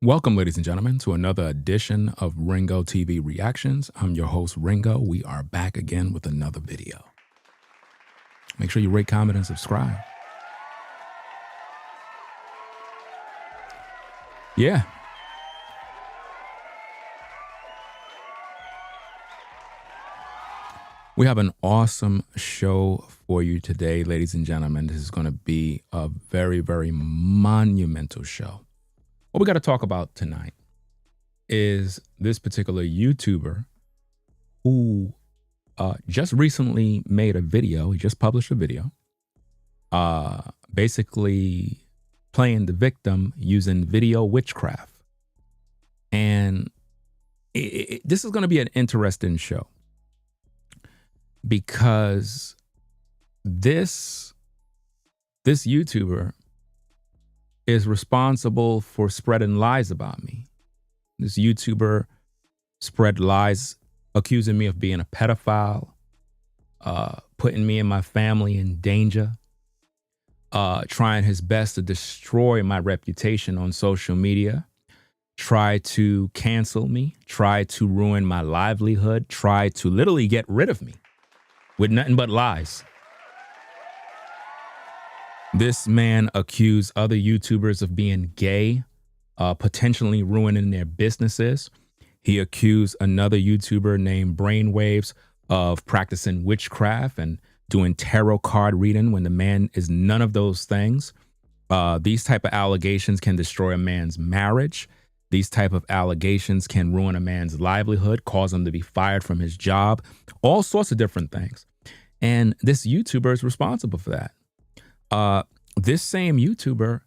Welcome, ladies and gentlemen, to another edition of Ringo TV Reactions. I'm your host, Ringo. We are back again with another video. Make sure you rate, comment, and subscribe. Yeah. We have an awesome show for you today, ladies and gentlemen. This is going to be a very, very monumental show. What we got to talk about tonight is this particular YouTuber who just recently made a video. He just published a video basically playing the victim using video witchcraft. And this is going to be an interesting show because this YouTuber is responsible for spreading lies about me. This YouTuber spread lies accusing me of being a pedophile, putting me and my family in danger, trying his best to destroy my reputation on social media, try to cancel me, try to ruin my livelihood, try to literally get rid of me with nothing but lies. This man accused other YouTubers of being gay, potentially ruining their businesses. He accused another YouTuber named Brainwaves of practicing witchcraft and doing tarot card reading when the man is none of those things. These type of allegations can destroy a man's marriage. These type of allegations can ruin a man's livelihood, cause him to be fired from his job, all sorts of different things. And this YouTuber is responsible for that. This same YouTuber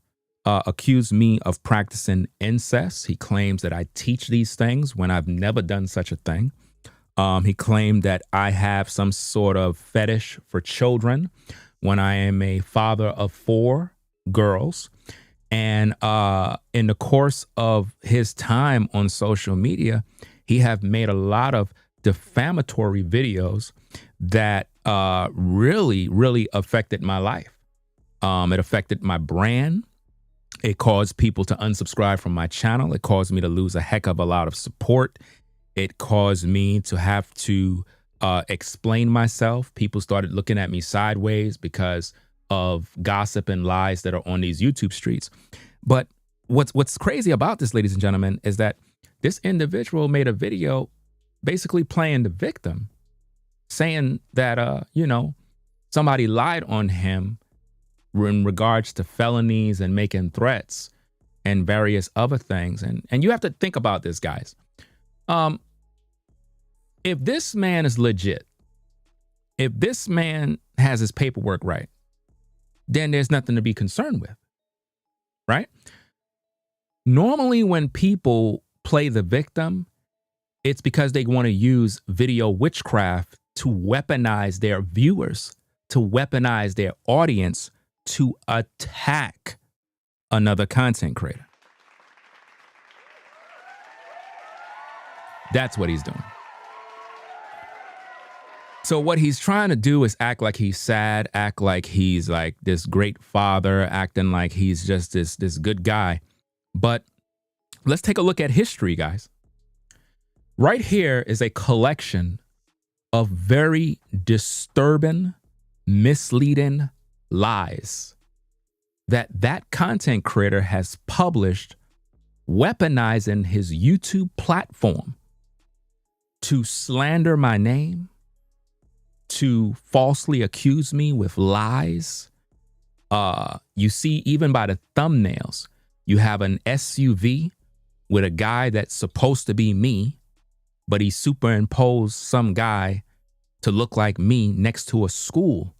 accused me of practicing incest. He claims that I teach these things when I've never done such a thing. He claimed that I have some sort of fetish for children when I am a father of 4 girls. And in the course of his time on social media, he have made a lot of defamatory videos that really, really affected my life. It affected my brand. It caused people to unsubscribe from my channel. It caused me to lose a heck of a lot of support. It caused me to have to explain myself. People started looking at me sideways because of gossip and lies that are on these YouTube streets. But what's crazy about this, ladies and gentlemen, is that this individual made a video basically playing the victim, saying that, somebody lied on him in regards to felonies and making threats and various other things. And you have to think about this, guys. If this man is legit, if this man has his paperwork right, then there's nothing to be concerned with, right? Normally when people play the victim, it's because they want to use video witchcraft to weaponize their viewers, to weaponize their audience, to attack another content creator. That's what he's doing. So what he's trying to do is act like he's sad, act like he's like this great father, acting like he's just this good guy. But let's take a look at history, guys. Right here is a collection of very disturbing, misleading lies that content creator has published, weaponizing his YouTube platform to slander my name, to falsely accuse me with lies. You see, even by the thumbnails, you have an SUV with a guy that's supposed to be me, but he superimposed some guy to look like me next to a school.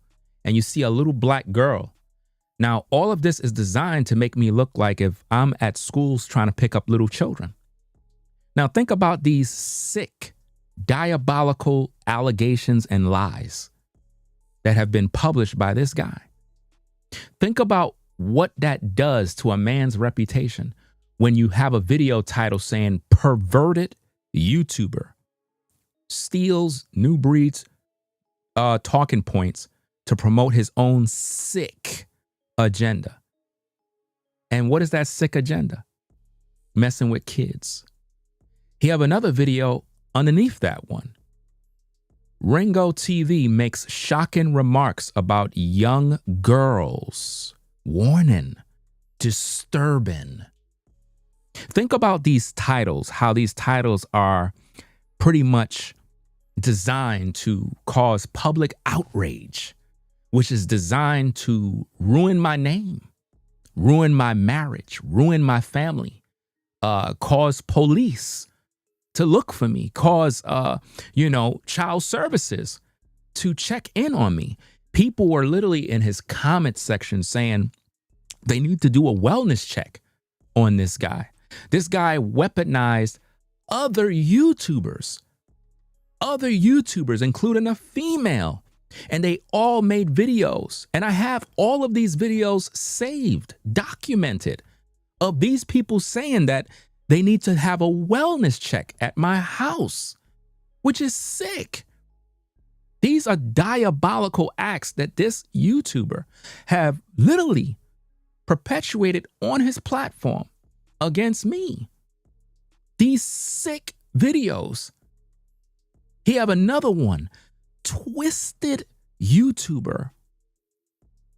And you see a little black girl. Now, all of this is designed to make me look like if I'm at schools trying to pick up little children. Now, think about these sick, diabolical allegations and lies that have been published by this guy. Think about what that does to a man's reputation when you have a video title saying perverted YouTuber steals new breeds talking points to promote his own sick agenda. And what is that sick agenda? messing with kids. He have another video underneath that one. Ringo TV makes shocking remarks about young girls. Warning, disturbing. Think about these titles, how these titles are pretty much designed to cause public outrage, which is designed to ruin my name, ruin my marriage, ruin my family, cause police to look for me, cause, child services to check in on me. People were literally in his comment section saying they need to do a wellness check on this guy. This guy weaponized other YouTubers, including a female, and they all made videos. And I have all of these videos saved, documented, of these people saying that they need to have a wellness check at my house, which is sick. These are diabolical acts that this YouTuber have literally perpetuated on his platform against me. These sick videos. He have another one, twisted YouTuber.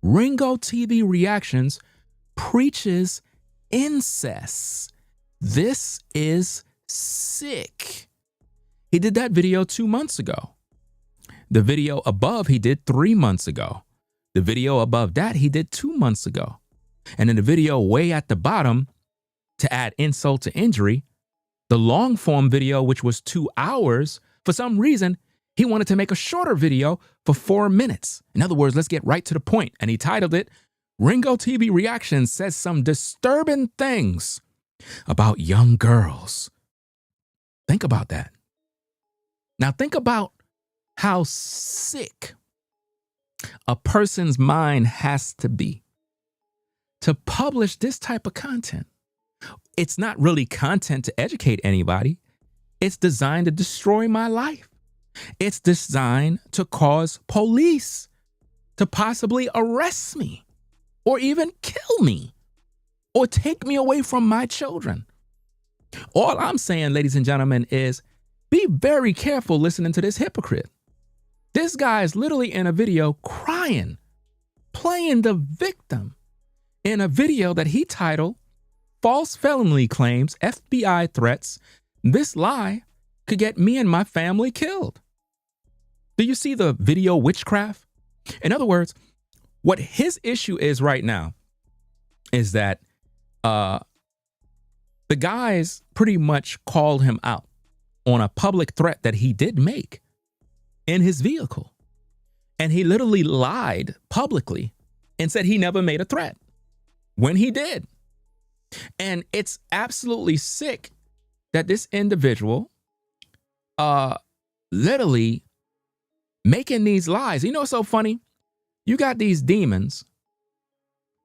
Ringo TV Reactions preaches incest. This is sick. He did that video 2 months ago. The video above he did 3 months ago. The video above that he did 2 months ago. And in the video way at the bottom, to add insult to injury, the long form video, which was 2 hours, for some reason, he wanted to make a shorter video for 4 minutes. In other words, let's get right to the point. And he titled it, Ringo TV Reactions says some disturbing things about young girls. Think about that. Now think about how sick a person's mind has to be to publish this type of content. It's not really content to educate anybody. It's designed to destroy my life. It's designed to cause police to possibly arrest me or even kill me or take me away from my children. All I'm saying, ladies and gentlemen, is be very careful listening to this hypocrite. This guy is literally in a video crying, playing the victim in a video that he titled False Felony Claims, FBI Threats. This lie could get me and my family killed. Do you see the video witchcraft? In other words, what his issue is right now is that the guys pretty much called him out on a public threat that he did make in his vehicle. And he literally lied publicly and said he never made a threat when he did. And it's absolutely sick that this individual literally making these lies. You know what's so funny? You got these demons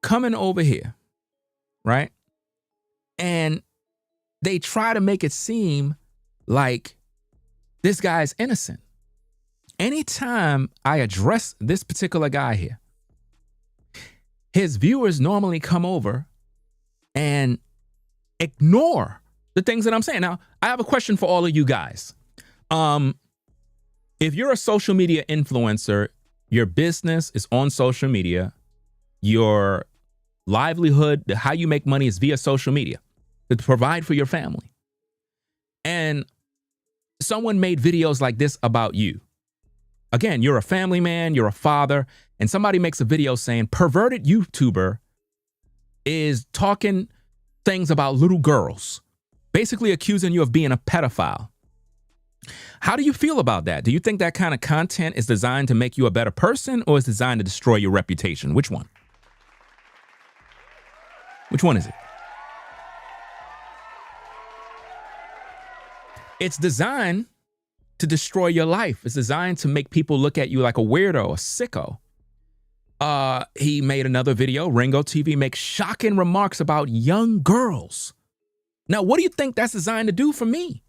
coming over here, right? And they try to make it seem like this guy's innocent. Anytime I address this particular guy here, his viewers normally come over and ignore the things that I'm saying. Now, I have a question for all of you guys. If you're a social media influencer, your business is on social media, your livelihood, how you make money is via social media to provide for your family. And someone made videos like this about you. Again, you're a family man, you're a father, and somebody makes a video saying perverted YouTuber is talking things about little girls, basically accusing you of being a pedophile. How do you feel about that? Do you think that kind of content is designed to make you a better person or is designed to destroy your reputation? Which one? Which one is it? It's designed to destroy your life. It's designed to make people look at you like a weirdo, a sicko. He made another video. Ringo TV makes shocking remarks about young girls. Now, what do you think that's designed to do for me?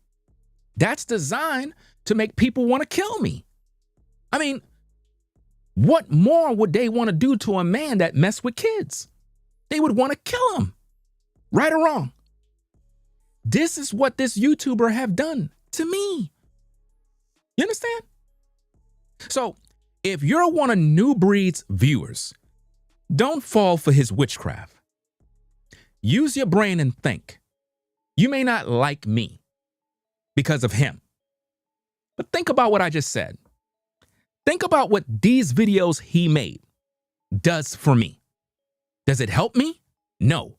That's designed to make people want to kill me. I mean, what more would they want to do to a man that messed with kids? They would want to kill him, right or wrong. This is what this YouTuber have done to me. You understand? So if you're one of New Breed's viewers, don't fall for his witchcraft. Use your brain and think. You may not like me because of him, but think about what I just said. Think about what these videos he made does for me. Does it help me? No.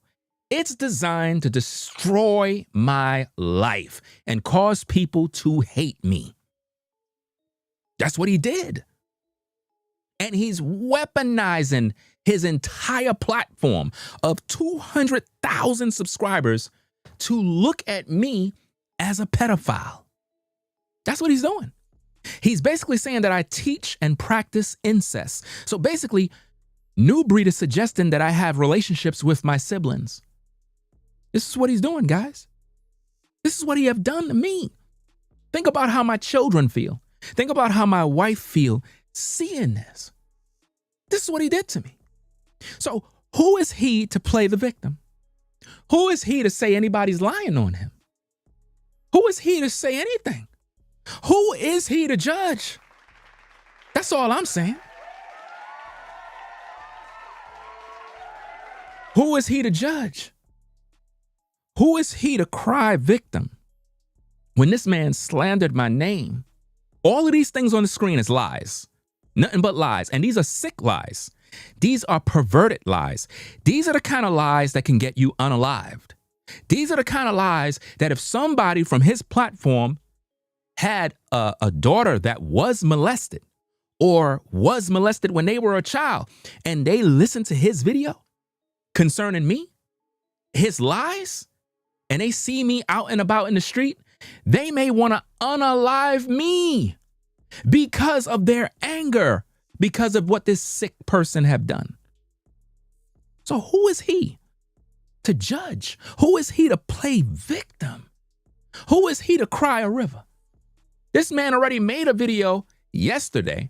It's designed to destroy my life and cause people to hate me. That's what he did. And he's weaponizing his entire platform of 200,000 subscribers to look at me as a pedophile. That's what he's doing. He's basically saying that I teach and practice incest. So basically, New Breed is suggesting that I have relationships with my siblings. This is what he's doing, guys. This is what he have done to me. Think about how my children feel. Think about how my wife feel seeing this. This is what he did to me. So who is he to play the victim? Who is he to say anybody's lying on him? Who is he to say anything? Who is he to judge? That's all I'm saying. Who is he to judge? Who is he to cry victim? When this man slandered my name, all of these things on the screen is lies. Nothing but lies. And these are sick lies. These are perverted lies. These are the kind of lies that can get you unalived. These are the kind of lies that if somebody from his platform had a daughter that was molested or was molested when they were a child and they listened to his video concerning me, his lies, and they see me out and about in the street, they may want to unalive me because of their anger, because of what this sick person have done. So who is he to judge? Who is he to play victim? Who is he to cry a river? This man already made a video yesterday,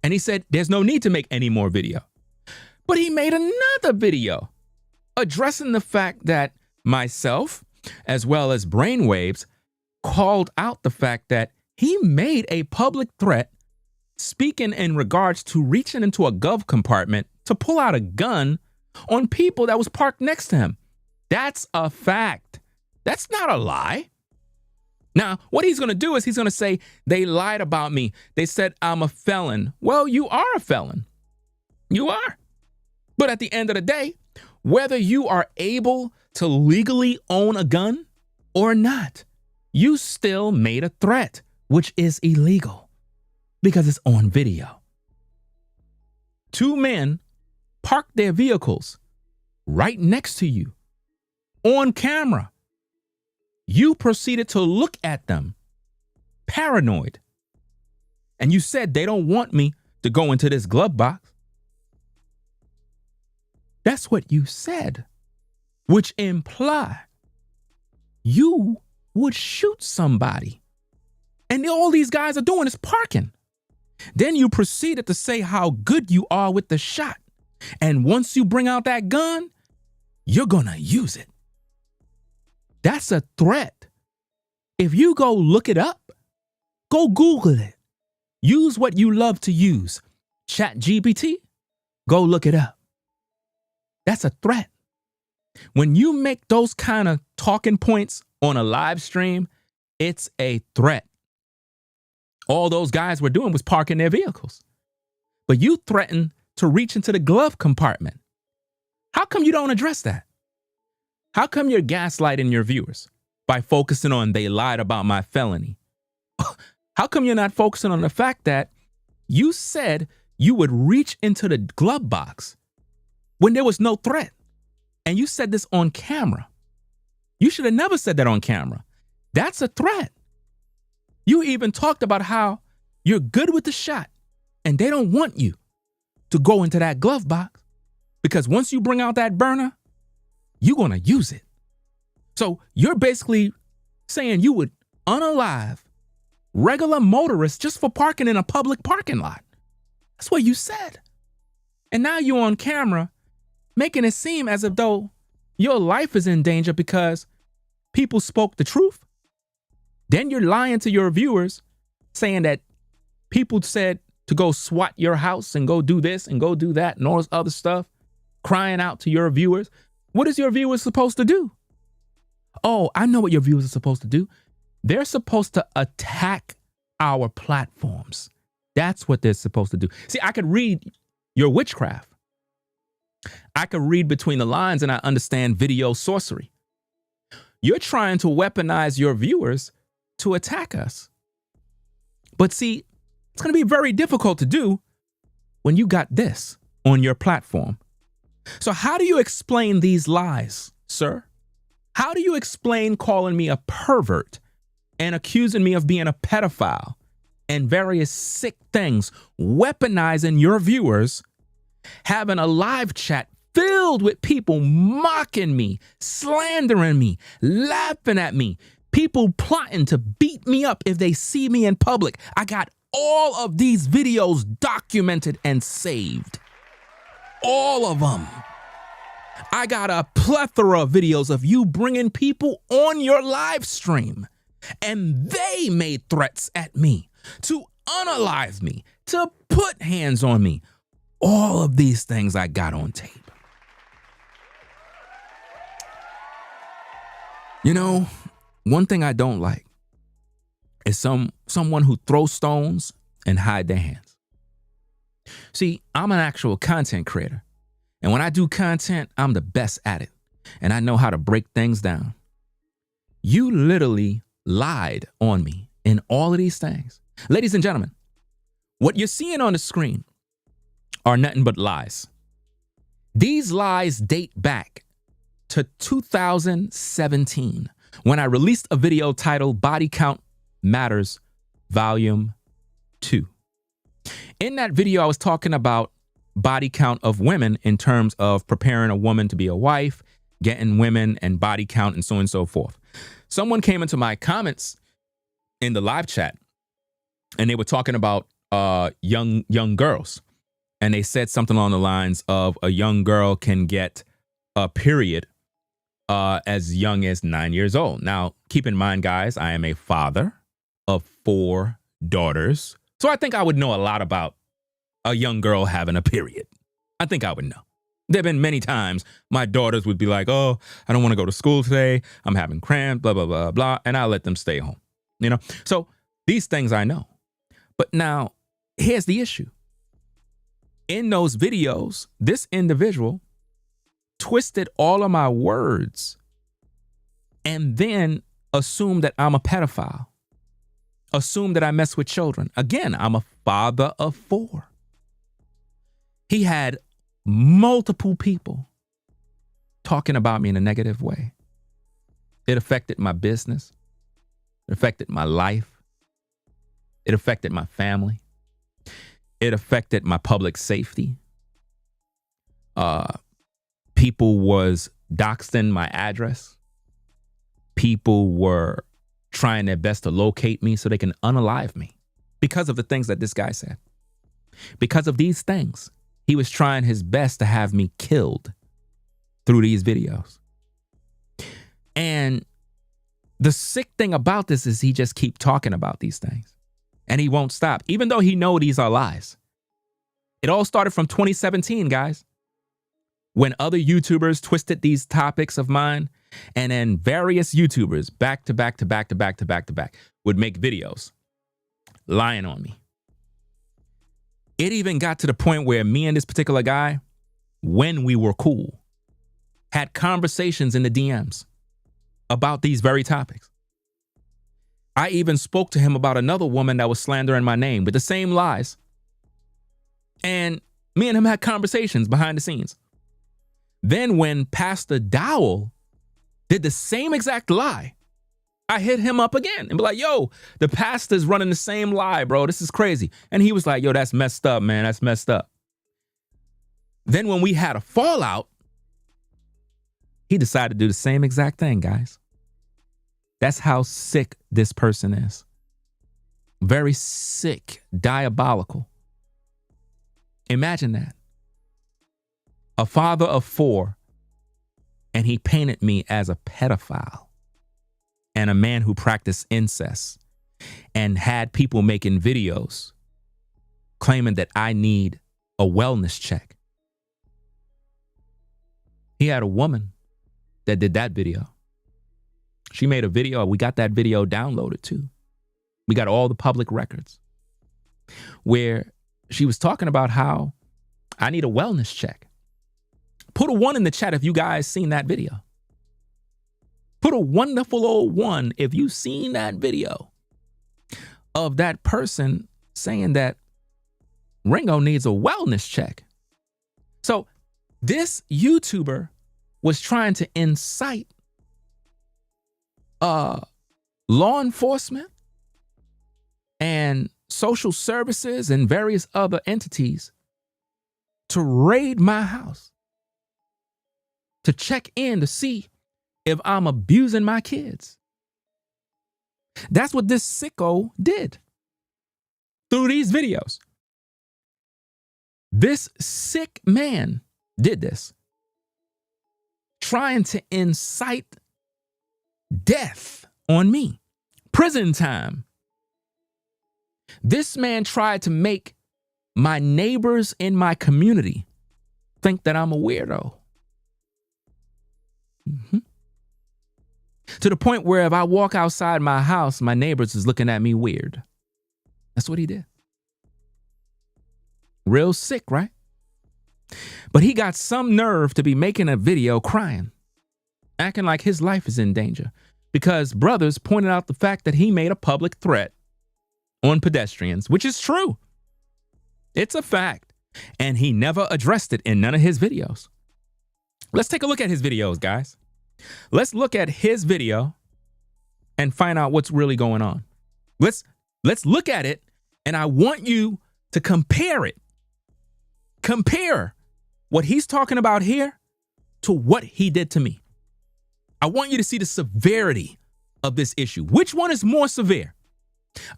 and he said there's no need to make any more video. But he made another video addressing the fact that myself, as well as Brainwaves, called out the fact that he made a public threat speaking in regards to reaching into a glove compartment to pull out a gun on people that was parked next to him. That's a fact. That's not a lie. Now, what he's going to do is he's going to say, they lied about me. They said I'm a felon. Well, you are a felon. You are. But at the end of the day, whether you are able to legally own a gun or not, you still made a threat, which is illegal because it's on video. Two men parked their vehicles right next to you on camera. You proceeded to look at them, paranoid. And you said they don't want me to go into this glove box. That's what you said, which imply you would shoot somebody. And all these guys are doing is parking. Then you proceeded to say how good you are with the shot. And once you bring out that gun, you're gonna use it. That's a threat. If you go look it up, go Google it. Use what you love to use. ChatGPT, go look it up. That's a threat. When you make those kind of talking points on a live stream, it's a threat. All those guys were doing was parking their vehicles. But you threatened to reach into the glove compartment. How come you don't address that? How come you're gaslighting your viewers by focusing on they lied about my felony? How come you're not focusing on the fact that you said you would reach into the glove box when there was no threat? And you said this on camera. You should have never said that on camera. That's a threat. You even talked about how you're good with the shot and they don't want you to go into that glove box because once you bring out that burner, you're going to use it. So you're basically saying you would unalive regular motorists just for parking in a public parking lot. That's what you said. And now you're on camera making it seem as if though your life is in danger because people spoke the truth, then you're lying to your viewers saying that people said to go SWAT your house and go do this and go do that and all this other stuff, crying out to your viewers. What is your viewers supposed to do? Oh, I know what your viewers are supposed to do. They're supposed to attack our platforms. That's what they're supposed to do. See, I could read your witchcraft. I could read between the lines and I understand video sorcery. You're trying to weaponize your viewers to attack us. But see, it's going to be very difficult to do when you got this on your platform. So how do you explain these lies, sir? How do you explain calling me a pervert and accusing me of being a pedophile and various sick things, weaponizing your viewers, having a live chat filled with people mocking me, slandering me, laughing at me, people plotting to beat me up if they see me in public? I got all of these videos documented and saved. All of them. I got a plethora of videos of you bringing people on your live stream, and they made threats at me to unalive me, to put hands on me. All of these things I got on tape. You know, one thing I don't like is someone who throws stones and hide their hands. See, I'm an actual content creator. And when I do content, I'm the best at it. And I know how to break things down. You literally lied on me in all of these things. Ladies and gentlemen, what you're seeing on the screen are nothing but lies. These lies date back to 2017 when I released a video titled Body Count Matters Volume 2. In that video, I was talking about body count of women in terms of preparing a woman to be a wife, getting women and body count and so on and so forth. Someone came into my comments in the live chat and they were talking about young girls. And they said something along the lines of a young girl can get a period as young as 9 years old. Now, keep in mind, guys, I am a father of 4 daughters. So I think I would know a lot about a young girl having a period. I think I would know. There have been many times my daughters would be like, oh, I don't want to go to school today. I'm having cramps, blah, blah, blah, blah. And I'll let them stay home. You know, so these things I know. But now here's the issue. In those videos, this individual twisted all of my words and then assumed that I'm a pedophile. Assumed that I mess with children. Again, I'm a father of 4. He had multiple people talking about me in a negative way. It affected my business. It affected my life. It affected my family. It affected my public safety. People was doxing my address. People were trying their best to locate me so they can unalive me because of the things that this guy said. Because of these things, he was trying his best to have me killed through these videos. And the sick thing about this is he just keep talking about these things and he won't stop, even though he know these are lies. It all started from 2017, guys, when other YouTubers twisted these topics of mine, and then various YouTubers back to back would make videos lying on me. It even got to the point where me and this particular guy, when we were cool, had conversations in the DMs about these very topics. I even spoke to him about another woman that was slandering my name with the same lies. And me and him had conversations behind the scenes. Then when Pastor Dowell did the same exact lie, I hit him up again and be like, yo, the pastor's running the same lie, bro. This is crazy. And he was like, yo, that's messed up, man. That's messed up. Then when we had a fallout, he decided to do the same exact thing, guys. That's how sick this person is. Very sick, diabolical. Imagine that. A father of 4, and he painted me as a pedophile. and a man who practiced incest and had people making videos claiming that I need a wellness check. He had a woman that did that video. She made a video. We got that video downloaded too. We got all the public records where she was talking about how I need a wellness check. Put a 1 in the chat if you guys seen that video. Put a wonderful old 1 if you seen that video of that person saying that Ringo needs a wellness check. So this YouTuber was trying to incite law enforcement and social services and various other entities to raid my house, to check in to see if I'm abusing my kids. That's what this sicko did through these videos. This sick man did this, trying to incite death on me, prison time. This man tried to make my neighbors in my community think that I'm a weirdo. To the point where if I walk outside my house, my neighbors is looking at me weird. That's what he did. Real sick, right? But he got some nerve to be making a video crying, acting like his life is in danger because brothers pointed out the fact that he made a public threat on pedestrians, which is true. It's a fact. And he never addressed it in none of his videos. Let's take a look at his videos, guys. Let's look at his video and find out what's really going on. Let's look at it, and I want you to compare it. Compare what he's talking about here to what he did to me. I want you to see the severity of this issue. Which one is more severe?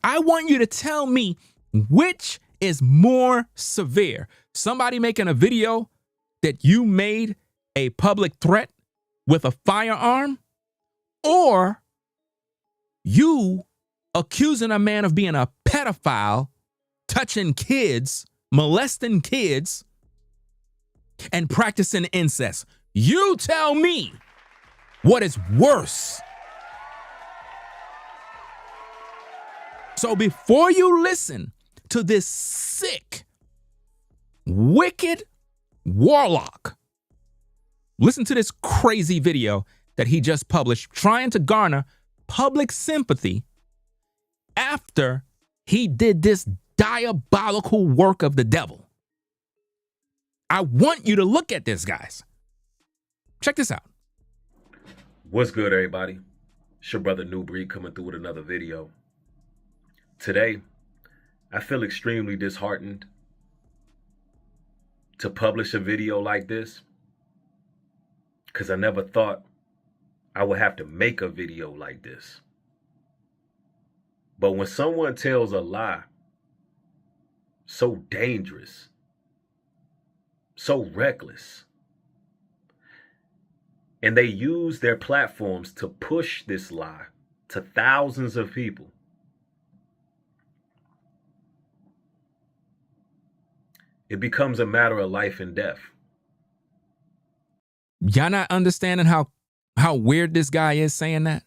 I want you to tell me which is more severe. Somebody making a video that you made a public threat with a firearm, or you accusing a man of being a pedophile, touching kids, molesting kids, and practicing incest. You tell me what is worse. So before you listen to this sick, wicked warlock, listen to this crazy video that he just published trying to garner public sympathy after he did this diabolical work of the devil. I want you to look at this, guys. Check this out. What's good, everybody? It's your brother New Breed coming through with another video. Today, I feel extremely disheartened to publish a video like this because I never thought I would have to make a video like this. But when someone tells a lie so dangerous, so reckless, and they use their platforms to push this lie to thousands of people, it becomes a matter of life and death. Y'all not understanding how weird this guy is saying that?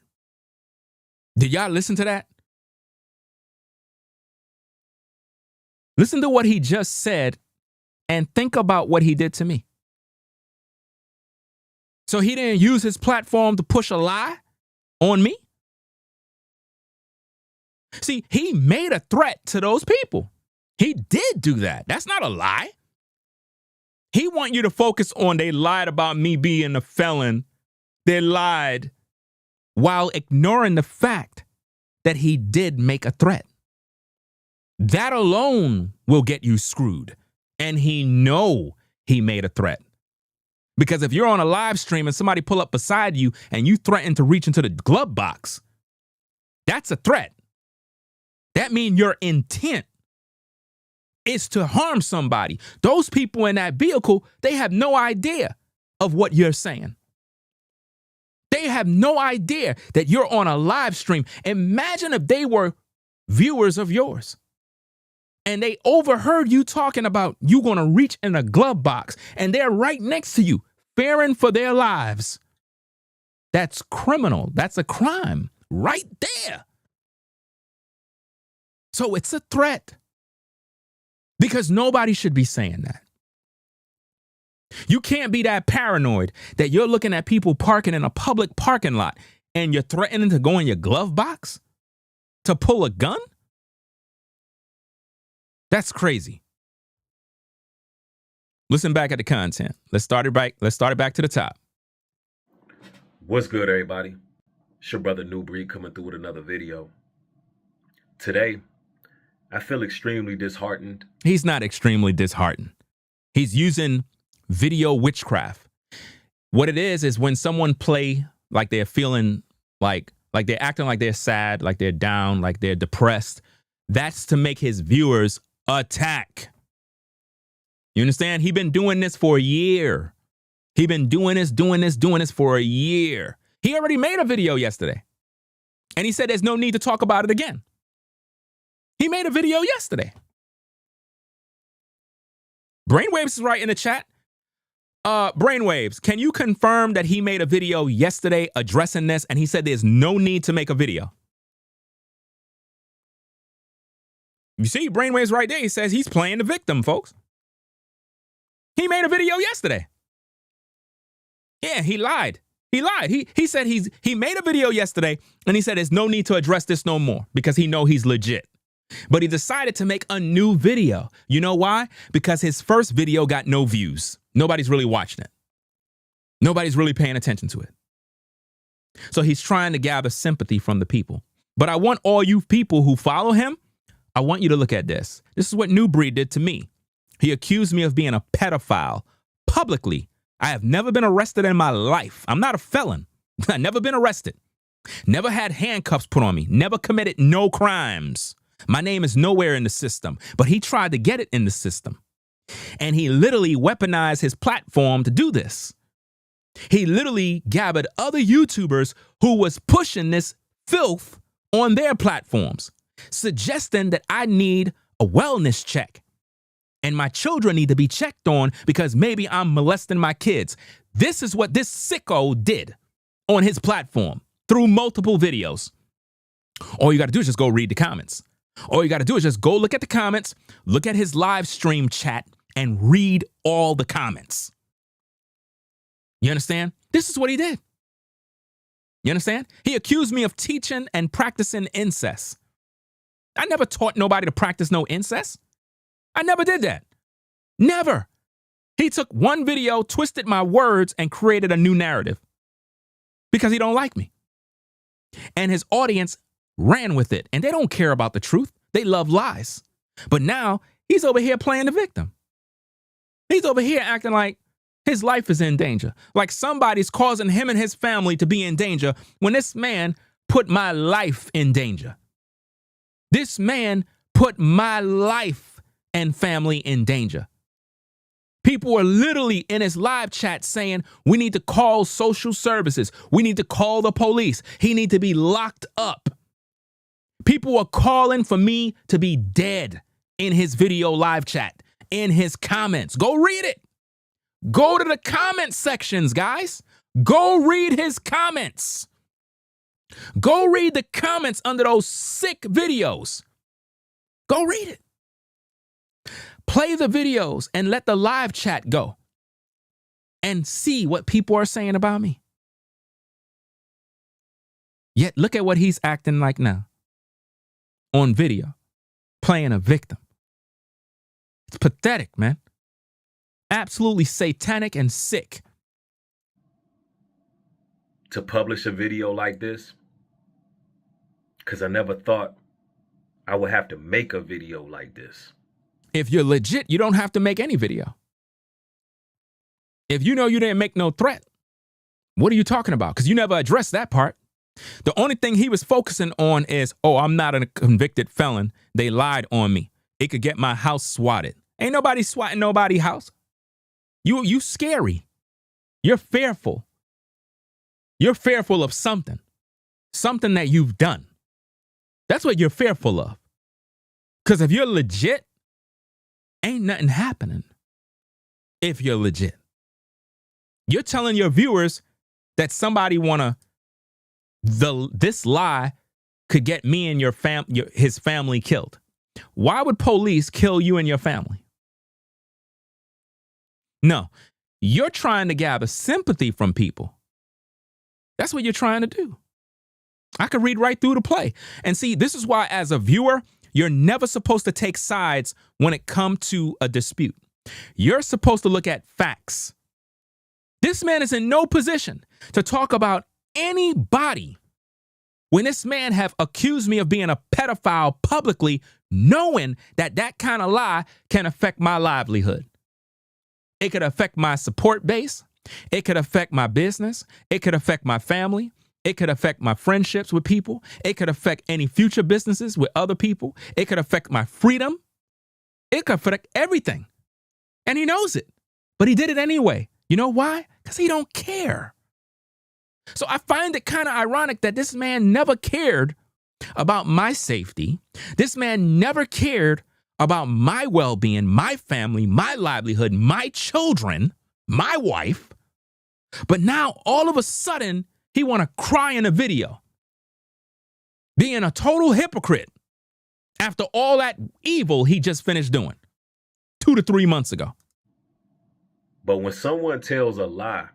Did y'all listen to that? Listen to what he just said and think about what he did to me. So he didn't use his platform to push a lie on me? See, he made a threat to those people. He did do that. That's not a lie. He want you to focus on they lied about me being a felon. They lied while ignoring the fact that he did make a threat. That alone will get you screwed. And he know he made a threat. Because if you're on a live stream and somebody pull up beside you and you threaten to reach into the glove box, that's a threat. That means your intent is to harm somebody. Those people in that vehicle, they have no idea of what you're saying. They They have no idea that you're on a live stream. Imagine if they were viewers of yours and they overheard you talking about you going to reach in a glove box and they're right next to you, fearing for their lives. That's criminal. That's a crime right there. So it's a threat because nobody should be saying that. You can't be that paranoid that you're looking at people parking in a public parking lot and you're threatening to go in your glove box to pull a gun. That's crazy. Listen back at the content. Let's start it back to the top. What's good, everybody? It's your brother New Breed coming through with another video. Today, I feel extremely disheartened. He's not extremely disheartened. He's using video witchcraft. What it is when someone play like they're feeling like they're acting like they're sad, like they're down, like they're depressed. That's to make his viewers attack. You understand? He's been doing this for a year. He's been doing this for a year. He already made a video yesterday. And he said there's no need to talk about it again. He made a video yesterday. Brainwaves is right in the chat. Brainwaves, can you confirm that he made a video yesterday addressing this and he said there's no need to make a video? You see, Brainwaves right there. He says he's playing the victim, folks. He made a video yesterday. Yeah, he lied. He lied. He said he made a video yesterday and he said there's no need to address this no more because he know he's legit. But he decided to make a new video. You know why? Because his first video got no views. Nobody's really watching it. Nobody's really paying attention to it. So he's trying to gather sympathy from the people. But I want all you people who follow him, I want you to look at this. This is what New Breed did to me. He accused me of being a pedophile publicly. I have never been arrested in my life. I'm not a felon. I've never been arrested. Never had handcuffs put on me. Never committed no crimes. My name is nowhere in the system, but he tried to get it in the system. And he literally weaponized his platform to do this. He literally gathered other YouTubers who was pushing this filth on their platforms, suggesting that I need a wellness check and my children need to be checked on because maybe I'm molesting my kids. This is what this sicko did on his platform through multiple videos. All you got to do is just go read the comments. All you got to do is just go look at the comments, look at his live stream chat, and read all the comments. You understand? This is what he did. You understand? He accused me of teaching and practicing incest. I never taught nobody to practice no incest. I never did that. Never. He took one video, twisted my words, and created a new narrative because he don't like me. And his audience ran with it, and they don't care about the truth. They love lies. But now he's over here playing the victim. He's over here acting like his life is in danger, like somebody's causing him and his family to be in danger when this man put my life in danger. This man put my life and family in danger. People were literally in his live chat saying, we need to call social services. We need to call the police. He needs to be locked up. People were calling for me to be dead in his video live chat, in his comments. Go read it. Go to the comment sections, guys. Go read his comments. Go read the comments under those sick videos. Go read it. Play the videos and let the live chat go and see what people are saying about me. Yet look at what he's acting like now on video, playing a victim. It's pathetic, man. Absolutely satanic and sick. To publish a video like this, because I never thought I would have to make a video like this. If you're legit, you don't have to make any video. If you know you didn't make no threat, what are you talking about? Because you never addressed that part. The only thing he was focusing on is, oh, I'm not a convicted felon. They lied on me. It could get my house swatted. Ain't nobody swatting nobody's house. You scary. You're fearful. You're fearful of something that you've done. That's what you're fearful of. Because if you're legit, ain't nothing happening. If you're legit, you're telling your viewers that somebody this lie could get me and his family killed. Why would police kill you and your family? No, you're trying to gather sympathy from people. That's what you're trying to do. I could read right through the play. And see, this is why as a viewer, you're never supposed to take sides when it comes to a dispute. You're supposed to look at facts. This man is in no position to talk about anybody when this man have accused me of being a pedophile publicly, knowing that that kind of lie can affect my livelihood. It could affect my support base. It could affect my business. It could affect my family. It could affect my friendships with people. It could affect any future businesses with other people. It could affect my freedom. It could affect everything. And he knows it, but he did it anyway. You know why? Because he don't care. So I find it kind of ironic that this man never cared about my safety. This man never cared about my well-being, my family, my livelihood, my children, my wife. But now all of a sudden, he want to cry in a video, being a total hypocrite after all that evil he just finished doing 2 to 3 months ago. But when someone tells a lie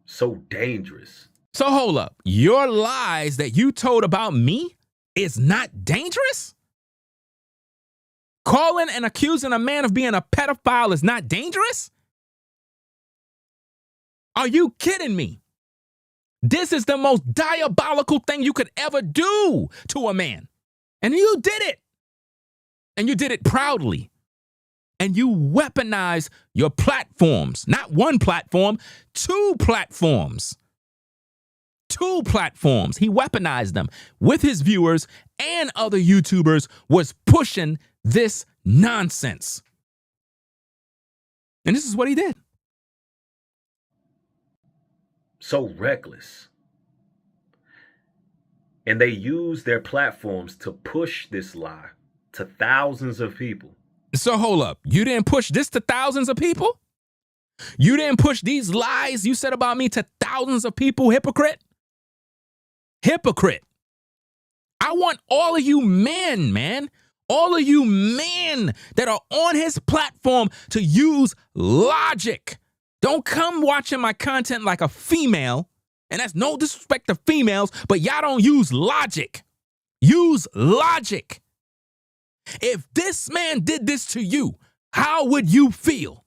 so dangerous. So hold up. Your lies that you told about me is not dangerous? Calling and accusing a man of being a pedophile is not dangerous? Are you kidding me? This is the most diabolical thing you could ever do to a man. And you did it. And you did it proudly. And you weaponize your platforms. Not one platform, 2 platforms. 2 platforms. He weaponized them with his viewers, and other YouTubers was pushing this nonsense. And this is what he did. So reckless. And they use their platforms to push this lie to thousands of people. So hold up. You didn't push this to thousands of people? You didn't push these lies you said about me to thousands of people, hypocrite? Hypocrite. I want all of you men, man. All of you men that are on his platform to use logic. Don't come watching my content like a female. And that's no disrespect to females, but y'all don't use logic. Use logic. If this man did this to you, how would you feel?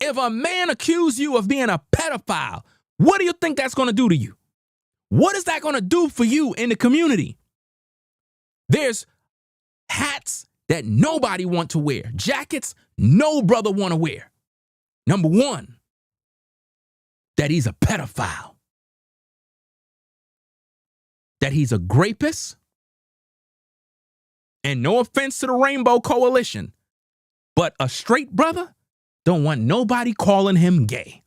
If a man accused you of being a pedophile, what do you think that's going to do to you? What is that going to do for you in the community? There's hats that nobody want to wear. Jackets no brother want to wear. Number 1, that he's a pedophile. That he's a rapist. And no offense to the Rainbow Coalition, but a straight brother don't want nobody calling him gay.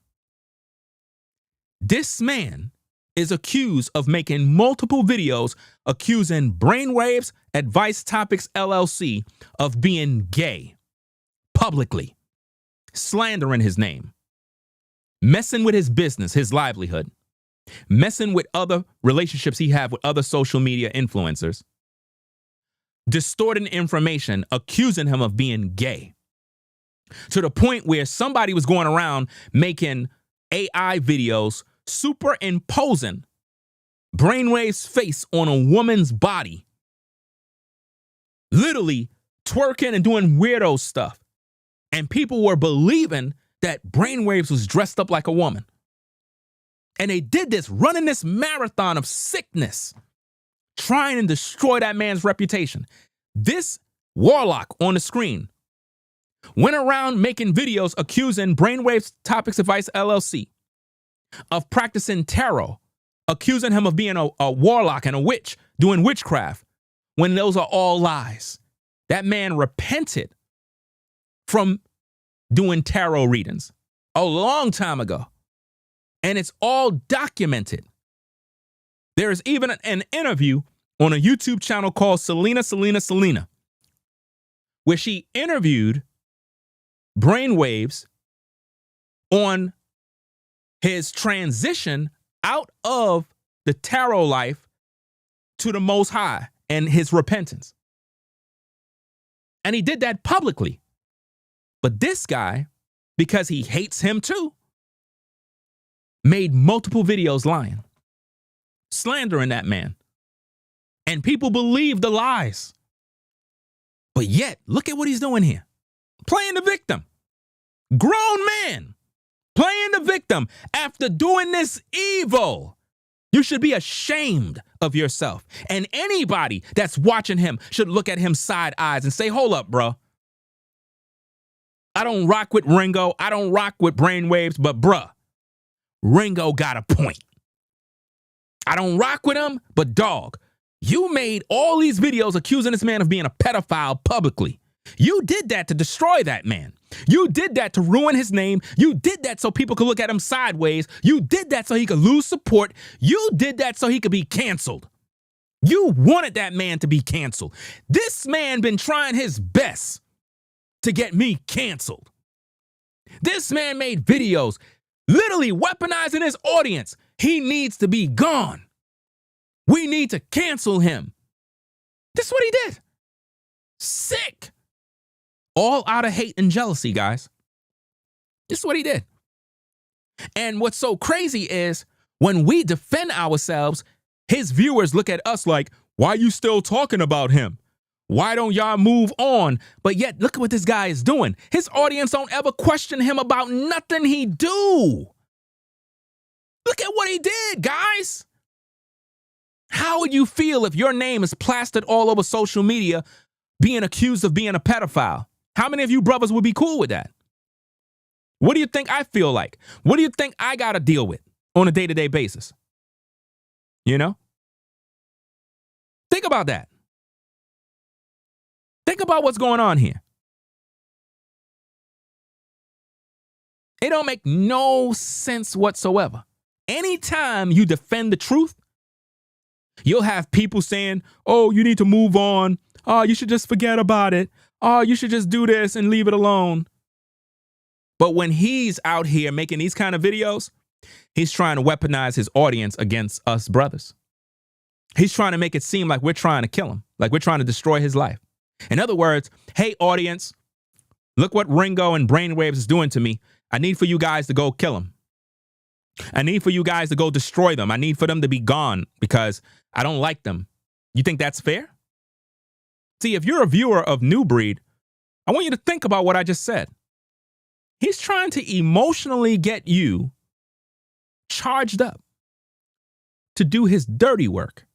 This man is accused of making multiple videos accusing Brainwaves Advice Topics LLC of being gay publicly, slandering his name, messing with his business, his livelihood, messing with other relationships he have with other social media influencers, distorting information, accusing him of being gay, to the point where somebody was going around making AI videos superimposing Brainwave's face on a woman's body, literally twerking and doing weirdo stuff. And people were believing that Brainwaves was dressed up like a woman. And they did this, running this marathon of sickness, trying to destroy that man's reputation. This warlock on the screen went around making videos accusing Brainwaves Topics Advice LLC of practicing tarot, accusing him of being a warlock and a witch, doing witchcraft, when those are all lies. That man repented from doing tarot readings a long time ago. And it's all documented. There is even an interview on a YouTube channel called Selena, where she interviewed Brainwaves on his transition out of the tarot life to the Most High and his repentance. And he did that publicly. But this guy, because he hates him too, made multiple videos lying, slandering that man. And people believe the lies. But yet, look at what he's doing here. Playing the victim. Grown man. Playing the victim after doing this evil. You should be ashamed of yourself. And anybody that's watching him should look at him side eyes and say, hold up, bro. I don't rock with Ringo. I don't rock with Brainwaves, but bruh, Ringo got a point. I don't rock with him, but dog, you made all these videos accusing this man of being a pedophile publicly. You did that to destroy that man. You did that to ruin his name. You did that so people could look at him sideways. You did that so he could lose support. You did that so he could be canceled. You wanted that man to be canceled. This man been trying his best to get me canceled. This man made videos literally weaponizing his audience. He needs to be gone. We need to cancel him. This is what he did. Sick. All out of hate and jealousy, guys. This is what he did. And what's so crazy is when we defend ourselves, his viewers look at us like, why are you still talking about him? Why don't y'all move on? But yet, look at what this guy is doing. His audience don't ever question him about nothing he do. Look at what he did, guys. How would you feel if your name is plastered all over social media being accused of being a pedophile? How many of you brothers would be cool with that? What do you think I feel like? What do you think I got to deal with on a day-to-day basis? You know? Think about that. Think about what's going on here. It don't make no sense whatsoever. Anytime you defend the truth, you'll have people saying, oh, you need to move on. Oh, you should just forget about it. Oh, you should just do this and leave it alone. But when he's out here making these kind of videos, he's trying to weaponize his audience against us brothers. He's trying to make it seem like we're trying to kill him, like we're trying to destroy his life. In other words, hey, audience, look what Ringo and Brainwaves is doing to me. I need for you guys to go kill him. I need for you guys to go destroy them. I need for them to be gone because I don't like them. You think that's fair? See, if you're a viewer of New Breed, I want you to think about what I just said. He's trying to emotionally get you charged up to do his dirty work.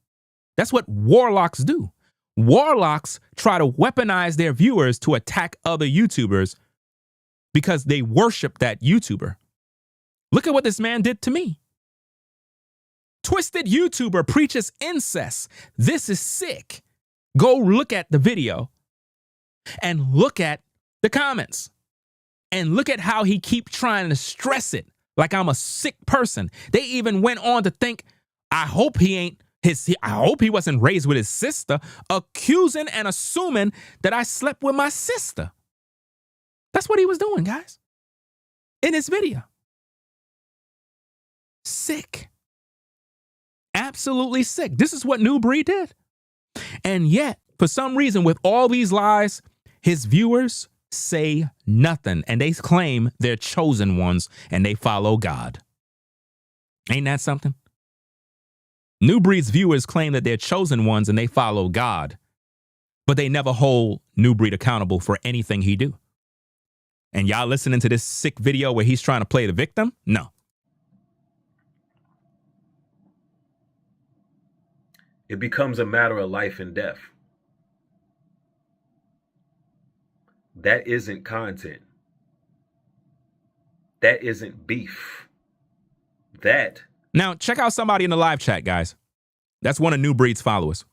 That's what warlocks do. Warlocks try to weaponize their viewers to attack other YouTubers because they worship that YouTuber. Look at what this man did to me. Twisted YouTuber preaches incest. This is sick. Go look at the video and look at the comments and look at how he keep trying to stress it like I'm a sick person. They even went on to think, I hope he wasn't raised with his sister, accusing and assuming that I slept with my sister. That's what he was doing, guys, in his video. Sick. Absolutely sick. This is what New Breed did. And yet, for some reason, with all these lies, his viewers say nothing. And they claim they're chosen ones and they follow God. Ain't that something? New Breed's viewers claim that they're chosen ones and they follow God. But they never hold New Breed accountable for anything he do. And y'all listening to this sick video where he's trying to play the victim? No. It becomes a matter of life and death. That isn't content. That isn't beef. That. Now, check out somebody in the live chat, guys. That's one of New Breed's followers.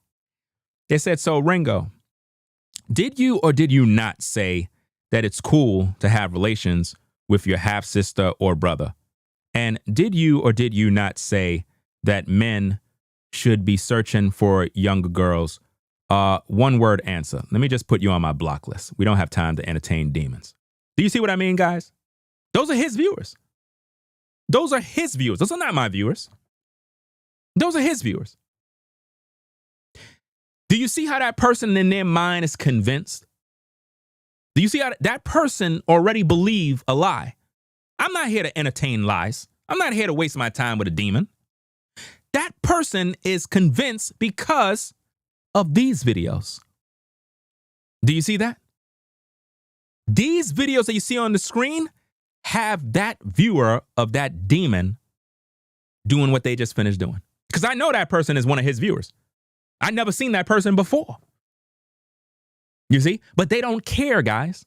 They said, so Ringo, did you or did you not say that it's cool to have relations with your half sister or brother? And did you or did you not say that men should be searching for younger girls? One word answer. Let me just put you on my block list. We don't have time to entertain demons. Do you see what I mean, guys? Those are his viewers. Those are his viewers. Those are not my viewers. Those are his viewers. Do you see how that person in their mind is convinced? Do you see how that person already believe a lie? I'm not here to entertain lies. I'm not here to waste my time with a demon. That person is convinced because of these videos. Do you see that? These videos that you see on the screen have that viewer of that demon doing what they just finished doing. Because I know that person is one of his viewers. I never seen that person before. You see? But they don't care, guys.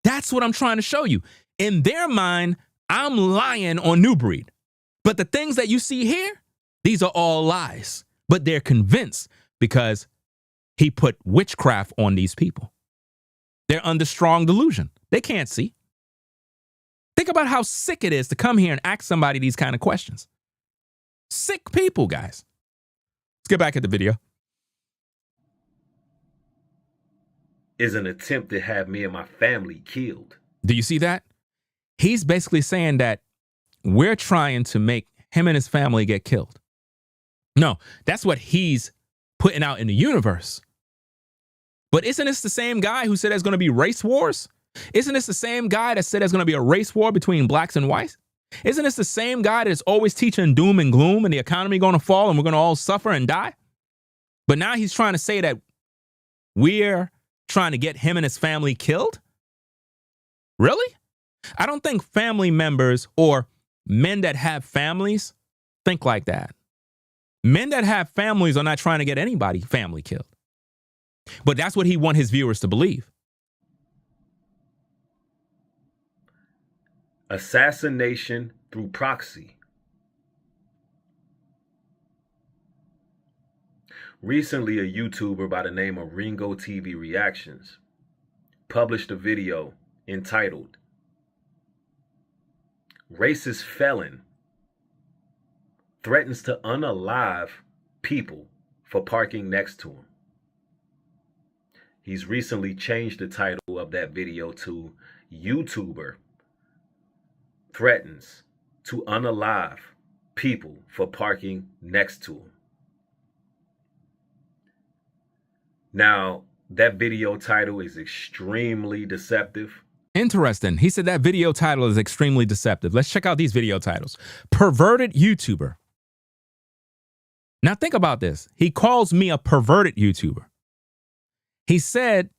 That's what I'm trying to show you. In their mind, I'm lying on New Breed. But the things that you see here, these are all lies. But they're convinced because he put witchcraft on these people. They're under strong delusion. They can't see. Think about how sick it is to come here and ask somebody these kind of questions. Sick people, guys. Let's get back at the video. Is an attempt to have me and my family killed. Do you see that? He's basically saying that we're trying to make him and his family get killed. No, that's what he's putting out in the universe. But isn't this the same guy who said there's going to be race wars? Isn't this the same guy that said there's going to be a race war between blacks and whites? Isn't this the same guy that's always teaching doom and gloom and the economy going to fall and we're going to all suffer and die? But now he's trying to say that we're trying to get him and his family killed? Really? I don't think family members or men that have families think like that. Men that have families are not trying to get anybody family killed. But that's what he wants his viewers to believe. Assassination through proxy. Recently, a YouTuber by the name of Ringo TV Reactions published a video entitled "Racist Felon Threatens to Unalive People for Parking Next to Him." He's recently changed the title of that video to "YouTuber Threatens to Unalive People for Parking Next to Him." Now, that video title is extremely deceptive. Interesting. He said that video title is extremely deceptive. Let's check out these video titles. Perverted YouTuber. Now think about this. He calls me a perverted YouTuber. He said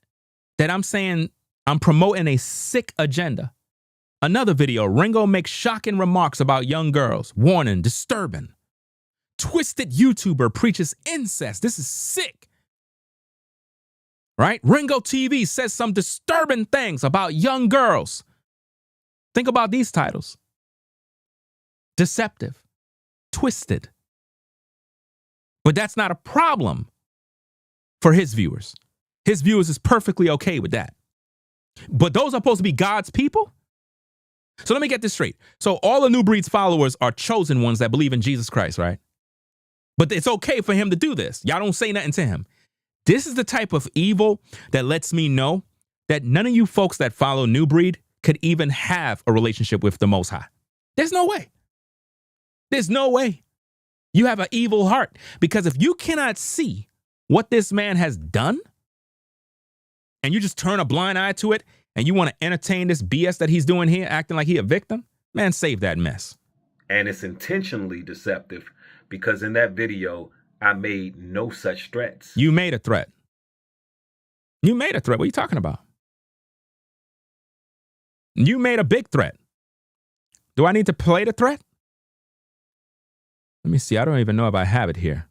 that I'm saying I'm promoting a sick agenda. Another video, Ringo makes shocking remarks about young girls. Warning, disturbing. Twisted YouTuber preaches incest. This is sick. Right? Ringo TV says some disturbing things about young girls. Think about these titles. Deceptive. Twisted. But that's not a problem for his viewers. His viewers is perfectly okay with that. But those are supposed to be God's people? So let me get this straight. So all the New Breed's followers are chosen ones that believe in Jesus Christ, right? But it's okay for him to do this. Y'all don't say nothing to him. This is the type of evil that lets me know that none of you folks that follow New Breed could even have a relationship with the Most High. There's no way. There's no way. You have an evil heart, because if you cannot see what this man has done and you just turn a blind eye to it and you want to entertain this BS that he's doing here, acting like he a victim, man, save that mess. And it's intentionally deceptive because in that video, I made no such threats. You made a threat. You made a threat. What are you talking about? You made a big threat. Do I need to play the threat? Let me see. I don't even know if I have it here.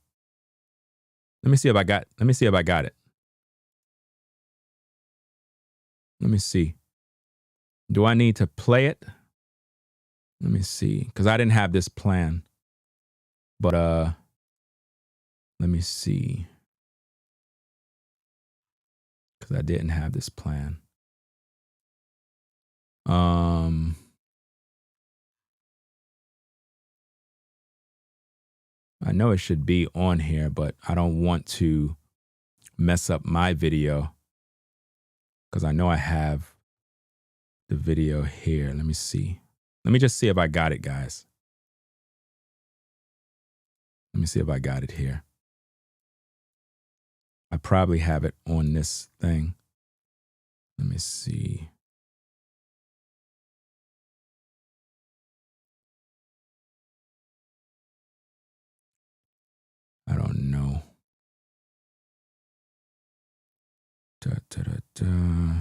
Let me see if I got it. Let me see. Do I need to play it? Let me see. Because I didn't have this plan. But let me see. Because I didn't have this plan. I know it should be on here, but I don't want to mess up my video because I know I have the video here. Let me see. Let me just see if I got it, guys. Let me see if I got it here. I probably have it on this thing. Let me see. I don't know. Da, da, da, da.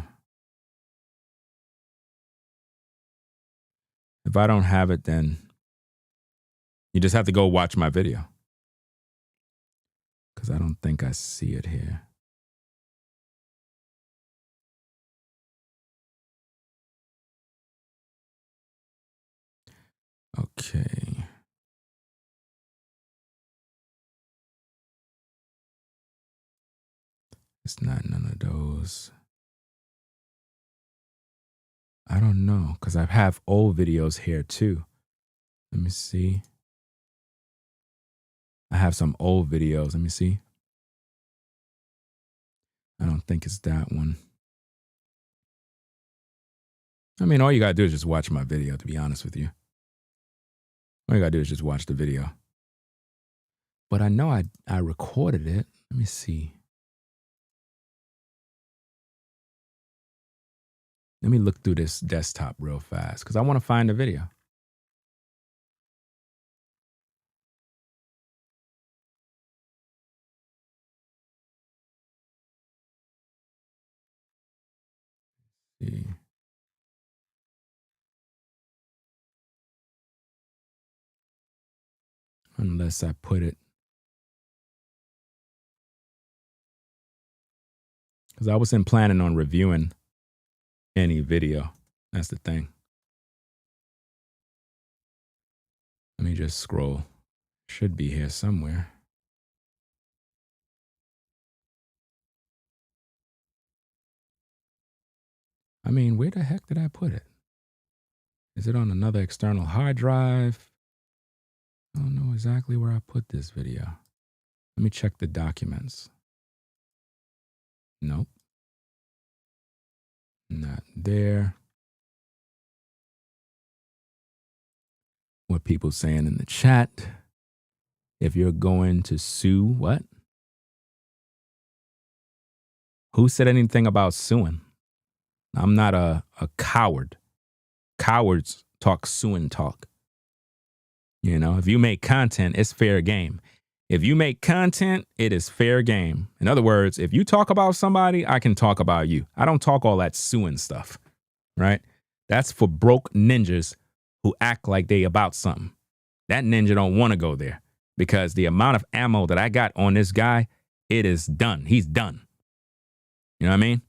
If I don't have it, then you just have to go watch my video. Because I don't think I see it here. Okay. It's not none of those. I don't know, because I have old videos here too. Let me see. I have some old videos. Let me see. I don't think it's that one. I mean, all you gotta do is just watch my video, to be honest with you. All you gotta do is just watch the video. But I know I recorded it. Let me see. Let me look through this desktop real fast because I want to find the video. See. Unless I put it. Because I wasn't planning on reviewing any video. That's the thing. Let me just scroll. Should be here somewhere. I mean, where the heck did I put it? Is it on another external hard drive? I don't know exactly where I put this video. Let me check the documents. Nope. Not there. What people saying in the chat. If you're going to sue, what? Who said anything about suing? I'm not a coward. Cowards talk suing talk. You know, if you make content, it's fair game. If you make content, it is fair game. In other words, if you talk about somebody, I can talk about you. I don't talk all that suing stuff, right? That's for broke ninjas who act like they about something. That ninja don't want to go there because the amount of ammo that I got on this guy, it is done. He's done. You know what I mean?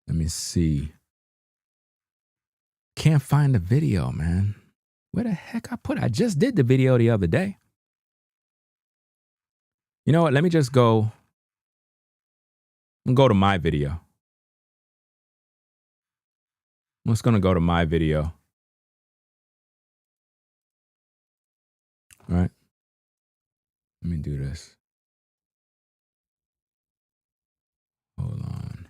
Let me see. Can't find the video, man. Where the heck I put it? I just did the video the other day. You know what? Let me just go. I'm gonna go to my video. I'm just gonna go to my video. All right. Let me do this. Hold on.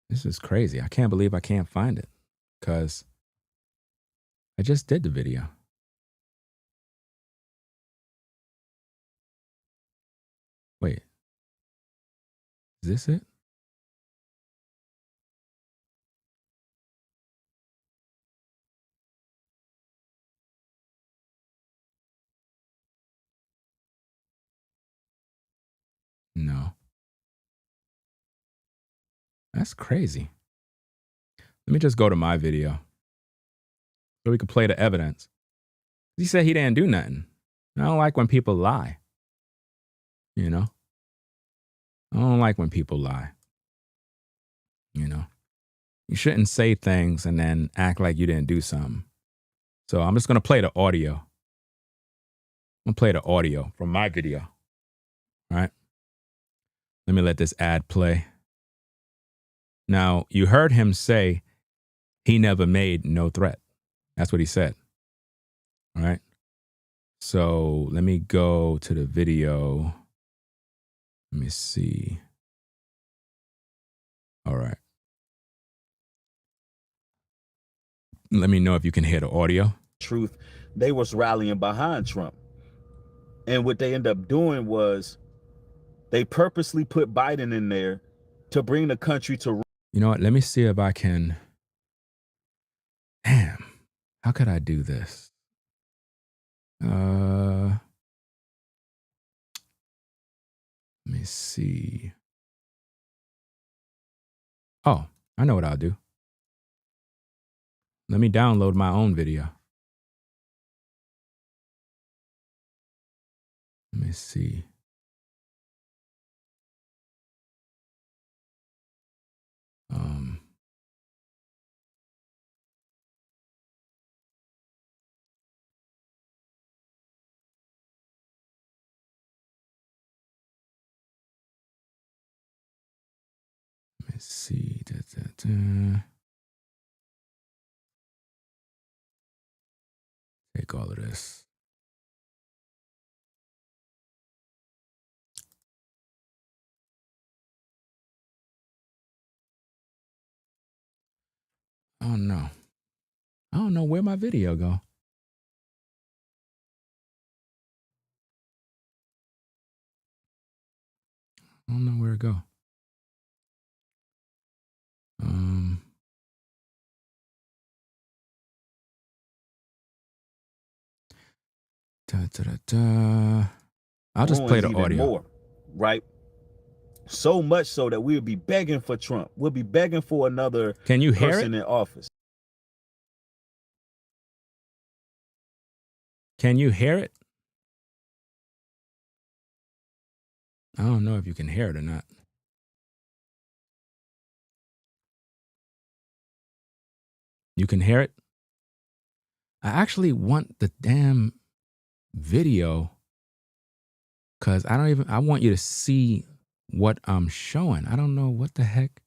This is crazy. I can't believe I can't find it because I just did the video. Wait. Is this it? No. That's crazy. Let me just go to my video so we can play the evidence. He said he didn't do nothing. I don't like when people lie. You know? I don't like when people lie. You know? You shouldn't say things and then act like you didn't do something. So I'm just going to play the audio. I'm going to play the audio from my video. All right? Let me let this ad play. Now, you heard him say he never made no threat. That's what he said. All right. So let me go to the video. Let me see. All right. Let me know if you can hear the audio. Truth, they was rallying behind Trump. And what they end up doing was they purposely put Biden in there to bring the country to. You know what? Let me see if I can. Damn. How could I do this? Let me see. Oh, I know what I'll do. Let me download my own video. Let me see. Let me see. Take all of this. Oh no. I don't know where my video go. I don't know where it go. I'll just play the audio. More, right? So much so that we'll be begging for Trump. We'll be begging for another Can you hear person it? in office. Can you hear it? I don't know if you can hear it or not. You can hear it? I actually want the damn video because I want you to see what I'm showing. I don't know what the heck.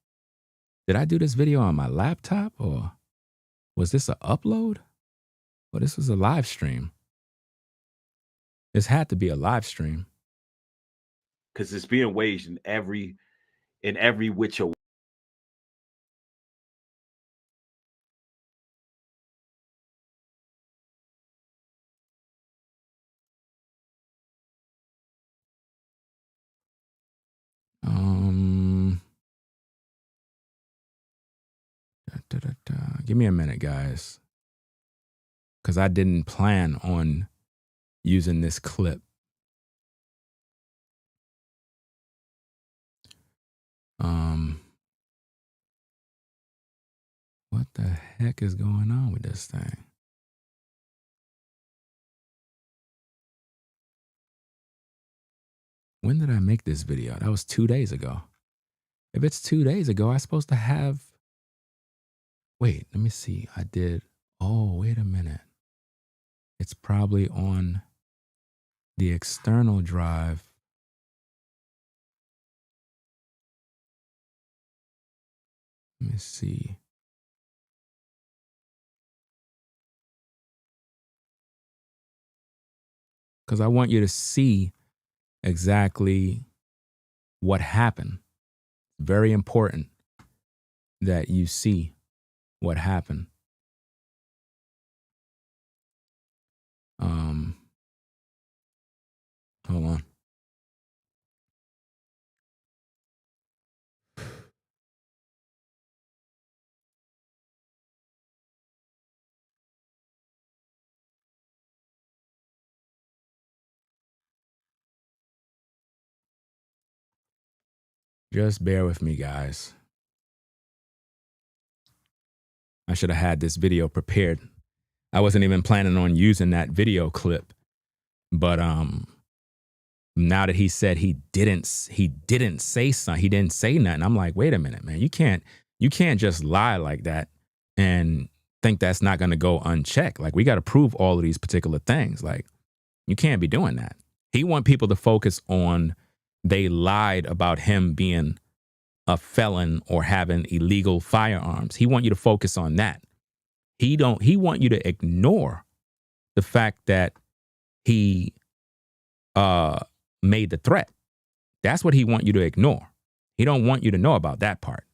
Did I do this video on my laptop or was this an upload? Well, this was a live stream. This had to be a live stream. Because it's being waged in every which way. Give me a minute, guys. Because I didn't plan on using this clip. What the heck is going on with this thing? When did I make this video? That was 2 days ago. If it's 2 days ago, I'm supposed to have... Wait, let me see. I did... Oh, wait a minute. It's probably on the external drive. Let me see. Because I want you to see exactly what happened. Very important that you see what happened. Hold on. Just bear with me, guys. I should have had this video prepared. I wasn't even planning on using that video clip. But now that he said he didn't say something, he didn't say nothing. I'm like, wait a minute, man. You can't just lie like that and think that's not going to go unchecked. Like, we got to prove all of these particular things. Like, you can't be doing that. He want people to focus on they lied about him being a felon or having illegal firearms. He want you to focus on that. He want you to ignore the fact that he made the threat. That's what he want you to ignore. He don't want you to know about that part.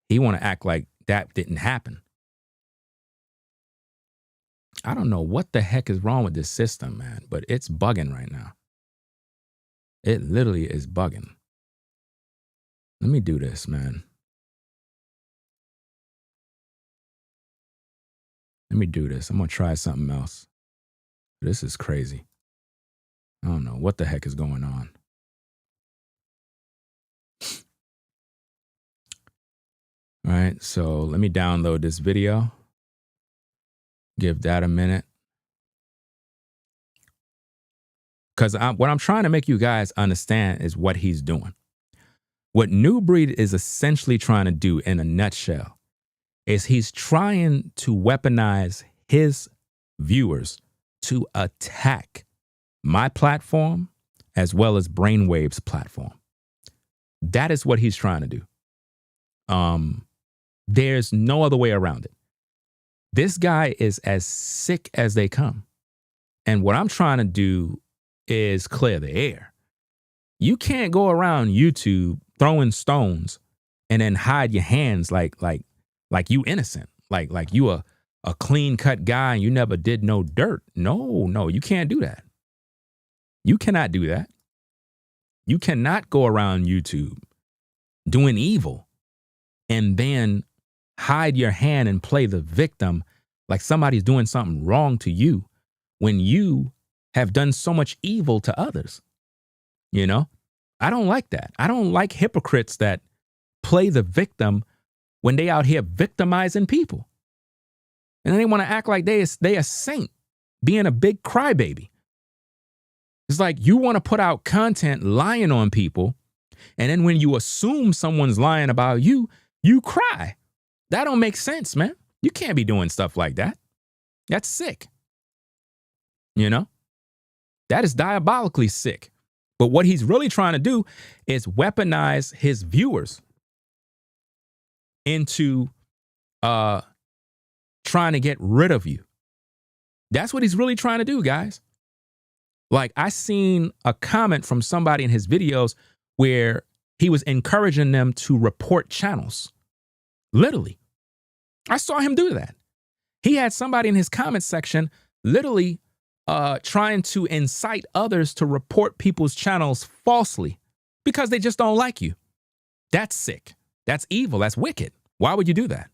He want to act like that didn't happen. I don't know what the heck is wrong with this system, man, but it's bugging right now. It literally is bugging. Let me do this, man. Let me do this. I'm going to try something else. This is crazy. I don't know what the heck is going on. All right, so let me download this video. Give that a minute. Because what I'm trying to make you guys understand is what he's doing. What New Breed is essentially trying to do in a nutshell is he's trying to weaponize his viewers to attack my platform as well as Brainwave's platform. That is what he's trying to do. There's no other way around it. This guy is as sick as they come. And what I'm trying to do is clear the air. You can't go around YouTube throwing stones and then hide your hands like you innocent, like you a clean cut guy and you never did no dirt. No, you can't do that. You cannot do that. You cannot go around YouTube doing evil and then hide your hand and play the victim like somebody's doing something wrong to you when you have done so much evil to others. You know, I don't like that. I don't like hypocrites that play the victim when they out here victimizing people. And then they want to act like they a saint, being a big crybaby. It's like you want to put out content lying on people, and then when you assume someone's lying about you, you cry. That don't make sense, man. You can't be doing stuff like that. That's sick. You know? That is diabolically sick. But what he's really trying to do is weaponize his viewers into trying to get rid of you. That's what he's really trying to do, guys. Like, I seen a comment from somebody in his videos where he was encouraging them to report channels. Literally. I saw him do that. He had somebody in his comment section literally trying to incite others to report people's channels falsely because they just don't like you. That's sick. That's evil. That's wicked. Why would you do that?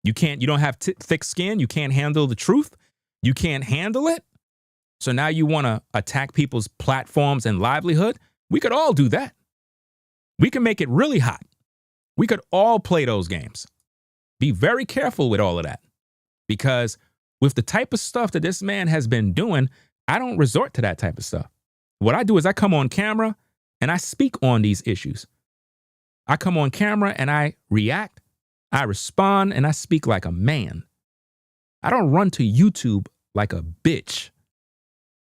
You don't have thick skin. You can't handle the truth. You can't handle it. So now you want to attack people's platforms and livelihood? We could all do that. We can make it really hot. We could all play those games. Be very careful with all of that, because with the type of stuff that this man has been doing, I don't resort to that type of stuff. What I do is I come on camera and I speak on these issues. I come on camera and I react, I respond, and I speak like a man. I don't run to YouTube like a bitch.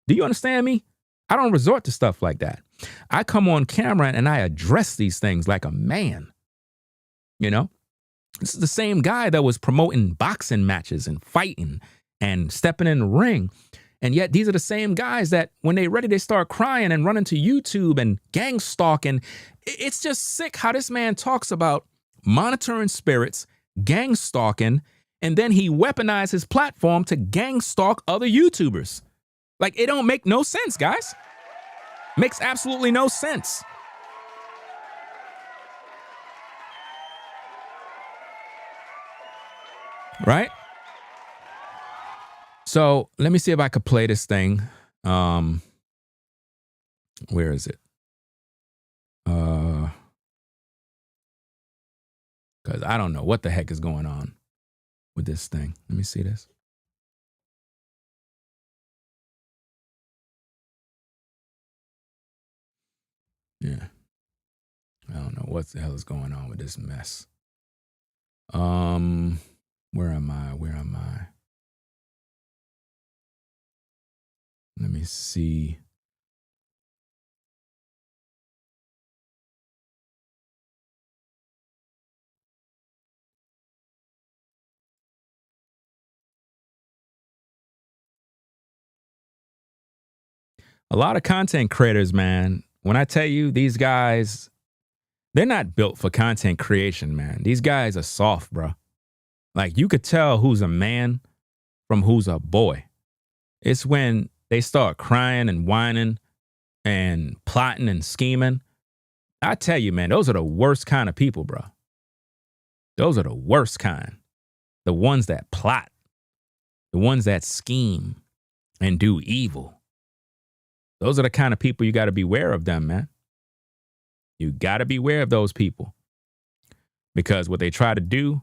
Do you understand me? I don't resort to stuff like that. I come on camera and I address these things like a man. You know? This is the same guy that was promoting boxing matches and fighting and stepping in the ring. And yet these are the same guys that when they're ready, they start crying and running to YouTube and gang stalking. It's just sick how this man talks about monitoring spirits, gang stalking, and then he weaponized his platform to gang stalk other YouTubers. Like, it don't make no sense, guys. Makes absolutely no sense. Right? So let me see if I could play this thing. Where is it? Because I don't know what the heck is going on with this thing. Let me see this. Yeah. I don't know what the hell is going on with this mess. Where am I? Let me see. A lot of content creators, man, when I tell you these guys, they're not built for content creation, man. These guys are soft, bro. Like you could tell who's a man from who's a boy. It's when they start crying and whining and plotting and scheming. I tell you, man, those are the worst kind of people, bro. Those are the worst kind. The ones that plot, the ones that scheme and do evil. Those are the kind of people you got to beware of them, man. You got to beware of those people because what they try to do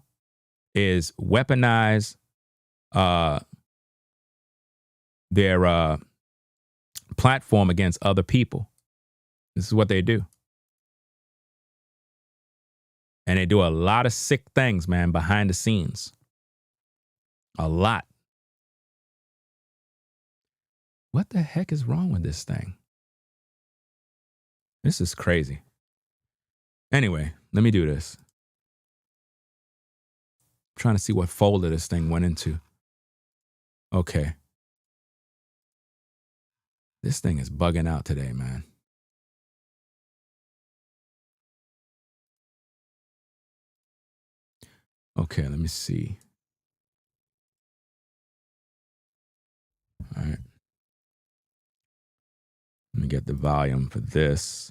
is weaponize their platform against other people. This is what they do. And they do a lot of sick things, man, behind the scenes. A lot. What the heck is wrong with this thing? This is crazy. Anyway, let me do this. I'm trying to see what folder this thing went into. Okay. This thing is bugging out today, man. Okay, let me see. All right. Let me get the volume for this.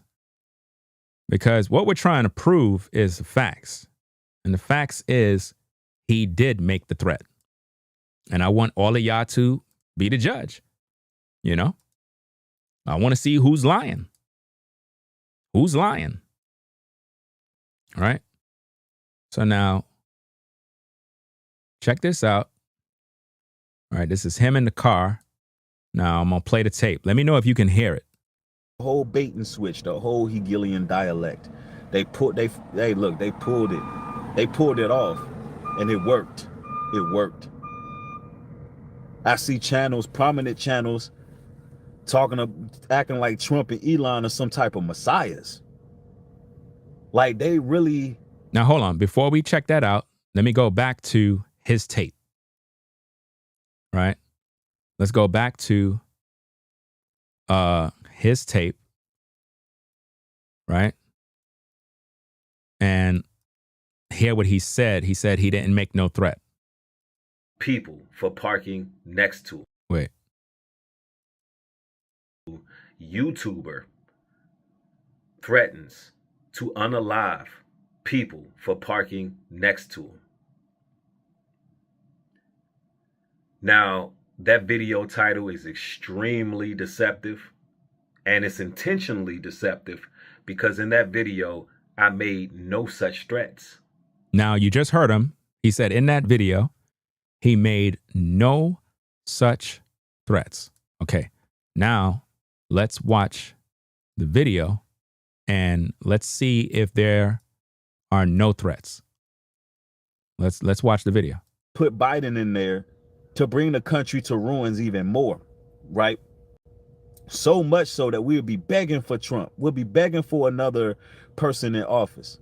Because what we're trying to prove is the facts. And the facts is he did make the threat. And I want all of y'all to be the judge. You know? I want to see who's lying. Who's lying? All right? So now, check this out. All right, this is him in the car. Now I'm going to play the tape. Let me know if you can hear it. The whole bait and switch, the whole Hegelian dialect. They pulled it. They pulled it off, and it worked. It worked. I see channels, prominent channels, acting like Trump and Elon are some type of messiahs. Like they really. Now hold on. Before we check that out, let me go back to his tape. Right? Let's go back to his tape. Right? And hear what he said. He said he didn't make no threat. People for parking next to him. Wait. YouTuber threatens to unalive people for parking next to him. Now, that video title is extremely deceptive, and it's intentionally deceptive because in that video, I made no such threats. Now, you just heard him. He said in that video, he made no such threats. Okay, now let's watch the video and let's see if there are no threats. Let's watch the video. Put Biden in there to bring the country to ruins even more, right? So much so that we'll be begging for Trump. We'll be begging for another person in office.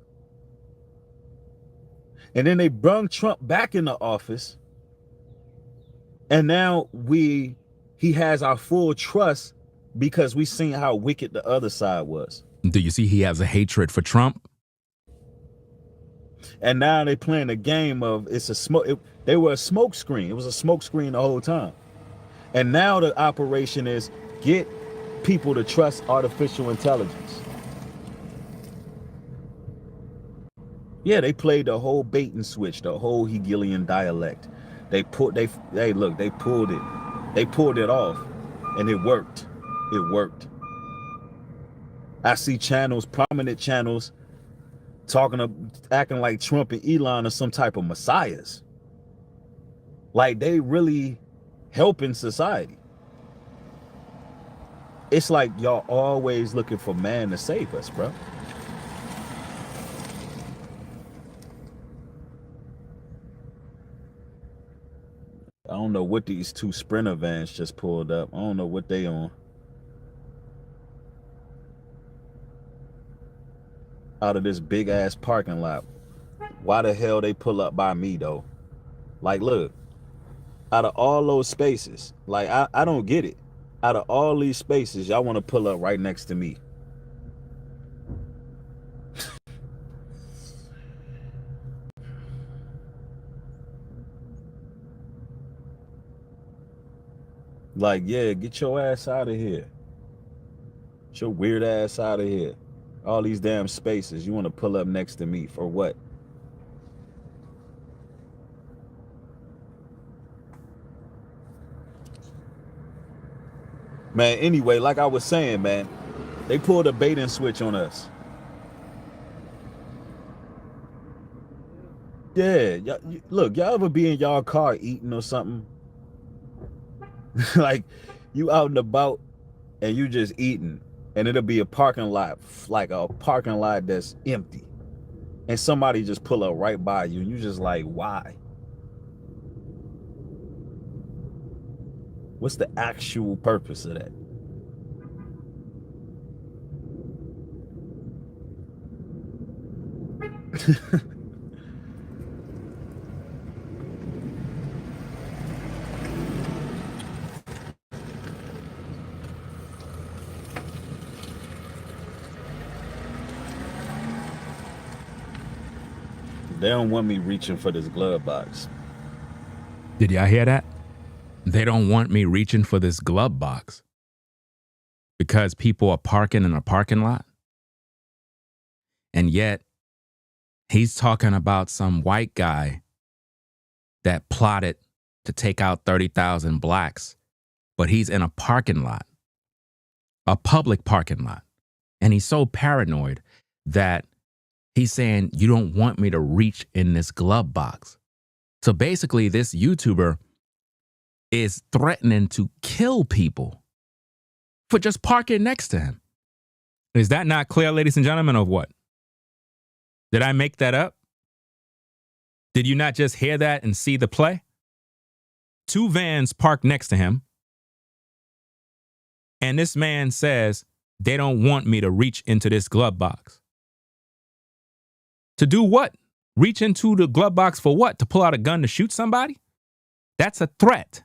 And then they brung Trump back into office. And now he has our full trust because we seen how wicked the other side was. Do you see he has a hatred for Trump? And now they playing a game of it's a smoke. They were a smoke screen. It was a smoke screen the whole time. And now the operation is get people to trust artificial intelligence. Yeah, they played the whole bait and switch, the whole Hegelian dialect. They pulled it. They pulled it off, and it worked. It worked. I see channels, prominent channels, acting like Trump and Elon are some type of messiahs. Like they really helping society. It's like y'all always looking for man to save us, bro. I don't know what these two Sprinter vans just pulled up. I don't know what they on. Out of this big ass parking lot. Why the hell they pull up by me though? Like, look, out of all those spaces, like I don't get it. Out of all these spaces, y'all want to pull up right next to me. Like, yeah, get your ass out of here. Get your weird ass out of here. All these damn spaces, you want to pull up next to me for what? Man, anyway, like I was saying, man, they pulled a bait and switch on us. Yeah, look, y'all ever be in y'all car eating or something? Like, you out and about and you just eating, and it'll be a parking lot, like a parking lot that's empty, and somebody just pull up right by you, and you just like, why? What's the actual purpose of that? They don't want me reaching for this glove box. Did y'all hear that? They don't want me reaching for this glove box because people are parking in a parking lot. And yet, he's talking about some white guy that plotted to take out 30,000 blacks, but he's in a parking lot, a public parking lot. And he's so paranoid that he's saying, you don't want me to reach in this glove box. So basically, this YouTuber is threatening to kill people for just parking next to him. Is that not clear, ladies and gentlemen, or what? Did I make that up? Did you not just hear that and see the play? 2 vans parked next to him. And this man says, they don't want me to reach into this glove box. To do what? Reach into the glove box for what? To pull out a gun to shoot somebody? That's a threat.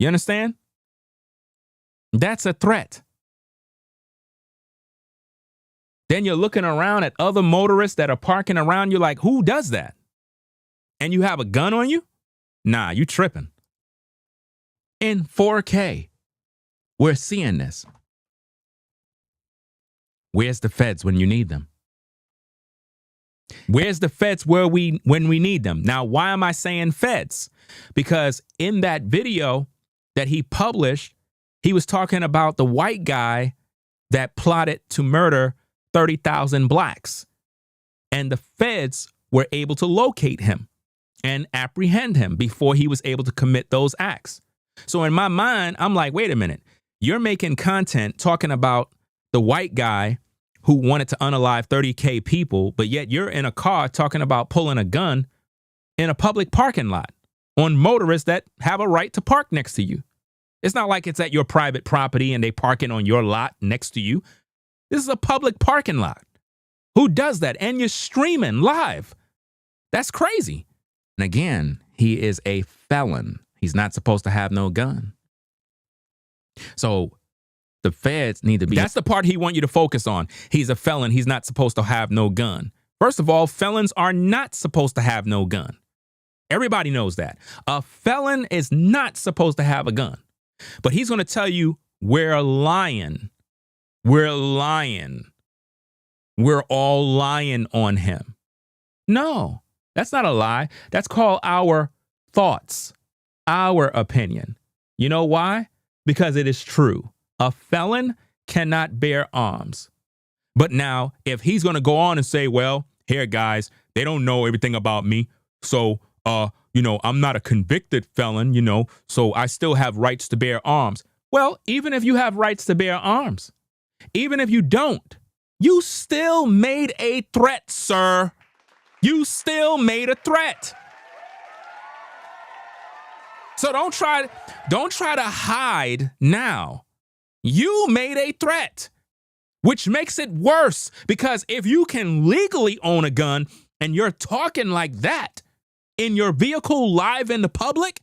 You understand? That's a threat. Then you're looking around at other motorists that are parking around you like, who does that? And you have a gun on you? Nah, you tripping. In 4K, we're seeing this. Where's the feds when you need them? Where's the feds when we need them? Now, why am I saying feds? Because in that video that he published, he was talking about the white guy that plotted to murder 30,000 blacks. And the feds were able to locate him and apprehend him before he was able to commit those acts. So in my mind, I'm like, wait a minute. You're making content talking about the white guy who wanted to unalive 30K people, but yet you're in a car talking about pulling a gun in a public parking lot on motorists that have a right to park next to you. It's not like it's at your private property and they parking on your lot next to you. This is a public parking lot. Who does that? And you're streaming live. That's crazy. And again, he is a felon. He's not supposed to have no gun. So the feds need to be. That's the part he wants you to focus on. He's a felon. He's not supposed to have no gun. First of all, felons are not supposed to have no gun. Everybody knows that. A felon is not supposed to have a gun. But he's going to tell you, we're lying. We're lying. We're all lying on him. No, that's not a lie. That's called our thoughts, our opinion. You know why? Because it is true. A felon cannot bear arms. But now, if he's going to go on and say, well, here, guys, they don't know everything about me. So, I'm not a convicted felon, so I still have rights to bear arms. Well, even if you have rights to bear arms, even if you don't, you still made a threat, sir. You still made a threat. So don't try to hide now. You made a threat, which makes it worse, because if you can legally own a gun and you're talking like that in your vehicle live in the public,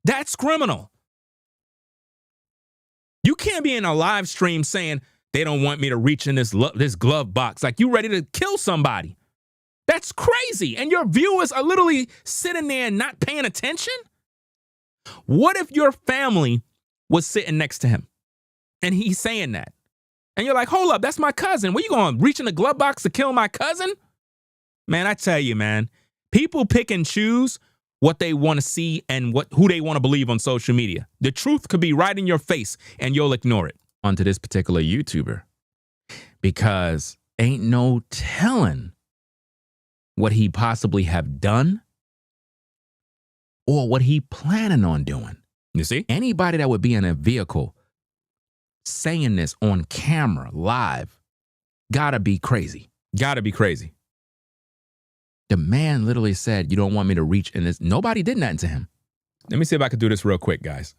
That's criminal. You can't be in a live stream saying they don't want me to reach in this glove box like you ready to kill somebody. That's crazy. And your viewers are literally sitting there and not paying attention. What if your family was sitting next to him and he's saying that? And you're like, hold up, that's my cousin. Where you going to reach in the glove box to kill my cousin? Man, I tell you, man, people pick and choose what they want to see and who they want to believe on social media. The truth could be right in your face and you'll ignore it. Onto this particular YouTuber, because ain't no telling what he possibly have done or what he planning on doing. You see, anybody that would be in a vehicle saying this on camera live gotta be crazy. Gotta be crazy. The man literally said, you don't want me to reach in this. Nobody did nothing to him. Let me see if I could do this real quick, guys.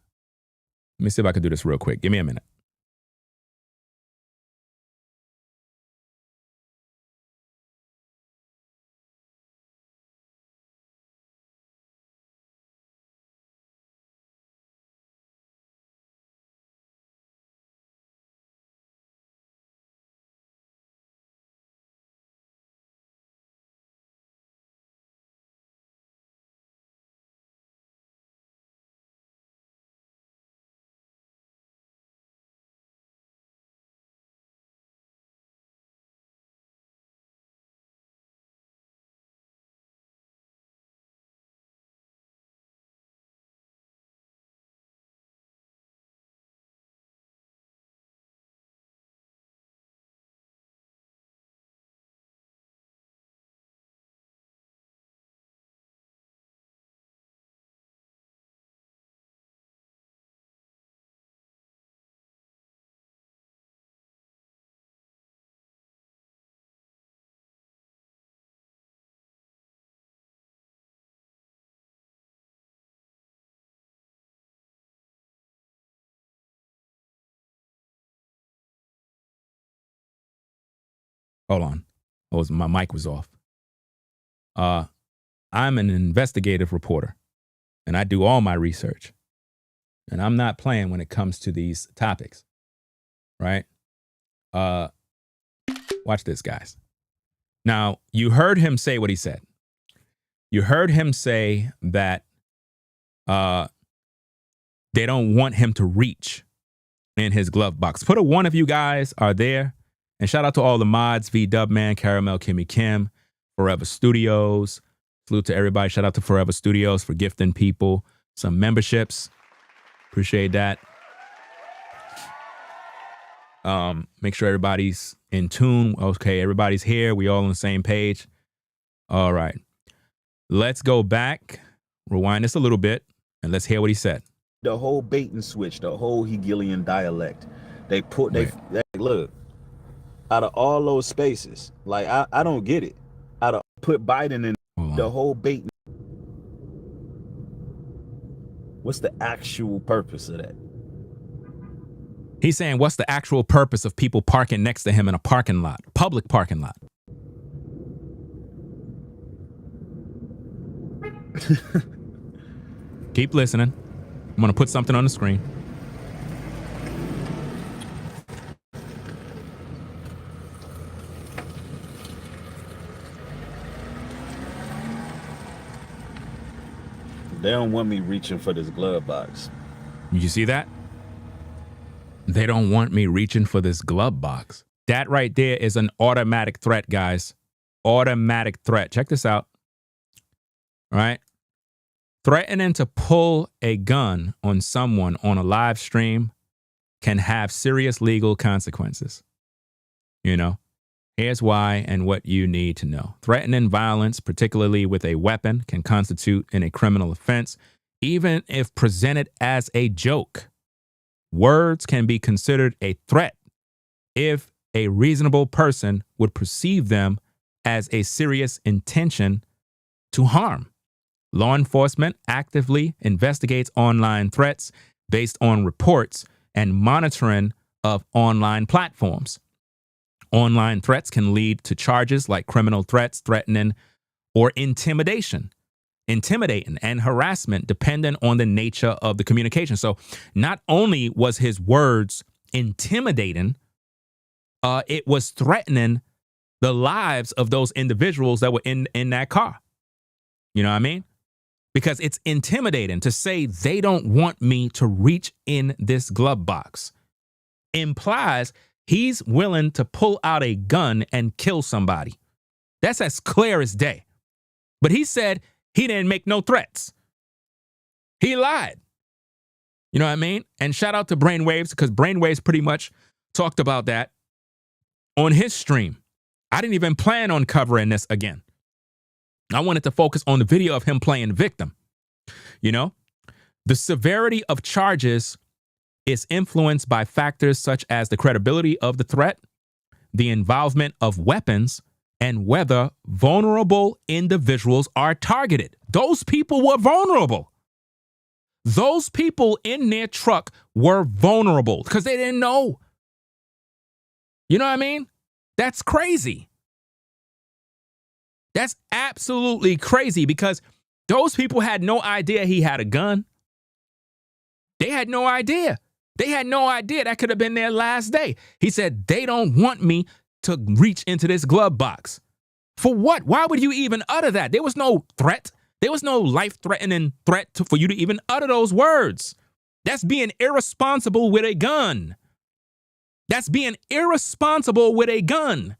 Let me see if I could do this real quick. Give me a minute. Hold on. My mic was off. I'm an investigative reporter, and I do all my research. And I'm not playing when it comes to these topics, right? Watch this, guys. Now, you heard him say what he said. You heard him say that they don't want him to reach in his glove box. Put a one if you guys are there. And shout out to all the mods, V-Dubman, Caramel, Kimmy Kim, Forever Studios. Salute to everybody. Shout out to Forever Studios for gifting people some memberships. Appreciate that. Make sure everybody's in tune. Okay, everybody's here. We all on the same page. All right. Let's go back, rewind this a little bit, and let's hear what he said. The whole bait and switch, the whole Hegelian dialect. They look, out of all those spaces, like I don't get it. Out of put Biden in the whole bait. What's the actual purpose of that? He's saying, what's the actual purpose of people parking next to him in a parking lot, public parking lot? Keep listening. I'm going to put something on the screen. They don't want me reaching for this glove box. You see that? They don't want me reaching for this glove box. That right there is an automatic threat, guys. Automatic threat. Check this out. All right. Threatening to pull a gun on someone on a live stream can have serious legal consequences. You know, here's why and what you need to know. Threatening violence, particularly with a weapon, can constitute a criminal offense, even if presented as a joke. Words can be considered a threat if a reasonable person would perceive them as a serious intention to harm. Law enforcement actively investigates online threats based on reports and monitoring of online platforms. Online threats can lead to charges like criminal threats, threatening, or intimidation. intimidating, and harassment dependent on the nature of the communication. So not only was his words intimidating, it was threatening the lives of those individuals that were in that car. You know what I mean? Because it's intimidating to say they don't want me to reach in this glove box. Implies he's willing to pull out a gun and kill somebody. That's as clear as day. But he said he didn't make no threats. He lied. You know what I mean? And shout out to Brainwaves, because Brainwaves pretty much talked about that on his stream. I didn't even plan on covering this again. I wanted to focus on the video of him playing victim. You know, the severity of charges is influenced by factors such as the credibility of the threat, the involvement of weapons, and whether vulnerable individuals are targeted. Those people were vulnerable. Those people in their truck were vulnerable because they didn't know. You know what I mean? That's crazy. That's absolutely crazy because those people had no idea he had a gun. They had no idea. They had no idea that could have been their last day. He said, they don't want me to reach into this glove box. For what? Why would you even utter that? There was no threat. There was no life-threatening threat for you to even utter those words. That's being irresponsible with a gun. That's being irresponsible with a gun.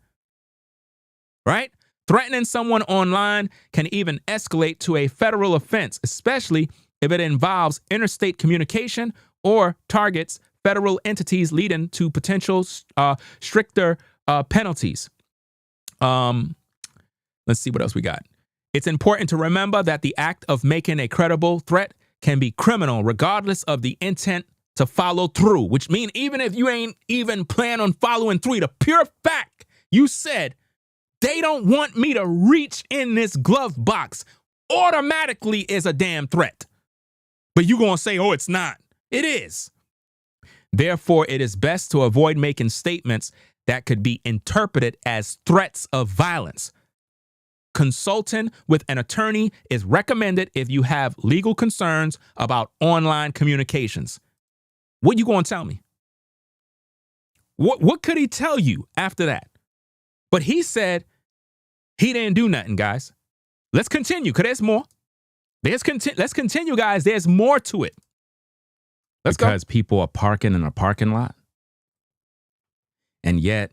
Right? Threatening someone online can even escalate to a federal offense, especially if it involves interstate communication or targets federal entities, leading to potential stricter penalties. Let's see what else we got. It's important to remember that the act of making a credible threat can be criminal regardless of the intent to follow through, which means even if you ain't even plan on following through, the pure fact you said, they don't want me to reach in this glove box, automatically is a damn threat. But you gonna say, oh, it's not. It is. Therefore, it is best to avoid making statements that could be interpreted as threats of violence. Consulting with an attorney is recommended if you have legal concerns about online communications. What you gonna tell me? What could he tell you after that? But he said he didn't do nothing, guys. Let's continue, because there's more. Let's continue, guys. There's more to it. Let's go. Because people are parking in a parking lot. And yet,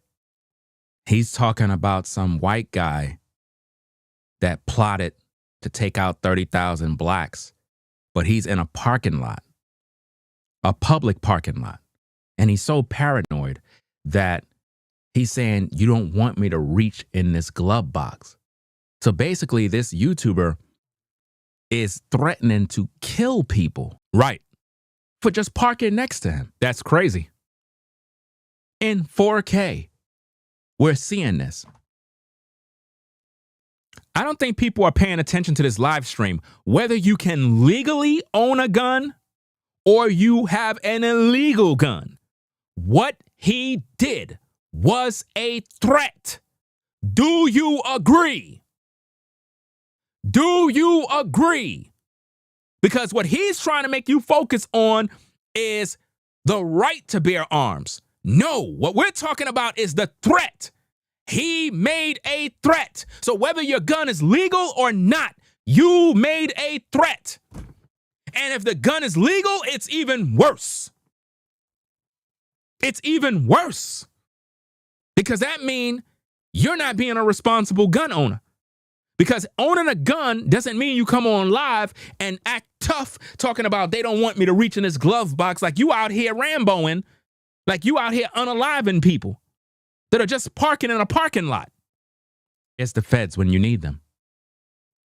he's talking about some white guy that plotted to take out 30,000 blacks. But he's in a parking lot, a public parking lot. And he's so paranoid that he's saying, you don't want me to reach in this glove box. So basically, this YouTuber is threatening to kill people, right, for just parking next to him. That's crazy. In 4K, we're seeing this. I don't think people are paying attention to this live stream. Whether you can legally own a gun or you have an illegal gun, what he did was a threat. Do you agree? Do you agree? Because what he's trying to make you focus on is the right to bear arms. No, what we're talking about is the threat. He made a threat. So whether your gun is legal or not, you made a threat. And if the gun is legal, it's even worse. It's even worse. Because that means you're not being a responsible gun owner. Because owning a gun doesn't mean you come on live and act tough talking about they don't want me to reach in this glove box like you out here Ramboing, like you out here unaliving people that are just parking in a parking lot. It's the feds when you need them.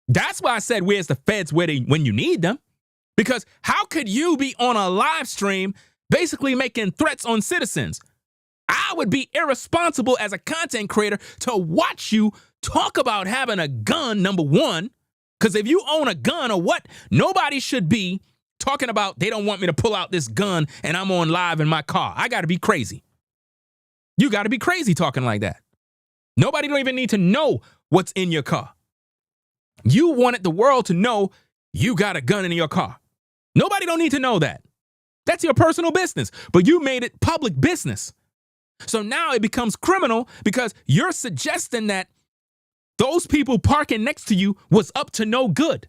That's why I said where's the feds when you need them? Because how could you be on a live stream basically making threats on citizens? I would be irresponsible as a content creator to watch you talk about having a gun, number one, because if you own a gun or what, nobody should be talking about they don't want me to pull out this gun and I'm on live in my car. I got to be crazy. You got to be crazy talking like that. Nobody don't even need to know what's in your car. You wanted the world to know you got a gun in your car. Nobody don't need to know that. That's your personal business, but you made it public business. So now it becomes criminal because you're suggesting that those people parking next to you was up to no good.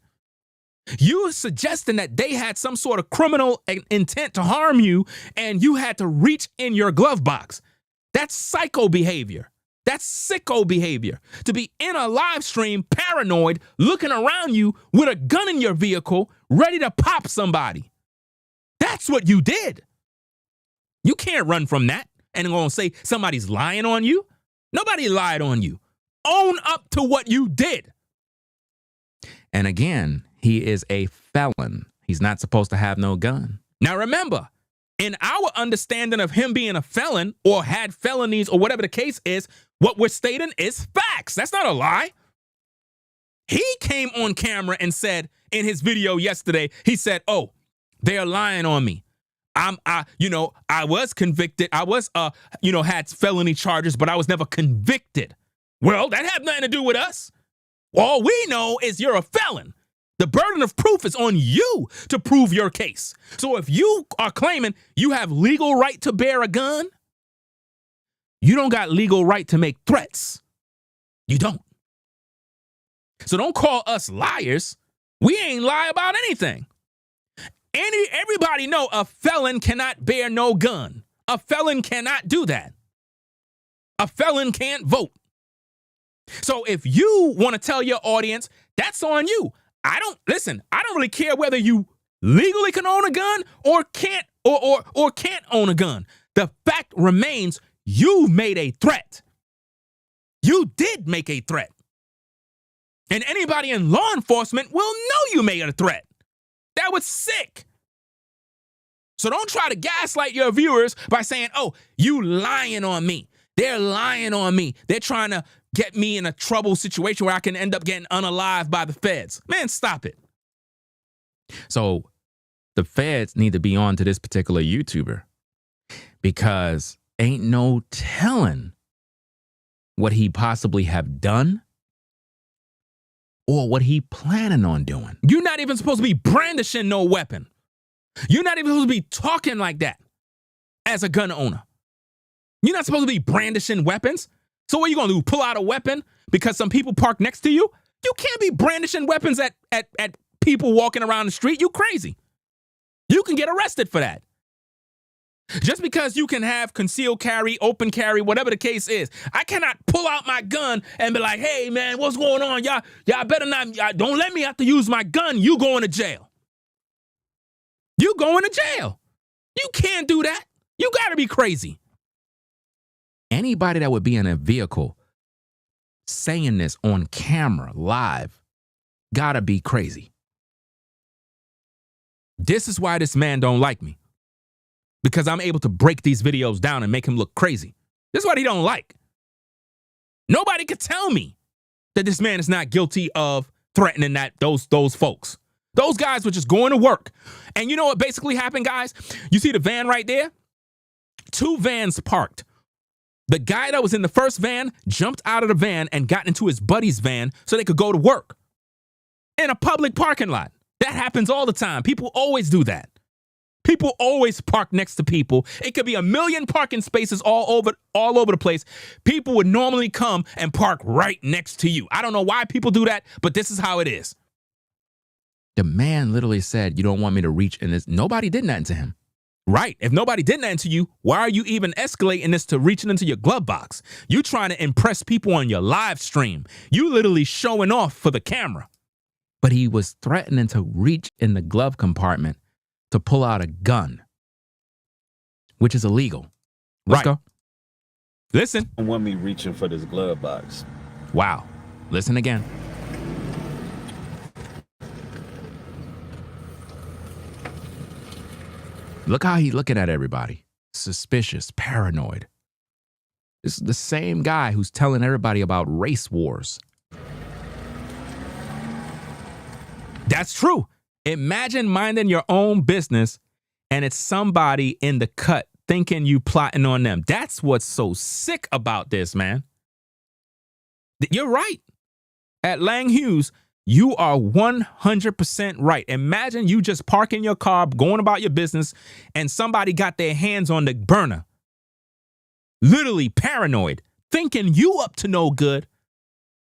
You're suggesting that they had some sort of criminal intent to harm you and you had to reach in your glove box. That's psycho behavior. That's sicko behavior. To be in a live stream, paranoid, looking around you with a gun in your vehicle, ready to pop somebody. That's what you did. You can't run from that and going to say somebody's lying on you. Nobody lied on you. Own up to what you did. And again, he is a felon. He's not supposed to have no gun. Now remember, in our understanding of him being a felon or had felonies or whatever the case is, what we're stating is facts. That's not a lie. He came on camera and said in his video yesterday, he said, oh, they're lying on me. I was convicted. I was, had felony charges, but I was never convicted. Well, that had nothing to do with us. All we know is you're a felon. The burden of proof is on you to prove your case. So if you are claiming you have legal right to bear a gun, you don't got legal right to make threats. You don't. So don't call us liars. We ain't lie about anything. Everybody know a felon cannot bear no gun. A felon cannot do that. A felon can't vote. So if you want to tell your audience, that's on you. I don't really care whether you legally can own a gun or can't or can't own a gun. The fact remains you made a threat. You did make a threat. And anybody in law enforcement will know you made a threat. That was sick. So don't try to gaslight your viewers by saying, oh, you lying on me. They're lying on me. They're trying to get me in a trouble situation where I can end up getting unalived by the feds. Man, stop it. So the feds need to be on to this particular YouTuber because ain't no telling what he possibly have done or what he planning on doing. You're not even supposed to be brandishing no weapon. You're not even supposed to be talking like that as a gun owner. You're not supposed to be brandishing weapons. So what are you going to do? Pull out a weapon because some people park next to you? You can't be brandishing weapons at people walking around the street. You crazy. You can get arrested for that. Just because you can have concealed carry, open carry, whatever the case is. I cannot pull out my gun and be like, hey, man, what's going on? Y'all better not, don't let me have to use my gun. You going to jail. You going to jail. You can't do that. You got to be crazy. Anybody that would be in a vehicle saying this on camera, live, gotta be crazy. This is why this man don't like me. Because I'm able to break these videos down and make him look crazy. This is what he don't like. Nobody could tell me that this man is not guilty of threatening those folks. Those guys were just going to work. And you know what basically happened, guys? You see the van right there? 2 vans parked. The guy that was in the first van jumped out of the van and got into his buddy's van so they could go to work in a public parking lot. That happens all the time. People always do that. People always park next to people. It could be a million parking spaces all over the place. People would normally come and park right next to you. I don't know why people do that, but this is how it is. The man literally said, you don't want me to reach in this. Nobody did nothing to him. Right. If nobody did nothing to you, why are you even escalating this to reaching into your glove box? You trying to impress people on your live stream. You literally showing off for the camera. But he was threatening to reach in the glove compartment to pull out a gun, which is illegal. Let's go. Listen. Don't want me reaching for this glove box. Wow. Listen again. Look how he's looking at everybody. Suspicious, paranoid. This is the same guy who's telling everybody about race wars. That's true. Imagine minding your own business and it's somebody in the cut thinking you plotting on them. That's what's so sick about this, man. You're right. At Lang Hughes, You are 100% right. Imagine you just parking your car, going about your business, and somebody got their hands on the burner. Literally paranoid, thinking you up to no good.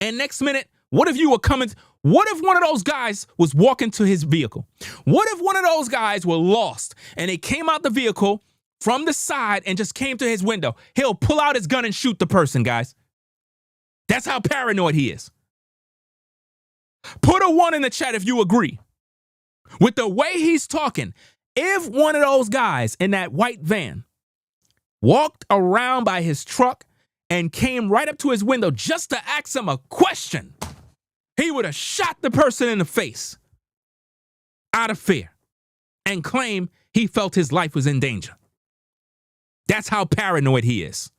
And next minute, what if you were coming? What if one of those guys was walking to his vehicle? What if one of those guys were lost and they came out the vehicle from the side and just came to his window? He'll pull out his gun and shoot the person, guys. That's how paranoid he is. Put a 1 in the chat if you agree. With the way he's talking, if one of those guys in that white van walked around by his truck and came right up to his window just to ask him a question, he would have shot the person in the face out of fear and claim he felt his life was in danger. That's how paranoid he is.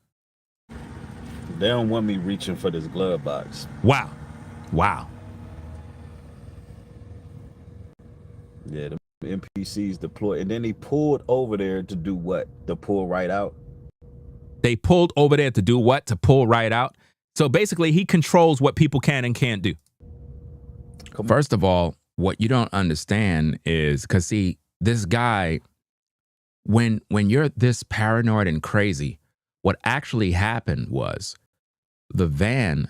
They don't want me reaching for this glove box. Wow. Wow. Yeah, the NPCs deployed, and then he pulled over there to do what? To pull right out? They pulled over there to do what? To pull right out. So basically, he controls what people can and can't do. First of all, what you don't understand is, because see, this guy, when you're this paranoid and crazy, what actually happened was the van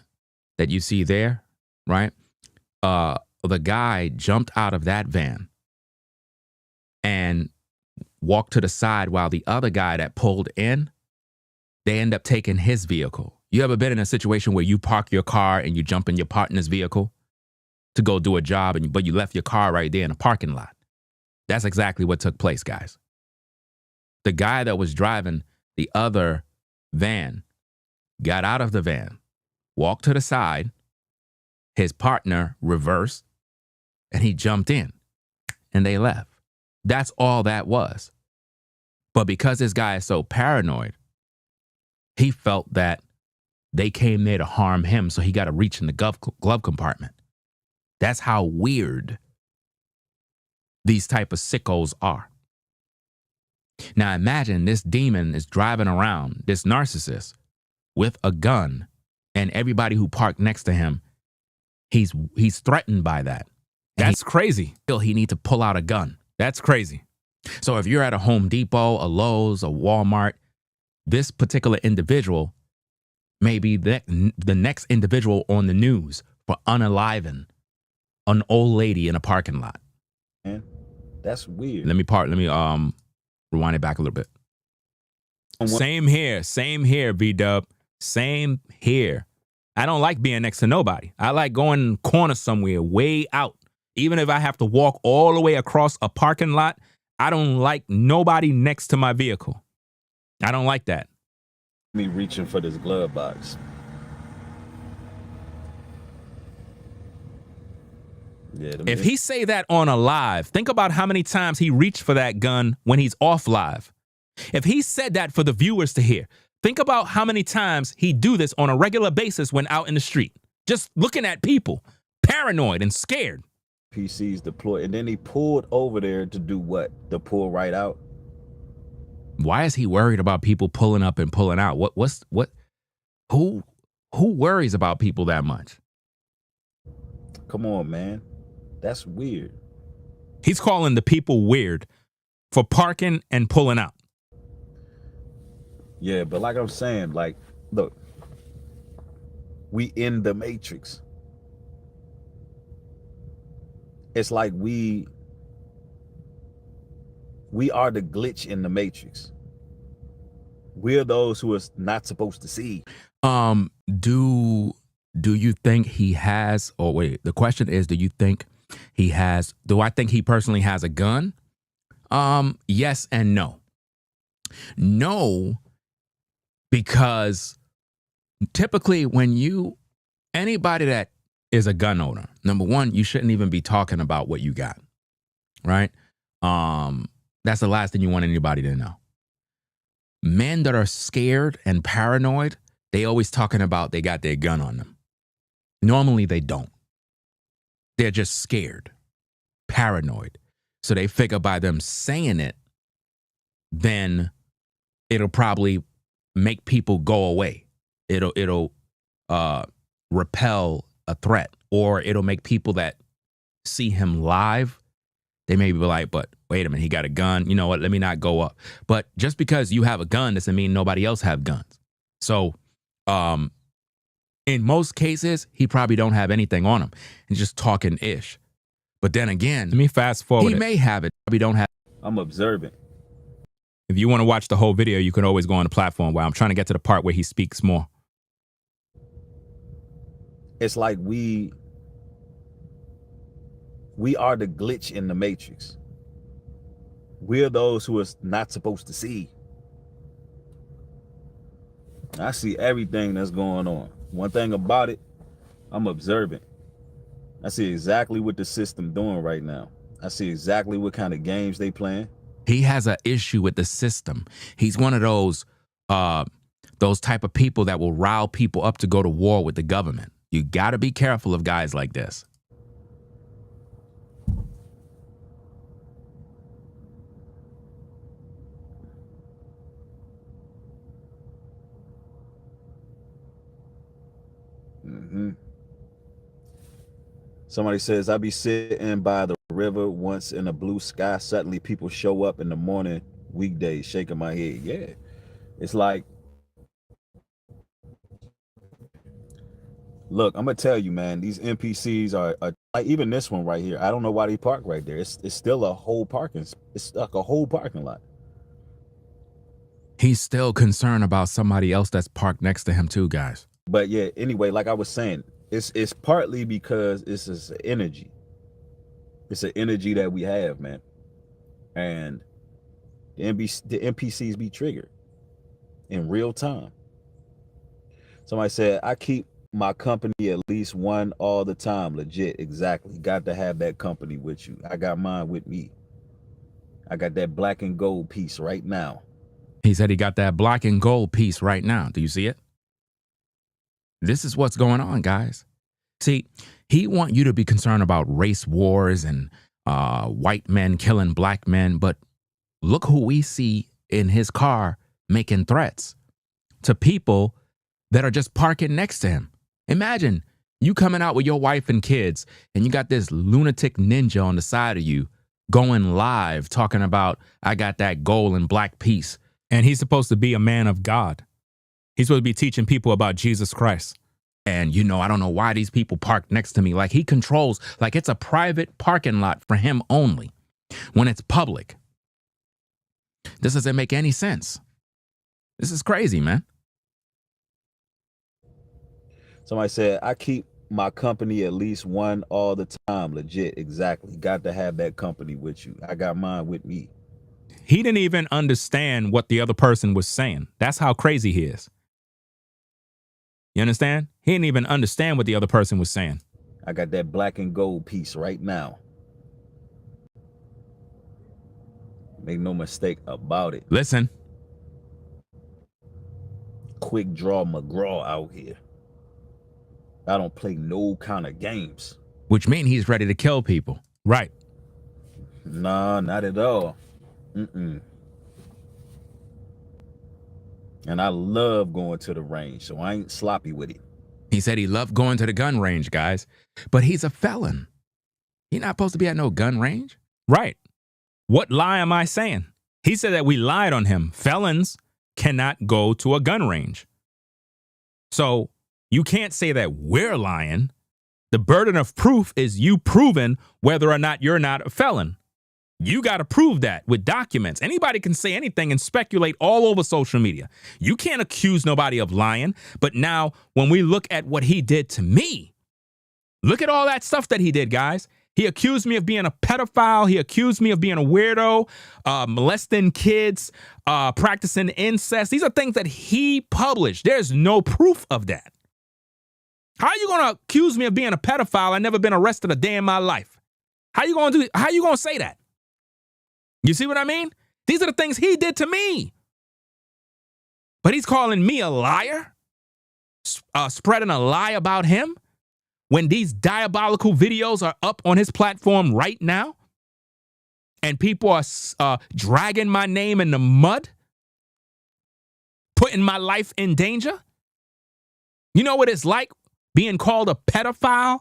that you see there, right? The guy jumped out of that van and walked to the side while the other guy that pulled in, they end up taking his vehicle. You ever been in a situation where you park your car and you jump in your partner's vehicle to go do a job, but you left your car right there in a parking lot? That's exactly what took place, guys. The guy that was driving the other van got out of the van, walked to the side, his partner reversed, and he jumped in, and they left. That's all that was. But because this guy is so paranoid, he felt that they came there to harm him, so he got to reach in the glove compartment. That's how weird these type of sickos are. Now imagine this demon is driving around, this narcissist, with a gun, and everybody who parked next to him, he's threatened by that. That's crazy. He need to pull out a gun. That's crazy. So if you're at a Home Depot, a Lowe's, a Walmart, this particular individual may be the next individual on the news for unaliving an old lady in a parking lot. Man, that's weird. Let me rewind it back a little bit. Same here, V-Dub. Same here. I don't like being next to nobody. I like going in the corner somewhere, way out. Even if I have to walk all the way across a parking lot, I don't like nobody next to my vehicle. I don't like that. Me reaching for this glove box. Yeah, if he say that on a live, think about how many times he reached for that gun when he's off live. If he said that for the viewers to hear, think about how many times he do this on a regular basis when out in the street. Just looking at people, paranoid and scared. PCs deployed, and then he pulled over there to do what? To pull right out? Why is he worried about people pulling up and pulling out? Who worries about people that much? Come on, man. That's weird. He's calling the people weird for parking and pulling out. Yeah, but like I'm saying, like, look, we in the Matrix. It's like we are the glitch in the Matrix. We're those who are not supposed to see. Do you think he has, or wait, the question is, do you think he has, do I think he personally has a gun? Yes and no. No, because typically when anybody that is a gun owner, number one, you shouldn't even be talking about what you got, right? That's the last thing you want anybody to know. Men that are scared and paranoid, they always talking about they got their gun on them. Normally they don't. They're just scared, paranoid. So they figure by them saying it, then it'll probably make people go away. It'll repel a threat, or it'll make people that see him live, they may be like, but wait a minute, he got a gun. You know what? Let me not go up. But just because you have a gun doesn't mean nobody else have guns. So in most cases, he probably don't have anything on him and just talking ish. But then again, let me fast forward. He may have it. Probably don't have. I'm observant. If you want to watch the whole video, you can always go on the platform while I'm trying to get to the part where he speaks more. It's like we are the glitch in the matrix. We're those who are not supposed to see. I see everything that's going on. One thing about it, I'm observant. I see exactly what the system doing right now. I see exactly what kind of games they playing. He has an issue with the system. He's one of those type of people that will rile people up to go to war with the government. You got to be careful of guys like this. Somebody says, I be sitting by the river once in a blue sky. Suddenly people show up in the morning, weekdays, shaking my head. Yeah. It's like, look, I'm going to tell you, man, these NPCs are like, even this one right here. I don't know why they park right there. It's still a whole parking. It's like a whole parking lot. He's still concerned about somebody else that's parked next to him too, guys. But yeah, anyway, like I was saying, it's partly because it's an energy. It's an energy that we have, man. And the NPCs be triggered in real time. Somebody said, I keep my company at least one all the time. Legit, exactly. Got to have that company with you. I got mine with me. I got that black and gold piece right now. He said he got that black and gold piece right now. Do you see it? This is what's going on, guys. See, he want you to be concerned about race wars and white men killing black men. But look who we see in his car making threats to people that are just parking next to him. Imagine you coming out with your wife and kids and you got this lunatic ninja on the side of you going live talking about, I got that gold and black piece. And he's supposed to be a man of God. He's supposed to be teaching people about Jesus Christ. And, you know, I don't know why these people park next to me. Like he controls, like it's a private parking lot for him only when it's public. This doesn't make any sense. This is crazy, man. Somebody said, I keep my company at least one all the time. Legit, exactly. Got to have that company with you. I got mine with me. He didn't even understand what the other person was saying. That's how crazy he is. You understand? He didn't even understand what the other person was saying. I got that black and gold piece right now. Make no mistake about it. Listen. Quick draw McGraw out here. I don't play no kind of games. Which means he's ready to kill people. Right. Nah, not at all. And I love going to the range, so I ain't sloppy with it. He said he loved going to the gun range, guys, but he's a felon. He's not supposed to be at no gun range. Right. What lie am I saying? He said that we lied on him. Felons cannot go to a gun range. So you can't say that we're lying. The burden of proof is you proving whether or not you're not a felon. You got to prove that with documents. Anybody can say anything and speculate all over social media. You can't accuse nobody of lying. But now when we look at what he did to me, look at all that stuff that he did, guys. He accused me of being a pedophile. He accused me of being a weirdo, molesting kids, practicing incest. These are things that he published. There's no proof of that. How are you going to accuse me of being a pedophile? I've never been arrested a day in my life. How you going to say that? You see what I mean? These are the things he did to me. But he's calling me a liar, spreading a lie about him when these diabolical videos are up on his platform right now and people are dragging my name in the mud, putting my life in danger. You know what it's like being called a pedophile,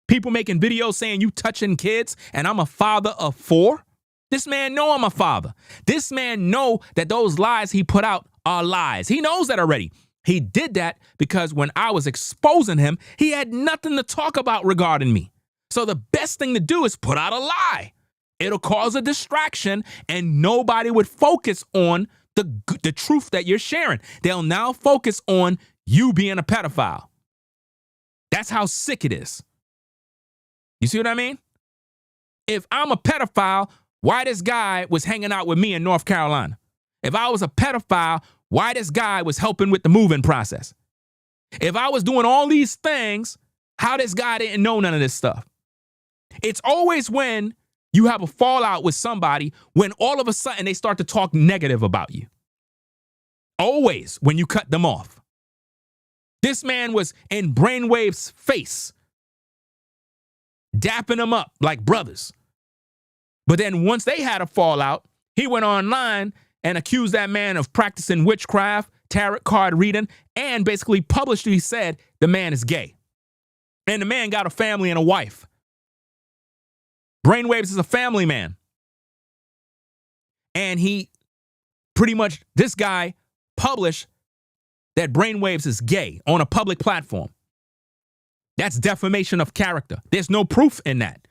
people making videos saying you touching kids, and I'm a father of 4. This man know I'm a father. This man know that those lies he put out are lies. He knows that already. He did that because when I was exposing him, he had nothing to talk about regarding me. So the best thing to do is put out a lie. It'll cause a distraction, and nobody would focus on the truth that you're sharing. They'll now focus on you being a pedophile. That's how sick it is. You see what I mean? If I'm a pedophile, why this guy was hanging out with me in North Carolina? If I was a pedophile, why this guy was helping with the moving process? If I was doing all these things, how this guy didn't know none of this stuff? It's always when you have a fallout with somebody when all of a sudden they start to talk negative about you. Always when you cut them off. This man was in Brainwave's face, dapping him up like brothers. But then once they had a fallout, he went online and accused that man of practicing witchcraft, tarot card reading, and basically publicly said the man is gay. And the man got a family and a wife. Brainwaves is a family man. And he pretty much, this guy published that Brainwaves is gay on a public platform. That's defamation of character. There's no proof in that.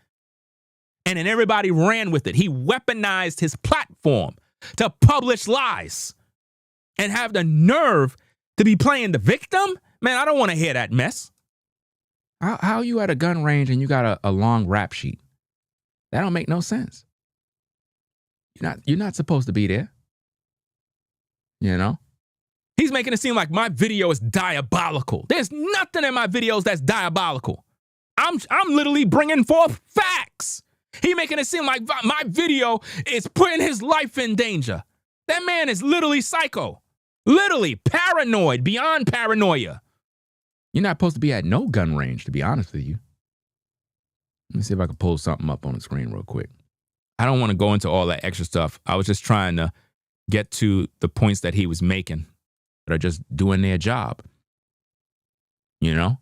And then everybody ran with it. He weaponized his platform to publish lies and have the nerve to be playing the victim. Man, I don't want to hear that mess. How you at a gun range and you got a long rap sheet? That don't make no sense. You're not supposed to be there. You know? He's making it seem like my video is diabolical. There's nothing in my videos that's diabolical. I'm literally bringing forth facts. He making it seem like my video is putting his life in danger. That man is literally psycho. Literally paranoid, beyond paranoia. You're not supposed to be at no gun range, to be honest with you. Let me see if I can pull something up on the screen real quick. I don't want to go into all that extra stuff. I was just trying to get to the points that he was making that are just doing their job. You know?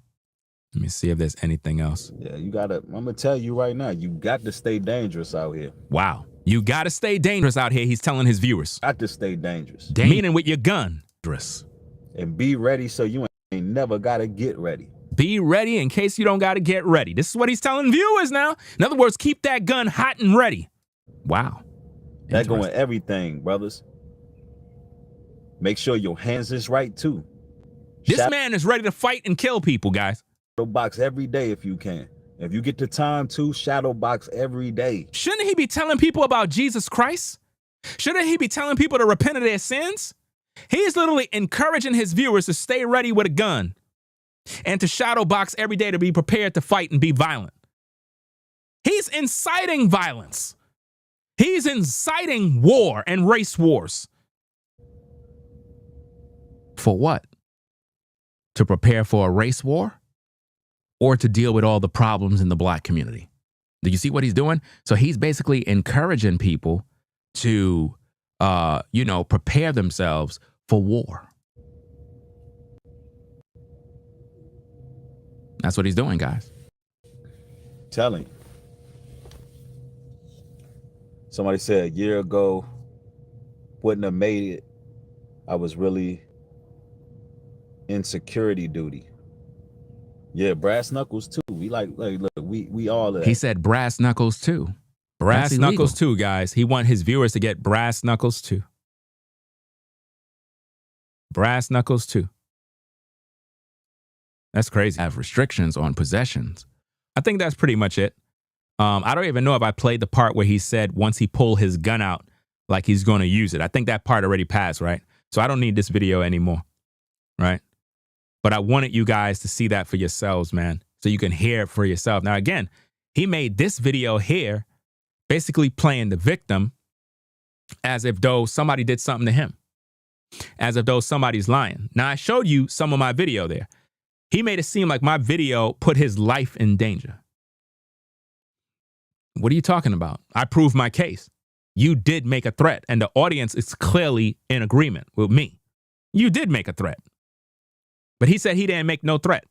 Let me see if there's anything else. Yeah, I'm going to tell you right now, you got to stay dangerous out here. Wow. You got to stay dangerous out here, he's telling his viewers. Got to stay dangerous. Meaning with your gun. And be ready so you ain't never got to get ready. Be ready in case you don't got to get ready. This is what he's telling viewers now. In other words, keep that gun hot and ready. Wow. That going everything, brothers. Make sure your hands is right, too. This man is ready to fight and kill people, guys. Shadow box every day if you can. If you get the time to, shadow box every day. Shouldn't he be telling people about Jesus Christ? Shouldn't he be telling people to repent of their sins? He's literally encouraging his viewers to stay ready with a gun and to shadow box every day to be prepared to fight and be violent. He's inciting violence. He's inciting war and race wars. For what? To prepare for a race war? Or to deal with all the problems in the black community? Do you see what he's doing? So he's basically encouraging people to, prepare themselves for war. That's what he's doing, guys. Telling. Somebody said a year ago, wouldn't have made it. I was really in security duty. Yeah, brass knuckles too. We look, we all. He said brass knuckles too. Brass knuckles too, guys. He want his viewers to get brass knuckles too. Brass knuckles too. That's crazy. Have restrictions on possessions. I think that's pretty much it. I don't even know if I played the part where he said once he pulled his gun out, like he's going to use it. I think that part already passed, right? So I don't need this video anymore, right? But I wanted you guys to see that for yourselves, man, so you can hear it for yourself. Now, again, he made this video here basically playing the victim as if though somebody did something to him, as if though somebody's lying. Now, I showed you some of my video there. He made it seem like my video put his life in danger. What are you talking about? I proved my case. You did make a threat, and the audience is clearly in agreement with me. You did make a threat. But he said he didn't make no threat.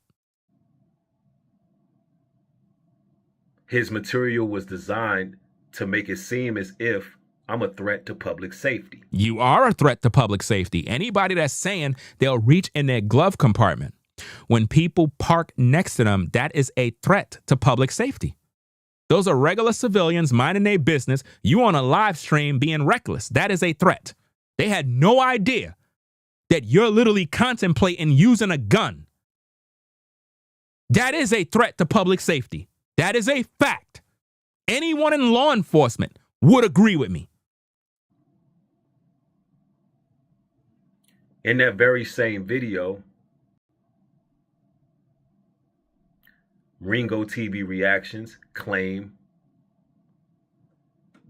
His material was designed to make it seem as if I'm a threat to public safety. You are a threat to public safety. Anybody that's saying they'll reach in their glove compartment when people park next to them, that is a threat to public safety. Those are regular civilians minding their business. You on a live stream being reckless. That is a threat. They had no idea that you're literally contemplating using a gun. That is a threat to public safety. That is a fact. Anyone in law enforcement would agree with me. In that very same video, Ringo TV Reactions claim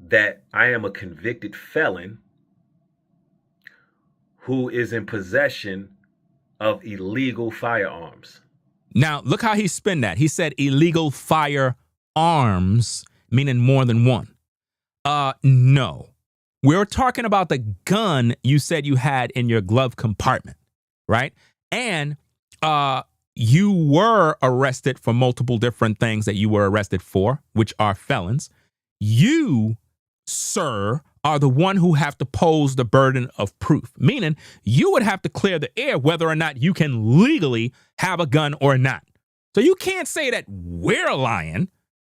that I am a convicted felon who is in possession of illegal firearms. Now, look how he spun that. He said illegal firearms, meaning more than one. No. We're talking about the gun you said you had in your glove compartment, right? And you were arrested for multiple different things that you were arrested for, which are felons. You, sir, are the one who have to pose the burden of proof, meaning you would have to clear the air whether or not you can legally have a gun or not. So you can't say that we're lying.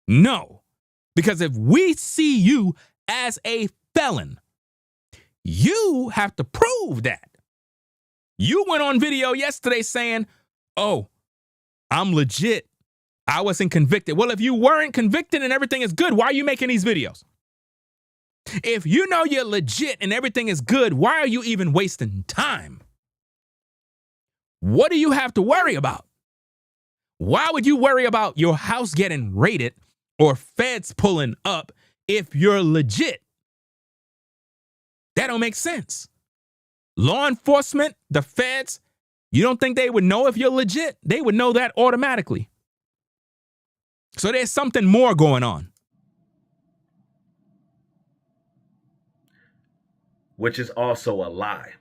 No, because if we see you as a felon, you have to prove that. You went on video yesterday saying, oh, I'm legit. I wasn't convicted. Well, if you weren't convicted and everything is good, why are you making these videos? If you know you're legit and everything is good, why are you even wasting time? What do you have to worry about? Why would you worry about your house getting raided or feds pulling up if you're legit? That don't make sense. Law enforcement, the feds, you don't think they would know if you're legit? They would know that automatically. So there's something more going on. Which is also a lie.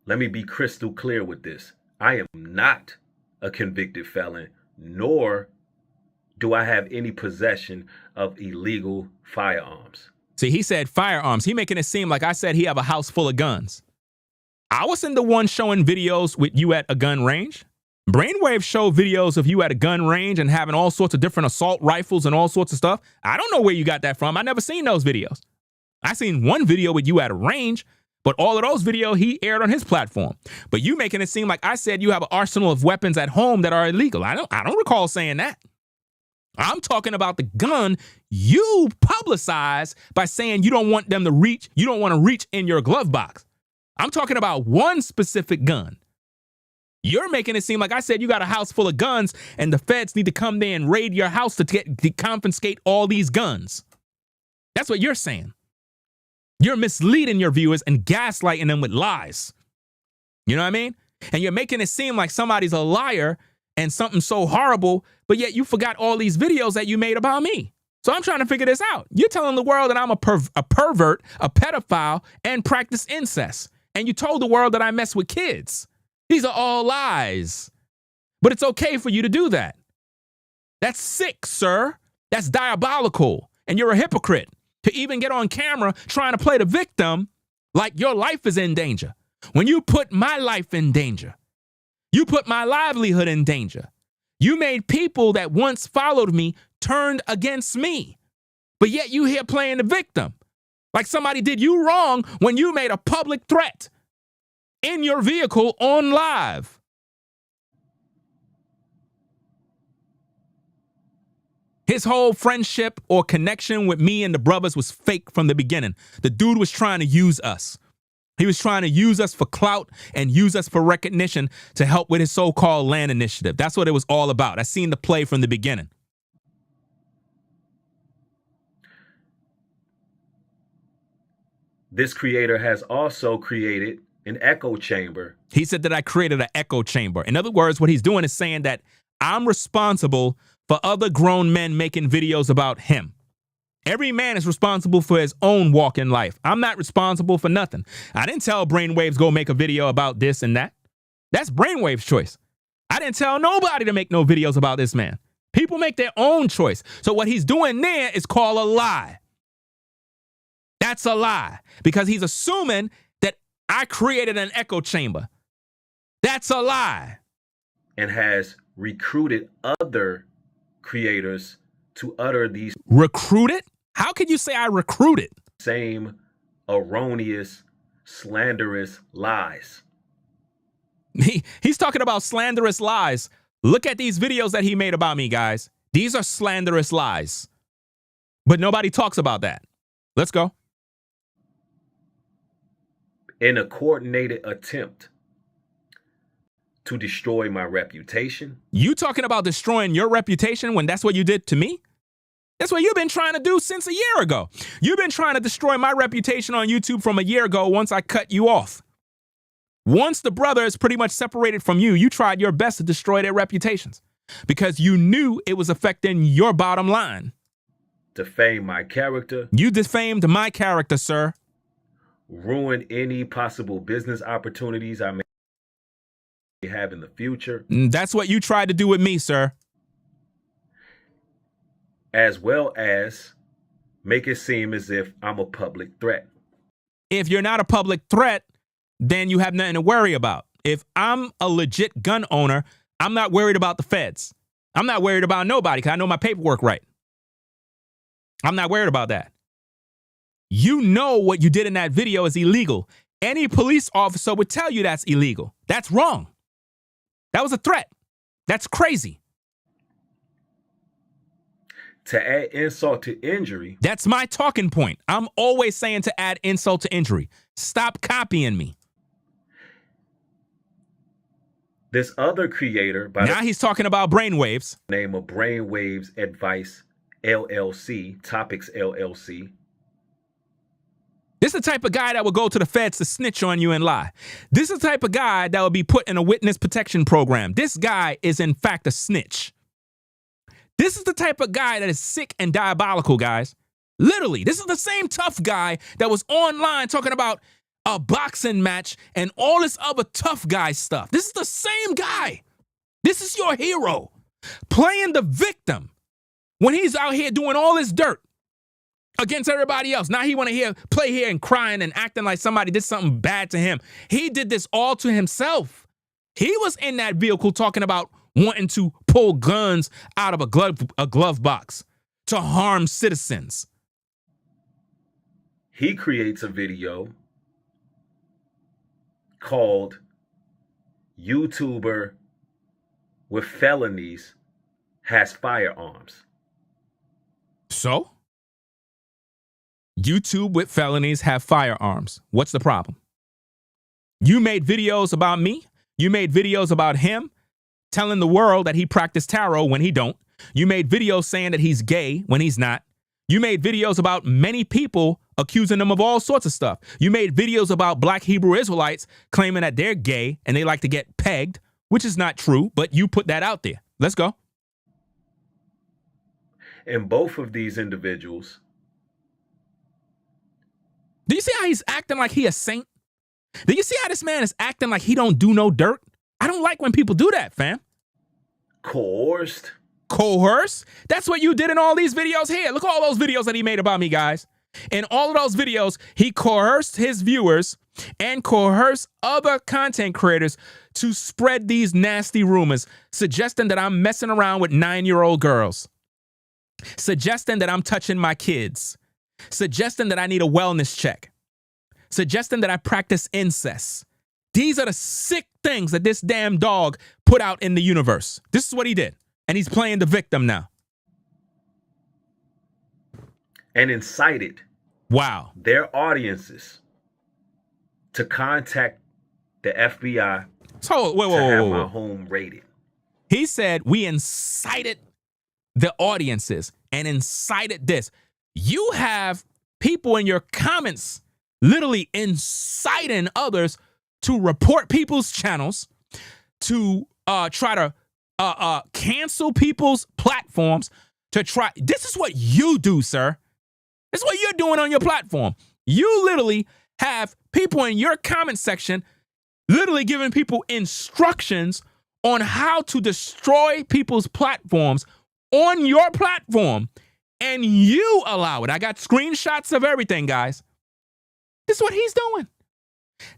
Let me be crystal clear with this. I am not a convicted felon, nor do I have any possession of illegal firearms. See, he said firearms. He making it seem like I said he have a house full of guns. I wasn't the one showing videos with you at a gun range. Brainwave showed videos of you at a gun range and having all sorts of different assault rifles and all sorts of stuff. I don't know where you got that from. I never seen those videos. I seen one video with you at a range, but all of those videos he aired on his platform. But you making it seem like I said you have an arsenal of weapons at home that are illegal. I don't recall saying that. I'm talking about the gun you publicize by saying you don't want them to reach, you don't want to reach in your glove box. I'm talking about one specific gun. You're making it seem like I said you got a house full of guns and the feds need to come there and raid your house to confiscate all these guns. That's what you're saying. You're misleading your viewers and gaslighting them with lies. You know what I mean? And you're making it seem like somebody's a liar and something so horrible, but yet you forgot all these videos that you made about me. So I'm trying to figure this out. You're telling the world that I'm a pervert, a pedophile, and practice incest. And you told the world that I mess with kids. These are all lies. But it's okay for you to do that. That's sick, sir. That's diabolical. And you're a hypocrite to even get on camera trying to play the victim like your life is in danger. When you put my life in danger, you put my livelihood in danger. You made people that once followed me turned against me. But yet you here playing the victim. Like somebody did you wrong when you made a public threat in your vehicle on live. His whole friendship or connection with me and the brothers was fake from the beginning. The dude was trying to use us. He was trying to use us for clout and use us for recognition to help with his so-called land initiative. That's what it was all about. I seen the play from the beginning. This creator has also created an echo chamber. He said that I created an echo chamber. In other words, what he's doing is saying that I'm responsible for other grown men making videos about him. Every man is responsible for his own walk in life. I'm not responsible for nothing. I didn't tell Brainwaves go make a video about this and that. That's Brainwave's choice. I didn't tell nobody to make no videos about this man. People make their own choice. So what he's doing there is called a lie. That's a lie because he's assuming that I created an echo chamber. That's a lie. And has recruited other creators to utter these Recruited? How could you say I recruited? same erroneous, slanderous lies. He's talking about slanderous lies. Look at these videos that he made about me, guys. These are slanderous lies. But nobody talks about that. Let's go. In a coordinated attempt to destroy my reputation. You talking about destroying your reputation when that's what you did to me? That's what you've been trying to do since a year ago. You've been trying to destroy my reputation on YouTube from a year ago once I cut you off. Once the brother is pretty much separated from you, you tried your best to destroy their reputations because you knew it was affecting your bottom line. Defame my character. You defamed my character, sir. Ruin any possible business opportunities I may have in the future. That's what you tried to do with me, sir. As well as make it seem as if I'm a public threat. If you're not a public threat, then you have nothing to worry about. If I'm a legit gun owner, I'm not worried about the feds. I'm not worried about nobody because I know my paperwork right. I'm not worried about that. You know what you did in that video is illegal. Any police officer would tell you that's illegal. That's wrong. That was a threat. That's crazy. To add insult to injury. That's my talking point. I'm always saying to add insult to injury. Stop copying me. This other creator, by now he's talking about brainwaves. the name of Brainwaves Advice LLC, Topics LLC. This is the type of guy that will go to the feds to snitch on you and lie. This is the type of guy that will be put in a witness protection program. This guy is in fact a snitch. This is the type of guy that is sick and diabolical, guys. Literally, this is the same tough guy that was online talking about a boxing match and all this other tough guy stuff. This is the same guy. This is your hero playing the victim when he's out here doing all this dirt against everybody else. Now he want to play here and crying and acting like somebody did something bad to him. He did this all to himself. He was in that vehicle talking about wanting to pull guns out of a glove box to harm citizens. He creates a video called YouTuber with felonies has firearms. So? YouTube with felonies have firearms. What's the problem? You made videos about me. You made videos about him telling the world that he practiced tarot when he don't. You made videos saying that he's gay when he's not. You made videos about many people accusing them of all sorts of stuff. You made videos about black Hebrew Israelites claiming that they're gay and they like to get pegged, which is not true, but you put that out there. Let's go. And both of these individuals. Do you see how he's acting like he a saint? Do you see how this man is acting like he don't do no dirt? I don't like when people do that, fam. Coerced. Coerce? That's what you did in all these videos here. Look at all those videos that he made about me, guys. In all of those videos, he coerced his viewers and coerced other content creators to spread these nasty rumors, suggesting that I'm messing around with 9-year-old girls, suggesting that I'm touching my kids, suggesting that I need a wellness check, suggesting that I practice incest. These are the sick things that this damn dog put out in the universe. This is what he did. And he's playing the victim now. And incited their audiences to contact the FBI so, to have my home raided. He said we incited the audiences and incited this. You have people in your comments literally inciting others to report people's channels, to try to cancel people's platforms, to try. This is what you do, sir. This is what you're doing on your platform. You literally have people in your comment section literally giving people instructions on how to destroy people's platforms on your platform and you allow it. I got screenshots of everything, guys. This is what he's doing.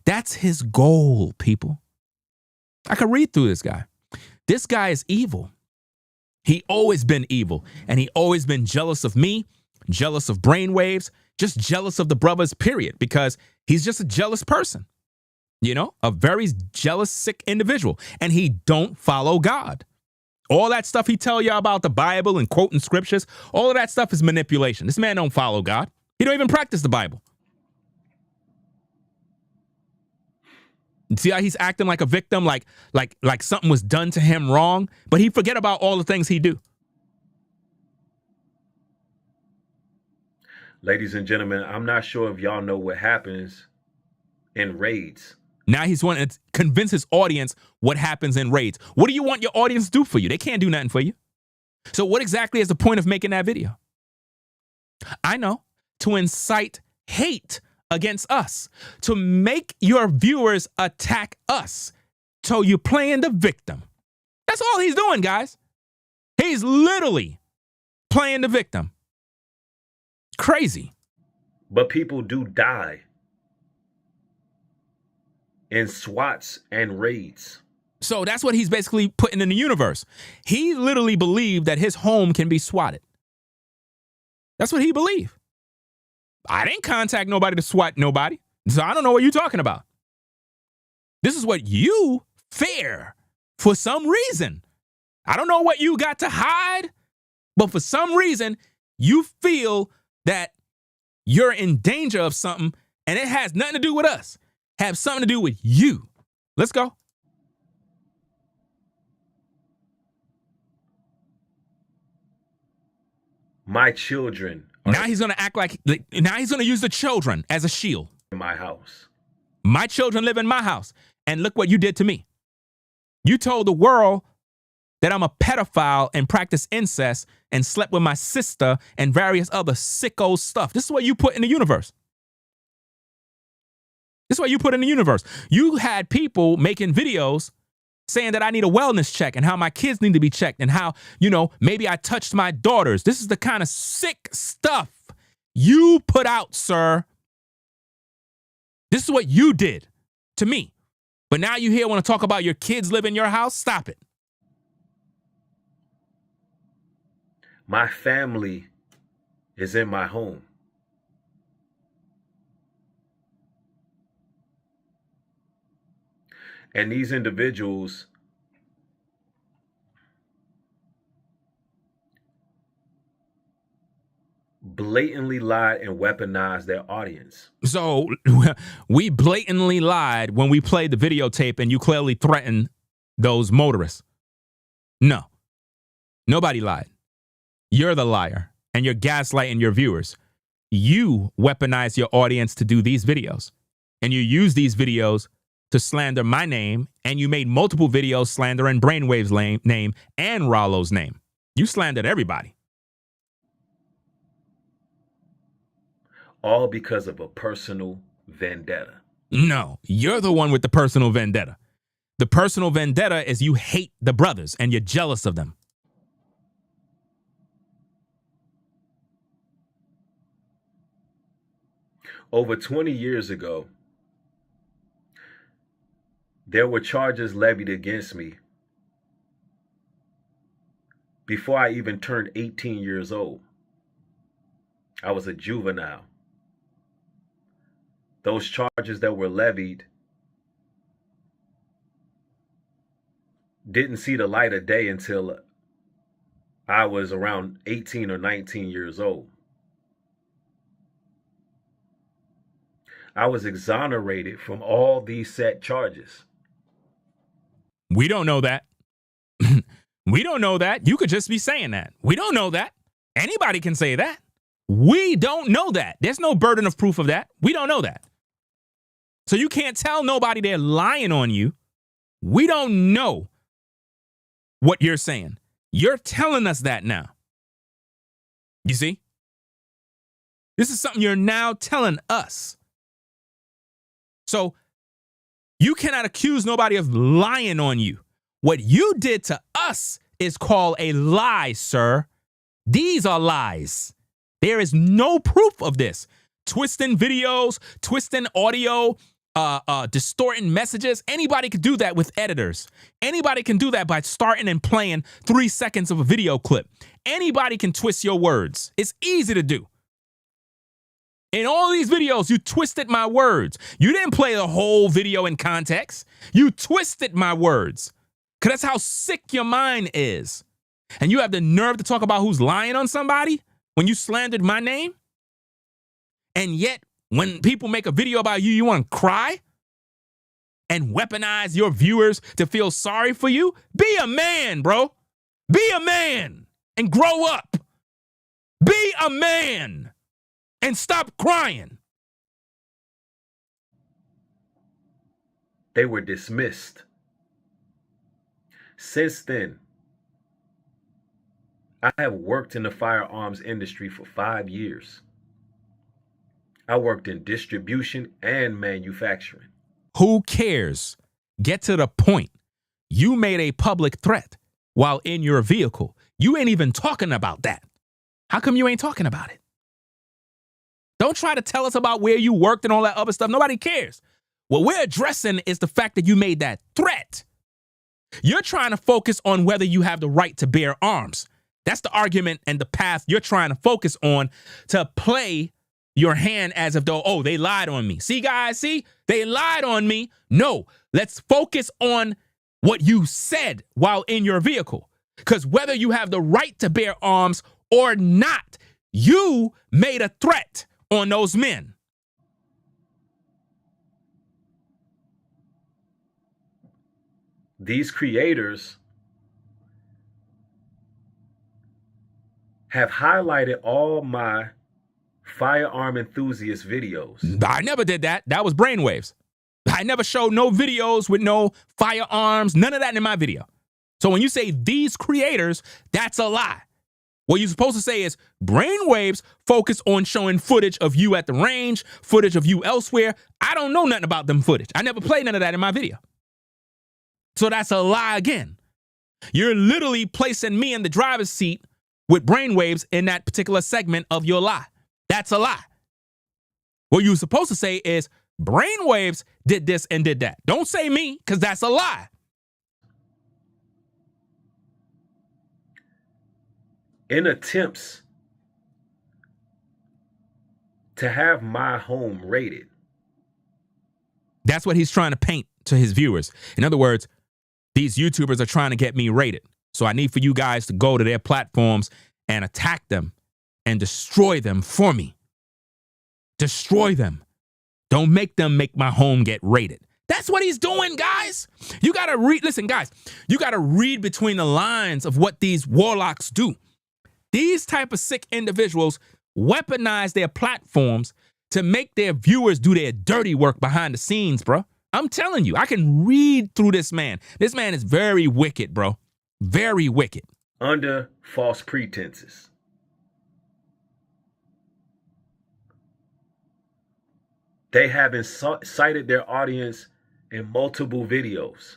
That's his goal, people. I could read through this guy. This guy is evil. He always been evil, and he always been jealous of me, jealous of brainwaves, just jealous of the brothers, period, because he's just a jealous person, you know, a very jealous, sick individual, and he don't follow God. All that stuff he tell you about the Bible and quoting scriptures, all of that stuff is manipulation. This man don't follow God. He don't even practice the Bible. See how he's acting like a victim, like something was done to him wrong, but he forget about all the things he do. Ladies and gentlemen, I'm not sure if y'all know what happens in raids. Now he's wanting to convince his audience what happens in raids. What do you want your audience to do for you? They can't do nothing for you. So what exactly is the point of making that video? I know, to incite hate against us, to make your viewers attack us. So you're playing the victim. That's all he's doing, guys. He's literally playing the victim. Crazy. But people do die in SWATs and raids. So that's what he's basically putting in the universe. He literally believed that his home can be swatted. That's what he believed. I didn't contact nobody to SWAT nobody, so I don't know what you're talking about. This is what you fear for some reason. I don't know what you got to hide, but for some reason, you feel that you're in danger of something, and it has nothing to do with us. Have something to do with you. Let's go. My children. Now he's going to act like, now he's going to use the children as a shield. In my house. My children live in my house. And look what you did to me. You told the world that I'm a pedophile and practice incest and slept with my sister and various other sicko stuff. This is what you put in the universe. This is what you put in the universe. You had people making videos saying that I need a wellness check and how my kids need to be checked and how, you know, maybe I touched my daughters. This is the kind of sick stuff you put out, sir. This is what you did to me. But now you here want to talk about your kids live in your house? Stop it. My family is in my home. And these individuals blatantly lied and weaponized their audience. So we blatantly lied when we played the videotape and you clearly threatened those motorists. No, nobody lied. You're the liar and you're gaslighting your viewers. You weaponize your audience to do these videos and you use these videos to slander my name, and you made multiple videos slandering Brainwave's name and Rollo's name. You slandered everybody. All because of a personal vendetta. No, you're the one with the personal vendetta. The personal vendetta is you hate the brothers and you're jealous of them. Over 20 years ago, there were charges levied against me before I even turned 18 years old. I was a juvenile. Those charges that were levied didn't see the light of day until I was around 18 or 19 years old. I was exonerated from all these set charges. We don't know that. We don't know that. You could just be saying that. We don't know that. Anybody can say that. We don't know that. There's no burden of proof of that. We don't know that. So you can't tell nobody they're lying on you. We don't know what you're saying. You're telling us that now. You see? This is something you're now telling us. So you cannot accuse nobody of lying on you. What you did to us is called a lie, sir. These are lies. There is no proof of this. Twisting videos, twisting audio, distorting messages. Anybody could do that with editors. Anybody can do that by starting and playing 3 seconds of a video clip. Anybody can twist your words. It's easy to do. In all these videos, you twisted my words. You didn't play the whole video in context. You twisted my words. Because that's how sick your mind is. And you have the nerve to talk about who's lying on somebody when you slandered my name? And yet, when people make a video about you, you want to cry and weaponize your viewers to feel sorry for you? Be a man, bro. Be a man and grow up. Be a man and stop crying. They were dismissed. Since then, I have worked in the firearms industry for 5 years. I worked in distribution and manufacturing. Who cares? Get to the point. You made a public threat while in your vehicle. You ain't even talking about that. How come you ain't talking about it? Don't try to tell us about where you worked and all that other stuff. Nobody cares. What we're addressing is the fact that you made that threat. You're trying to focus on whether you have the right to bear arms. That's the argument and the path you're trying to focus on to play your hand as if though, oh, they lied on me. See, guys, see, they lied on me. No, let's focus on what you said while in your vehicle. Because whether you have the right to bear arms or not, you made a threat on those men. These creators have highlighted all my firearm enthusiast videos. I never did that. That was brainwaves. I never showed no videos with no firearms, none of that in my video. So when you say these creators, that's a lie. What you're supposed to say is brainwaves focus on showing footage of you at the range, footage of you elsewhere. I don't know nothing about them footage. I never played none of that in my video. So that's a lie again. You're literally placing me in the driver's seat with brainwaves in that particular segment of your lie. That's a lie. What you're supposed to say is brainwaves did this and did that. Don't say me, because that's a lie. In attempts to have my home rated. That's what he's trying to paint to his viewers. In other words, these YouTubers are trying to get me rated. So I need for you guys to go to their platforms and attack them and destroy them for me. Destroy them. Don't make them make my home get rated. That's what he's doing, guys. You got to read. Listen, guys, you got to read between the lines of what these warlocks do. These type of sick individuals weaponize their platforms to make their viewers do their dirty work behind the scenes, bro. I'm telling you, I can read through this man. This man is very wicked, bro. Very wicked. Under false pretenses. They have incited their audience in multiple videos.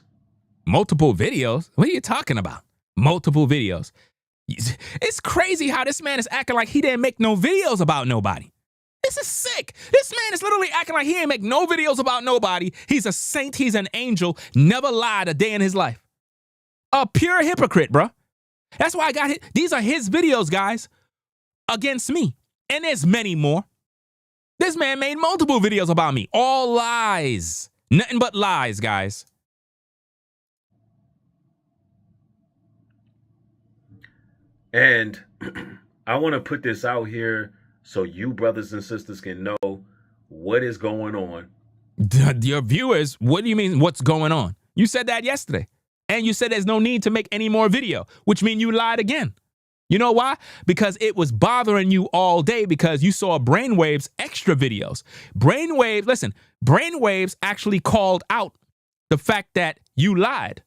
Multiple videos? What are you talking about? Multiple videos. It's crazy how this man is acting like he didn't make no videos about nobody. This is sick. This man is literally acting like he ain't make no videos about nobody. He's a saint. He's an angel. Never lied a day in his life. A pure hypocrite, bro. That's why I got it. These are his videos, guys, against me. And there's many more. This man made multiple videos about me. All lies. Nothing but lies, guys. And I want to put this out here so you brothers and sisters can know what is going on. Your viewers, what do you mean what's going on? You said that yesterday. And you said there's no need to make any more video, which means you lied again. You know why? Because it was bothering you all day because you saw Brainwaves extra videos. Brainwaves, listen, Brainwaves actually called out the fact that you lied.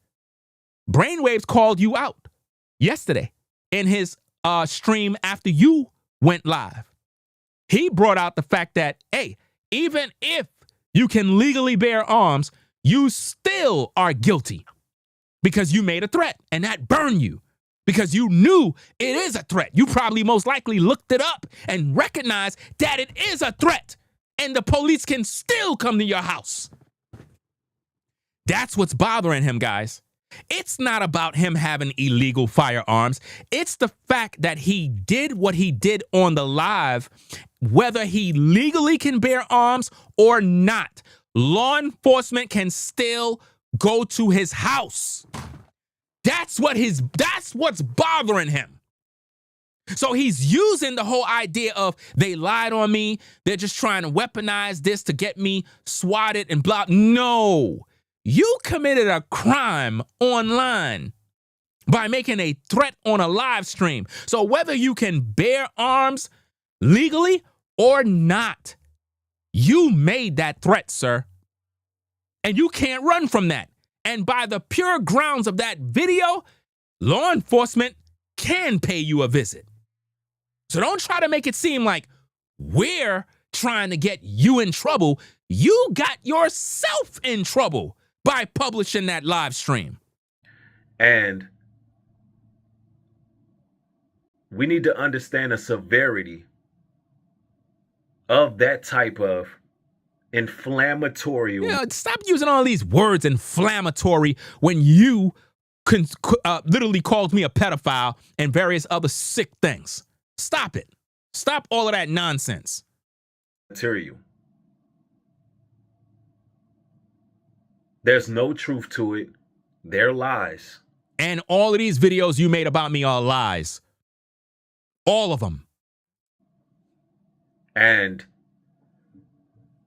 Brainwaves called you out yesterday in his stream after you went live. He brought out the fact that, hey, even if you can legally bear arms, you still are guilty because you made a threat and that burned you. because you knew it is a threat. You probably most likely looked it up and recognized that it is a threat, and the police can still come to your house. That's what's bothering him, guys. It's not about him having illegal firearms. It's the fact that he did what he did on the live, whether he legally can bear arms or not. Law enforcement can still go to his house. That's what's bothering him. So he's using the whole idea of they lied on me. They're just trying to weaponize this to get me swatted and blah. No. You committed a crime online by making a threat on a live stream. So whether you can bear arms legally or not, you made that threat, sir. And you can't run from that. And by the pure grounds of that video, law enforcement can pay you a visit. So don't try to make it seem like we're trying to get you in trouble. You got yourself in trouble by publishing that live stream. And we need to understand the severity of that type of inflammatory. Yeah, stop using all these words, inflammatory, when you literally called me a pedophile and various other sick things. Stop it. Stop all of that nonsense. Material. There's no truth to it. They're lies. And all of these videos you made about me are lies. All of them. And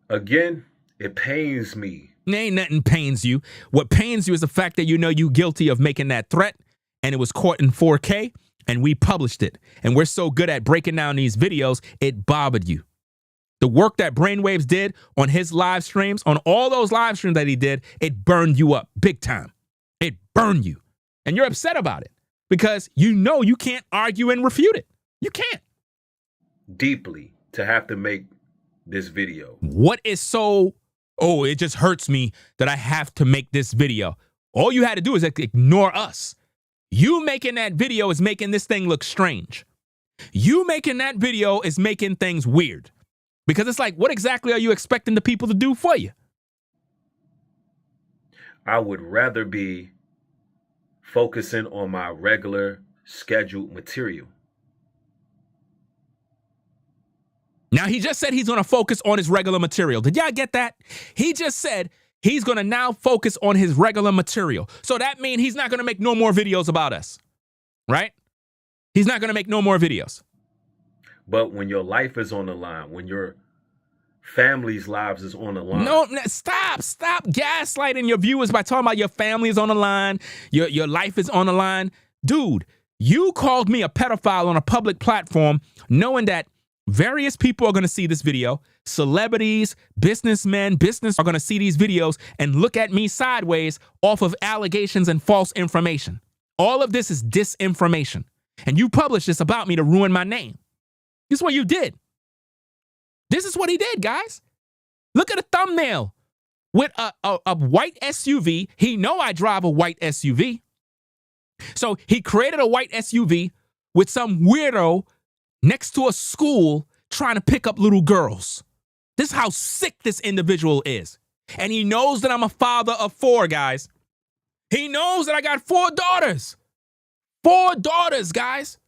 again, it pains me. Ain't nothing pains you. What pains you is the fact that you know you guilty of making that threat, and it was caught in 4K, and we published it. And we're so good at breaking down these videos, it bothered you. The work that Brainwaves did on his live streams, on all those live streams that he did, it burned you up big time. It burned you. And you're upset about it because you know you can't argue and refute it. You can't. Deeply to have to make this video. What is so, it just hurts me that I have to make this video. All you had to do is ignore us. You making that video is making this thing look strange. You making that video is making things weird. Because it's like, what exactly are you expecting the people to do for you? I would rather be focusing on my regular scheduled material. Now, he just said he's going to focus on his regular material. Did y'all get that? He just said he's going to now focus on his regular material. So that means he's not going to make no more videos about us, right? He's not going to make no more videos. But when your life is on the line, when your family's lives is on the line. No, stop gaslighting your viewers by talking about your family is on the line, your life is on the line. Dude, you called me a pedophile on a public platform knowing that various people are going to see this video. Celebrities, businessmen, business are going to see these videos and look at me sideways off of allegations and false information. All of this is disinformation. And you published this about me to ruin my name. This is what you did. This is what he did, guys. Look at the thumbnail with a white SUV. He know I drive a white SUV. So he created a white SUV with some weirdo next to a school trying to pick up little girls. This is how sick this individual is. And he knows that I'm a father of 4, guys. He knows that I got 4 daughters. 4 daughters, guys.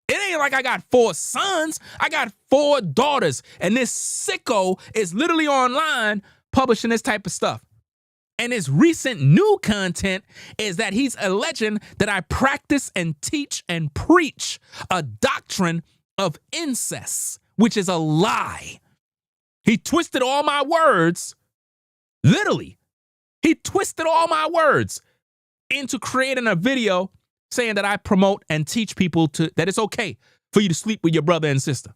It ain't like I got 4 sons. I got 4 daughters. And this sicko is literally online publishing this type of stuff. And his recent new content is that he's alleging that I practice and teach and preach a doctrine of incest, which is a lie. He twisted all my words, literally. He twisted all my words into creating a video saying that I promote and teach people that it's okay for you to sleep with your brother and sister.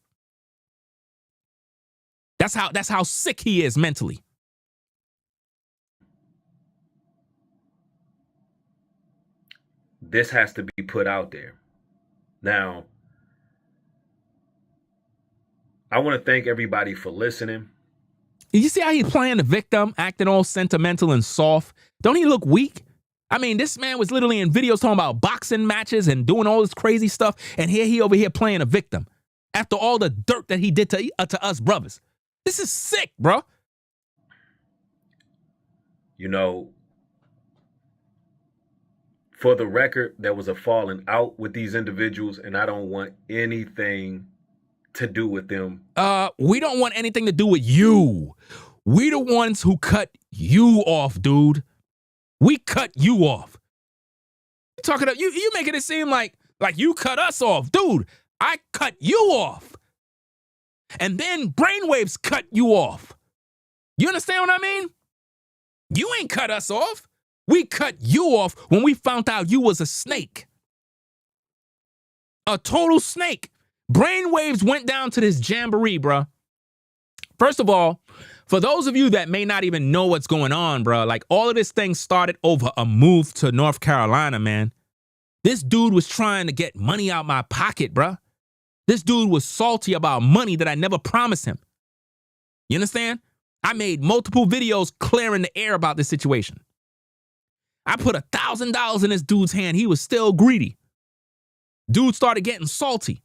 That's how sick he is mentally. This has to be put out there. Now, I want to thank everybody for listening. You see how he's playing the victim, acting all sentimental and soft? Don't he look weak? I mean, this man was literally in videos talking about boxing matches and doing all this crazy stuff. And here he over here playing a victim after all the dirt that he did to us brothers. This is sick, bro. You know, for the record, there was a falling out with these individuals, and I don't want anything to do with them. We don't want anything to do with you. We the ones who cut you off, dude. We cut you off. Talking about you making it seem like you cut us off, dude. I cut you off, and then brainwaves cut you off. You understand what I mean? You ain't cut us off. We cut you off when we found out you was a snake, a total snake. Brainwaves went down to this jamboree, bruh. First of all, for those of you that may not even know what's going on, bro, like all of this thing started over a move to North Carolina, man. This dude was trying to get money out my pocket, bro. This dude was salty about money that I never promised him. You understand? I made multiple videos clearing the air about this situation. I put $1,000 in this dude's hand. He was still greedy. Dude started getting salty.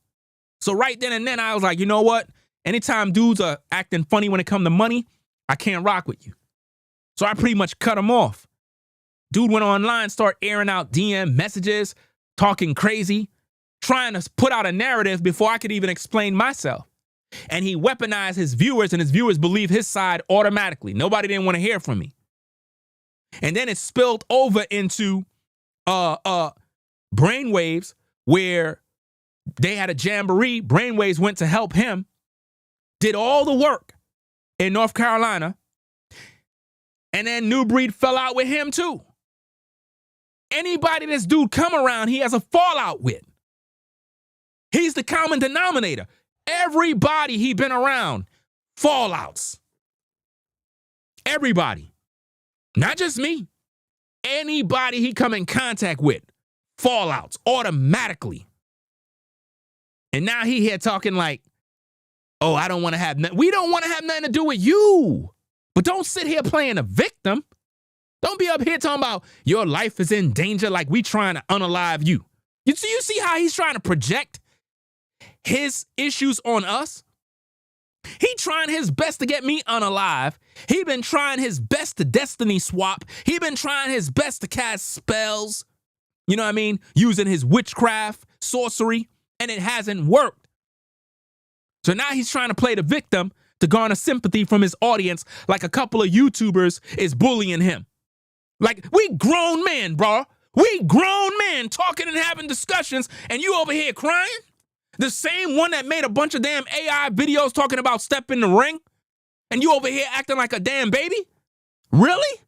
So right then and then, I was like, you know what? Anytime dudes are acting funny when it comes to money, I can't rock with you. So I pretty much cut him off. Dude went online, started airing out DM messages, talking crazy, trying to put out a narrative before I could even explain myself. And he weaponized his viewers, and his viewers believe his side automatically. Nobody didn't want to hear from me. And then it spilled over into Brainwaves, where they had a jamboree. Brainwaves went to help him, did all the work in North Carolina, and then New Breed fell out with him too. Anybody this dude come around, he has a fallout with. He's the common denominator. Everybody he been around, fallouts. Everybody. Not just me. Anybody he come in contact with, fallouts automatically. And now he here talking like, oh, I don't want to have nothing. We don't want to have nothing to do with you. But don't sit here playing a victim. Don't be up here talking about your life is in danger like we trying to unalive you. You see how he's trying to project his issues on us? He trying his best to get me unalive. He been trying his best to destiny swap. He been trying his best to cast spells. You know what I mean? Using his witchcraft, sorcery, and it hasn't worked. So now he's trying to play the victim to garner sympathy from his audience, like a couple of YouTubers is bullying him. Like, we grown men, bro. We grown men talking and having discussions, and you over here crying? The same one that made a bunch of damn AI videos talking about step in the ring, and you over here acting like a damn baby? Really?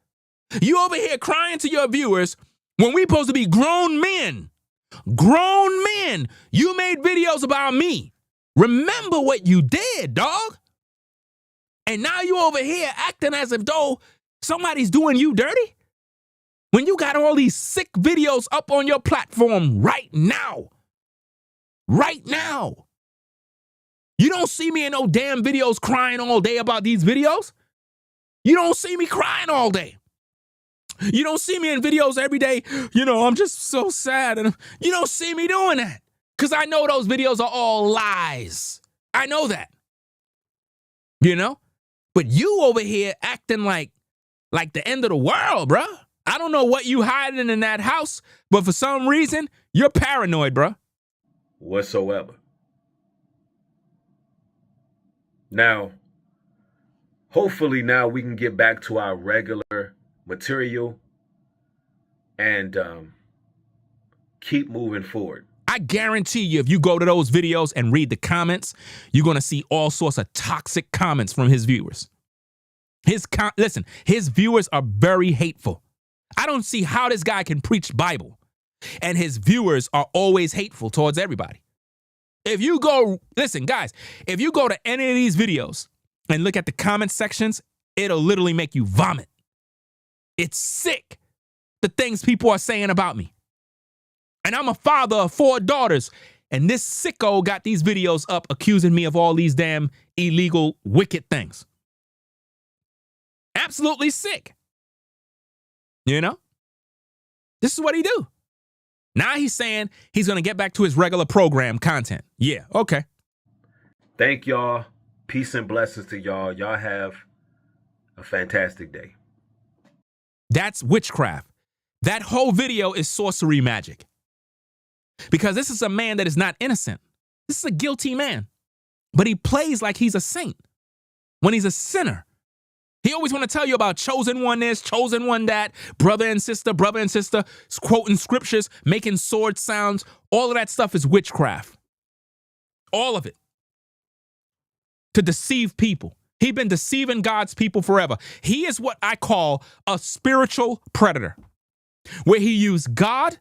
You over here crying to your viewers when we supposed to be grown men. Grown men. You made videos about me. Remember what you did, dog. And now you over here acting as if though somebody's doing you dirty? When you got all these sick videos up on your platform right now. Right now. You don't see me in no damn videos crying all day about these videos. You don't see me crying all day. You don't see me in videos every day. You know, I'm just so sad. And you don't see me doing that. Because I know those videos are all lies. I know that. You know? But you over here acting like the end of the world, bruh. I don't know what you hiding in that house, but for some reason, you're paranoid, bruh. Whatsoever. Now, hopefully now we can get back to our regular material and keep moving forward. I guarantee you, if you go to those videos and read the comments, you're going to see all sorts of toxic comments from his viewers. Listen, his viewers are very hateful. I don't see how this guy can preach Bible, and his viewers are always hateful towards everybody. If you go, listen, guys, if you go to any of these videos and look at the comment sections, it'll literally make you vomit. It's sick, the things people are saying about me. And I'm a father of 4 daughters, and this sicko got these videos up accusing me of all these damn illegal, wicked things. Absolutely sick. You know? This is what he do. Now he's saying he's going to get back to his regular program content. Yeah, okay. Thank y'all. Peace and blessings to y'all. Y'all have a fantastic day. That's witchcraft. That whole video is sorcery magic. Because this is a man that is not innocent. This is a guilty man. But he plays like he's a saint when he's a sinner. He always want to tell you about chosen one this, chosen one that, brother and sister, quoting scriptures, making sword sounds. All of that stuff is witchcraft. All of it. To deceive people. He's been deceiving God's people forever. He is what I call a spiritual predator, where he used God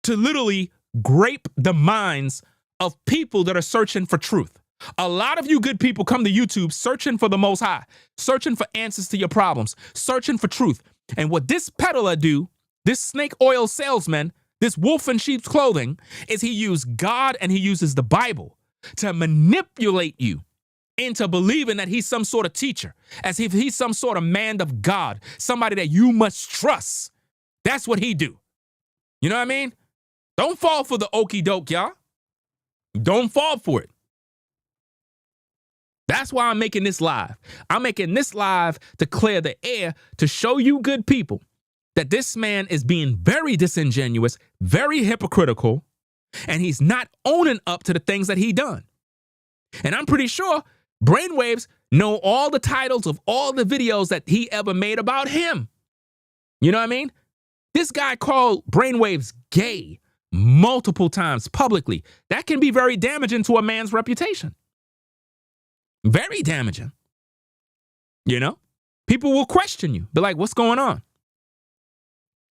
to literally grape the minds of people that are searching for truth. A lot of you good people come to YouTube searching for the Most High, searching for answers to your problems, searching for truth. And what this peddler do, this snake oil salesman, this wolf in sheep's clothing, is he used God and he uses the Bible to manipulate you into believing that he's some sort of teacher, as if he's some sort of man of God, somebody that you must trust. That's what he do. You know what I mean? Don't fall for the okie doke, y'all. Don't fall for it. That's why I'm making this live. I'm making this live to clear the air, to show you good people that this man is being very disingenuous, very hypocritical, and he's not owning up to the things that he done. And I'm pretty sure Brainwaves know all the titles of all the videos that he ever made about him. You know what I mean? This guy called Brainwaves gay multiple times publicly. That can be very damaging to a man's reputation. Very damaging. You know? People will question you. Be like, what's going on?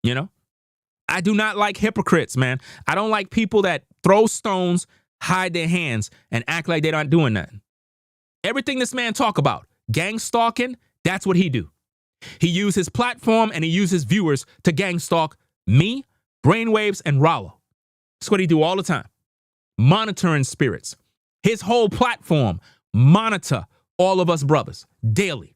You know? I do not like hypocrites, man. I don't like people that throw stones, hide their hands, and act like they're not doing nothing. Everything this man talk about, gang stalking, that's what he do. He use his platform and he use his viewers to gang stalk me, Brainwaves, and Rollo. That's what he do all the time. Monitoring spirits. His whole platform, monitor all of us brothers daily.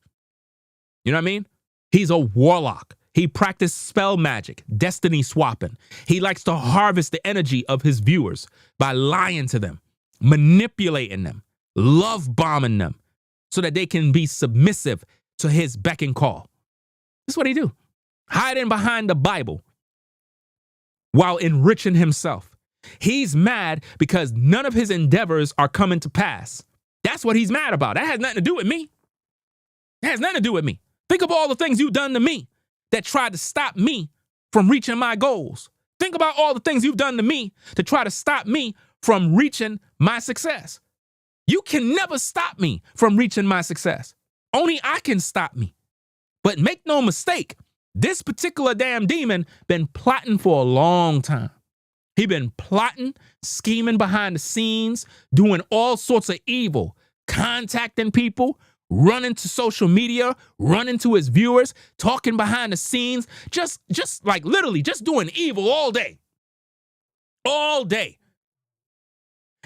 You know what I mean? He's a warlock. He practiced spell magic, destiny swapping. He likes to harvest the energy of his viewers by lying to them, manipulating them, love bombing them so that they can be submissive to his beck and call. That's what he do. Hiding behind the Bible while enriching himself. He's mad because none of his endeavors are coming to pass. That's what he's mad about. That has nothing to do with me. That has nothing to do with me. Think of all the things you've done to me that tried to stop me from reaching my goals. Think about all the things you've done to me to try to stop me from reaching my success. You can never stop me from reaching my success. Only I can stop me. But make no mistake, this particular damn demon been plotting for a long time. He been plotting, scheming behind the scenes, doing all sorts of evil, contacting people, running to social media, running to his viewers, talking behind the scenes, just like literally just doing evil all day. All day.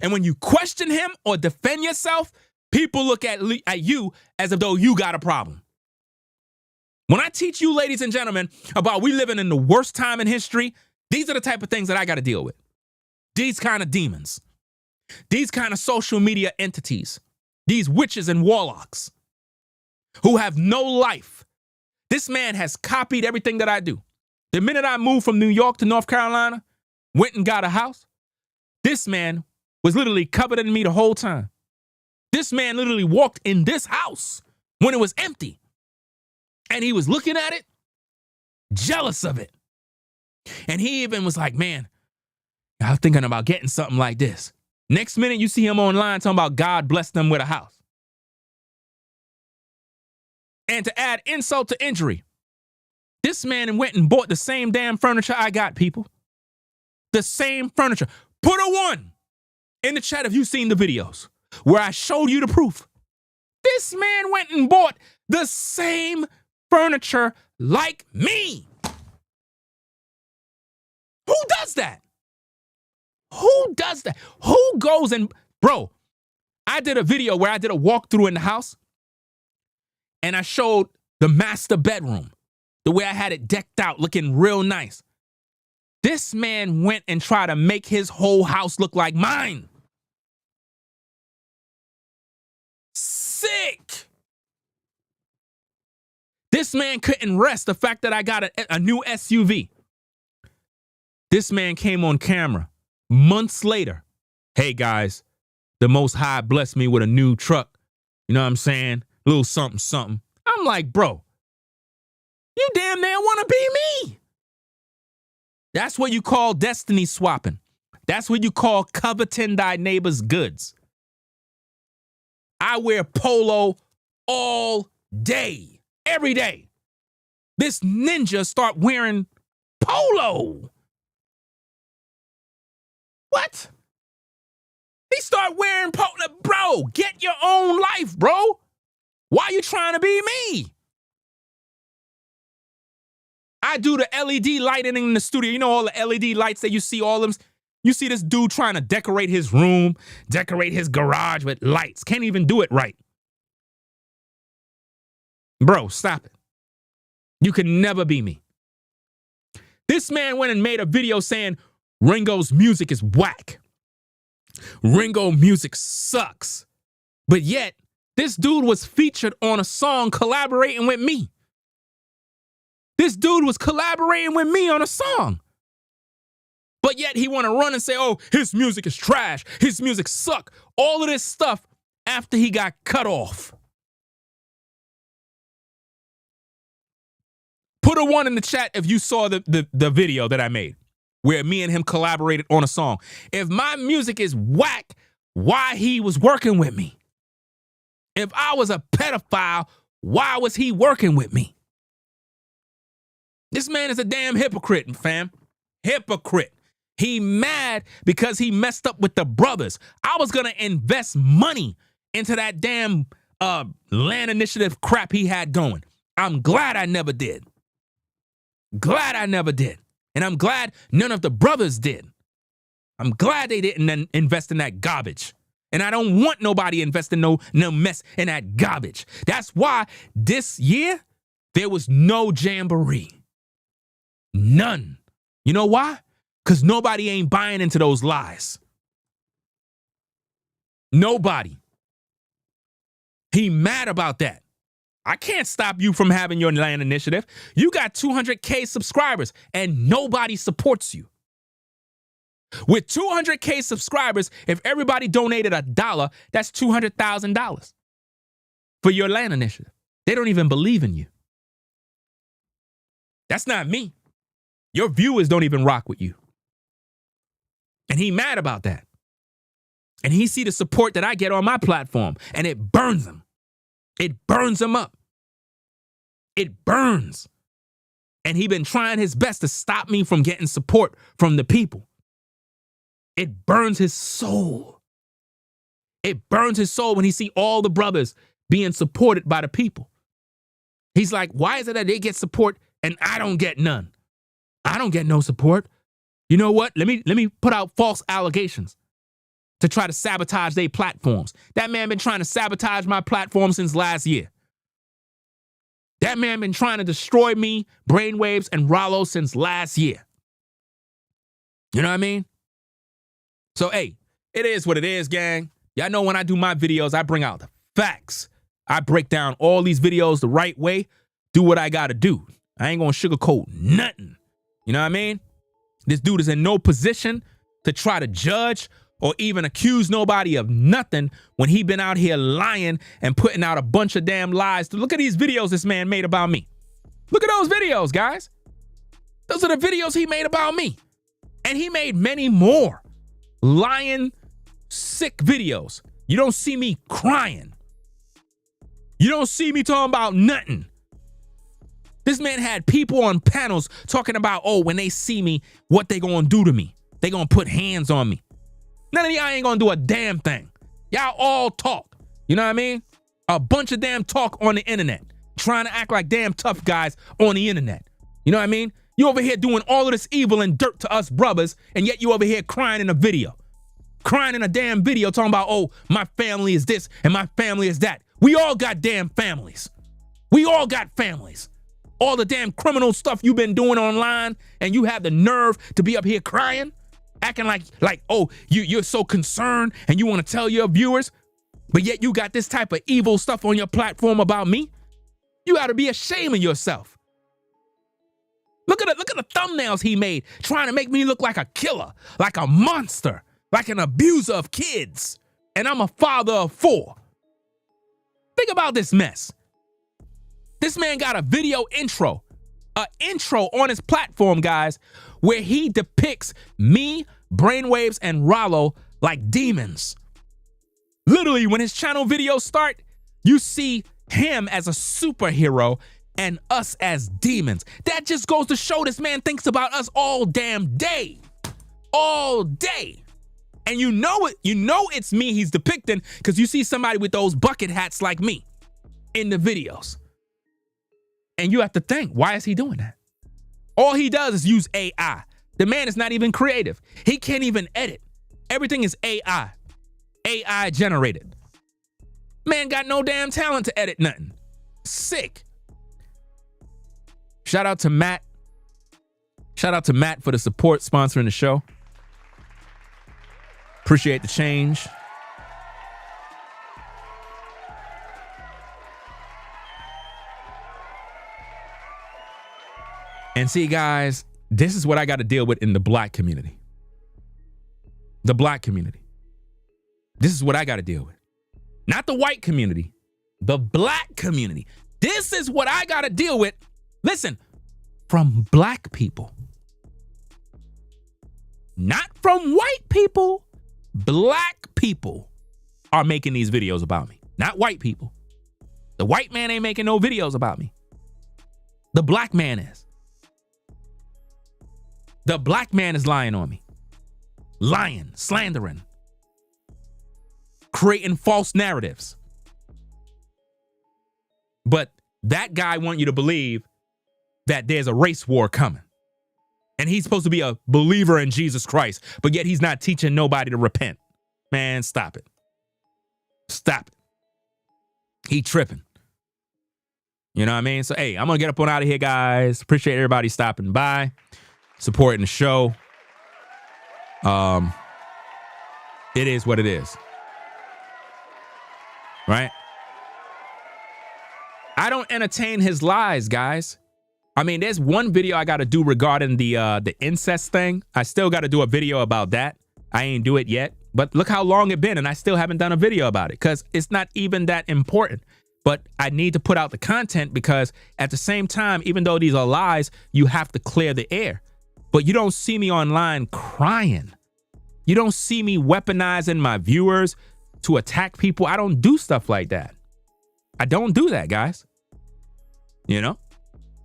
And when you question him or defend yourself, people look at you as if though you got a problem. When I teach you, ladies and gentlemen, about we living in the worst time in history, these are the type of things that I got to deal with. These kind of demons. These kind of social media entities. These witches and warlocks who have no life. This man has copied everything that I do. The minute I moved from New York to North Carolina, went and got a house, this man was literally coveting me the whole time. This man literally walked in this house when it was empty. And he was looking at it, jealous of it. And he even was like, man, I was thinking about getting something like this. Next minute, you see him online talking about God blessed them with a house. And to add insult to injury, this man went and bought the same damn furniture I got, people. The same furniture. Put a 1 in the chat if you've seen the videos where I showed you the proof. This man went and bought the same furniture like me. Who does that? Who does that? Who goes and, bro, I did a video where I did a walkthrough in the house and I showed the master bedroom, the way I had it decked out looking real nice. This man went and tried to make his whole house look like mine. Sick. This man couldn't rest the fact that I got a new SUV. This man came on camera months later. Hey guys, the Most High blessed me with a new truck. You know what I'm saying? A little something, something. I'm like, bro, you damn near want to be me. That's what you call destiny swapping. That's what you call coveting thy neighbor's goods. I wear polo all day, every day. This ninja start wearing polo. What? He start wearing polo. Bro, get your own life, bro. Why you trying to be me? I do the LED lighting in the studio. You know all the LED lights that you see, all of them. You see this dude trying to decorate his room, decorate his garage with lights. Can't even do it right. Bro, stop it. You can never be me. This man went and made a video saying Ringo's music is whack. Ringo music sucks. But yet, this dude was featured on a song collaborating with me. This dude was collaborating with me on a song. But yet he want to run and say, oh, his music is trash. His music suck. All of this stuff after he got cut off. Put a 1 in the chat if you saw the video that I made where me and him collaborated on a song. If my music is whack, why he was working with me? If I was a pedophile, why was he working with me? This man is a damn hypocrite, fam. Hypocrite. He mad because he messed up with the brothers. I was going to invest money into that damn land initiative crap he had going. I'm glad I never did. Glad I never did. And I'm glad none of the brothers did. I'm glad they didn't invest in that garbage. And I don't want nobody investing no mess in that garbage. That's why this year there was no jamboree. None. You know why? Because nobody ain't buying into those lies. Nobody. He mad about that. I can't stop you from having your land initiative. You got 200K subscribers and nobody supports you. With 200K subscribers, if everybody donated $1, that's $200,000 for your land initiative. They don't even believe in you. That's not me. Your viewers don't even rock with you. And he mad about that. And he see the support that I get on my platform, and it burns him. It burns him up. It burns. And he been trying his best to stop me from getting support from the people. It burns his soul. It burns his soul when he see all the brothers being supported by the people. He's like, why is it that they get support and I don't get none? I don't get no support. You know what? Let me put out false allegations to try to sabotage their platforms. That man been trying to sabotage my platform since last year. That man been trying to destroy me, Brainwaves, and Rollo since last year. You know what I mean? So, hey, it is what it is, gang. Y'all know when I do my videos, I bring out the facts. I break down all these videos the right way, do what I gotta do. I ain't gonna sugarcoat nothing. You know what I mean? This dude is in no position to try to judge or even accuse nobody of nothing when he been out here lying and putting out a bunch of damn lies. Look at these videos this man made about me. Look at those videos, guys. Those are the videos he made about me. And he made many more lying, sick videos. You don't see me crying. You don't see me talking about nothing. This man had people on panels talking about, oh, when they see me, what they gonna do to me. They gonna put hands on me. None of y'all ain't gonna do a damn thing. Y'all all talk. You know what I mean? A bunch of damn talk on the internet. Trying to act like damn tough guys on the internet. You know what I mean? You over here doing all of this evil and dirt to us brothers, and yet you over here crying in a video. Crying in a damn video talking about, oh, my family is this and my family is that. We all got damn families. We all got families. All the damn criminal stuff you've been doing online, and you have the nerve to be up here crying, acting like oh, you're so concerned and you want to tell your viewers, but yet you got this type of evil stuff on your platform about me. You got to be ashamed of yourself. Look at the thumbnails he made, trying to make me look like a killer, like a monster, like an abuser of kids. And I'm a father of 4. Think about this mess. This man got a video intro, on his platform, guys, where he depicts me, Brainwaves, and Rollo like demons. Literally, when his channel videos start, you see him as a superhero and us as demons. That just goes to show this man thinks about us all damn day. All day. And you know it's me he's depicting because you see somebody with those bucket hats like me in the videos. And you have to think, why is he doing that? All he does is use AI. The man is not even creative. He can't even edit. Everything is AI. AI generated. Man got no damn talent to edit nothing. Sick. Shout out to Matt. Shout out to Matt for the support, sponsoring the show. Appreciate the change. And see, guys, this is what I got to deal with in the black community. The black community. This is what I got to deal with. Not the white community, the black community. This is what I got to deal with. Listen, from black people. Not from white people. Black people are making these videos about me, not white people. The white man ain't making no videos about me. The black man is. The black man is lying on me. Lying, slandering, creating false narratives. But that guy wants you to believe that there's a race war coming. And he's supposed to be a believer in Jesus Christ, but yet he's not teaching nobody to repent. Man, stop it. Stop it. He tripping. You know what I mean? So, hey, I'm going to get up on out of here, guys. Appreciate everybody stopping by, supporting the show. It is what it is. Right? I don't entertain his lies, guys. I mean, there's one video I got to do regarding the incest thing. I still got to do a video about that. I ain't do it yet. But look how long it's been, and I still haven't done a video about it because it's not even that important. But I need to put out the content because at the same time, even though these are lies, you have to clear the air. But you don't see me online crying. You don't see me weaponizing my viewers to attack people. I don't do stuff like that. I don't do that, guys. You know?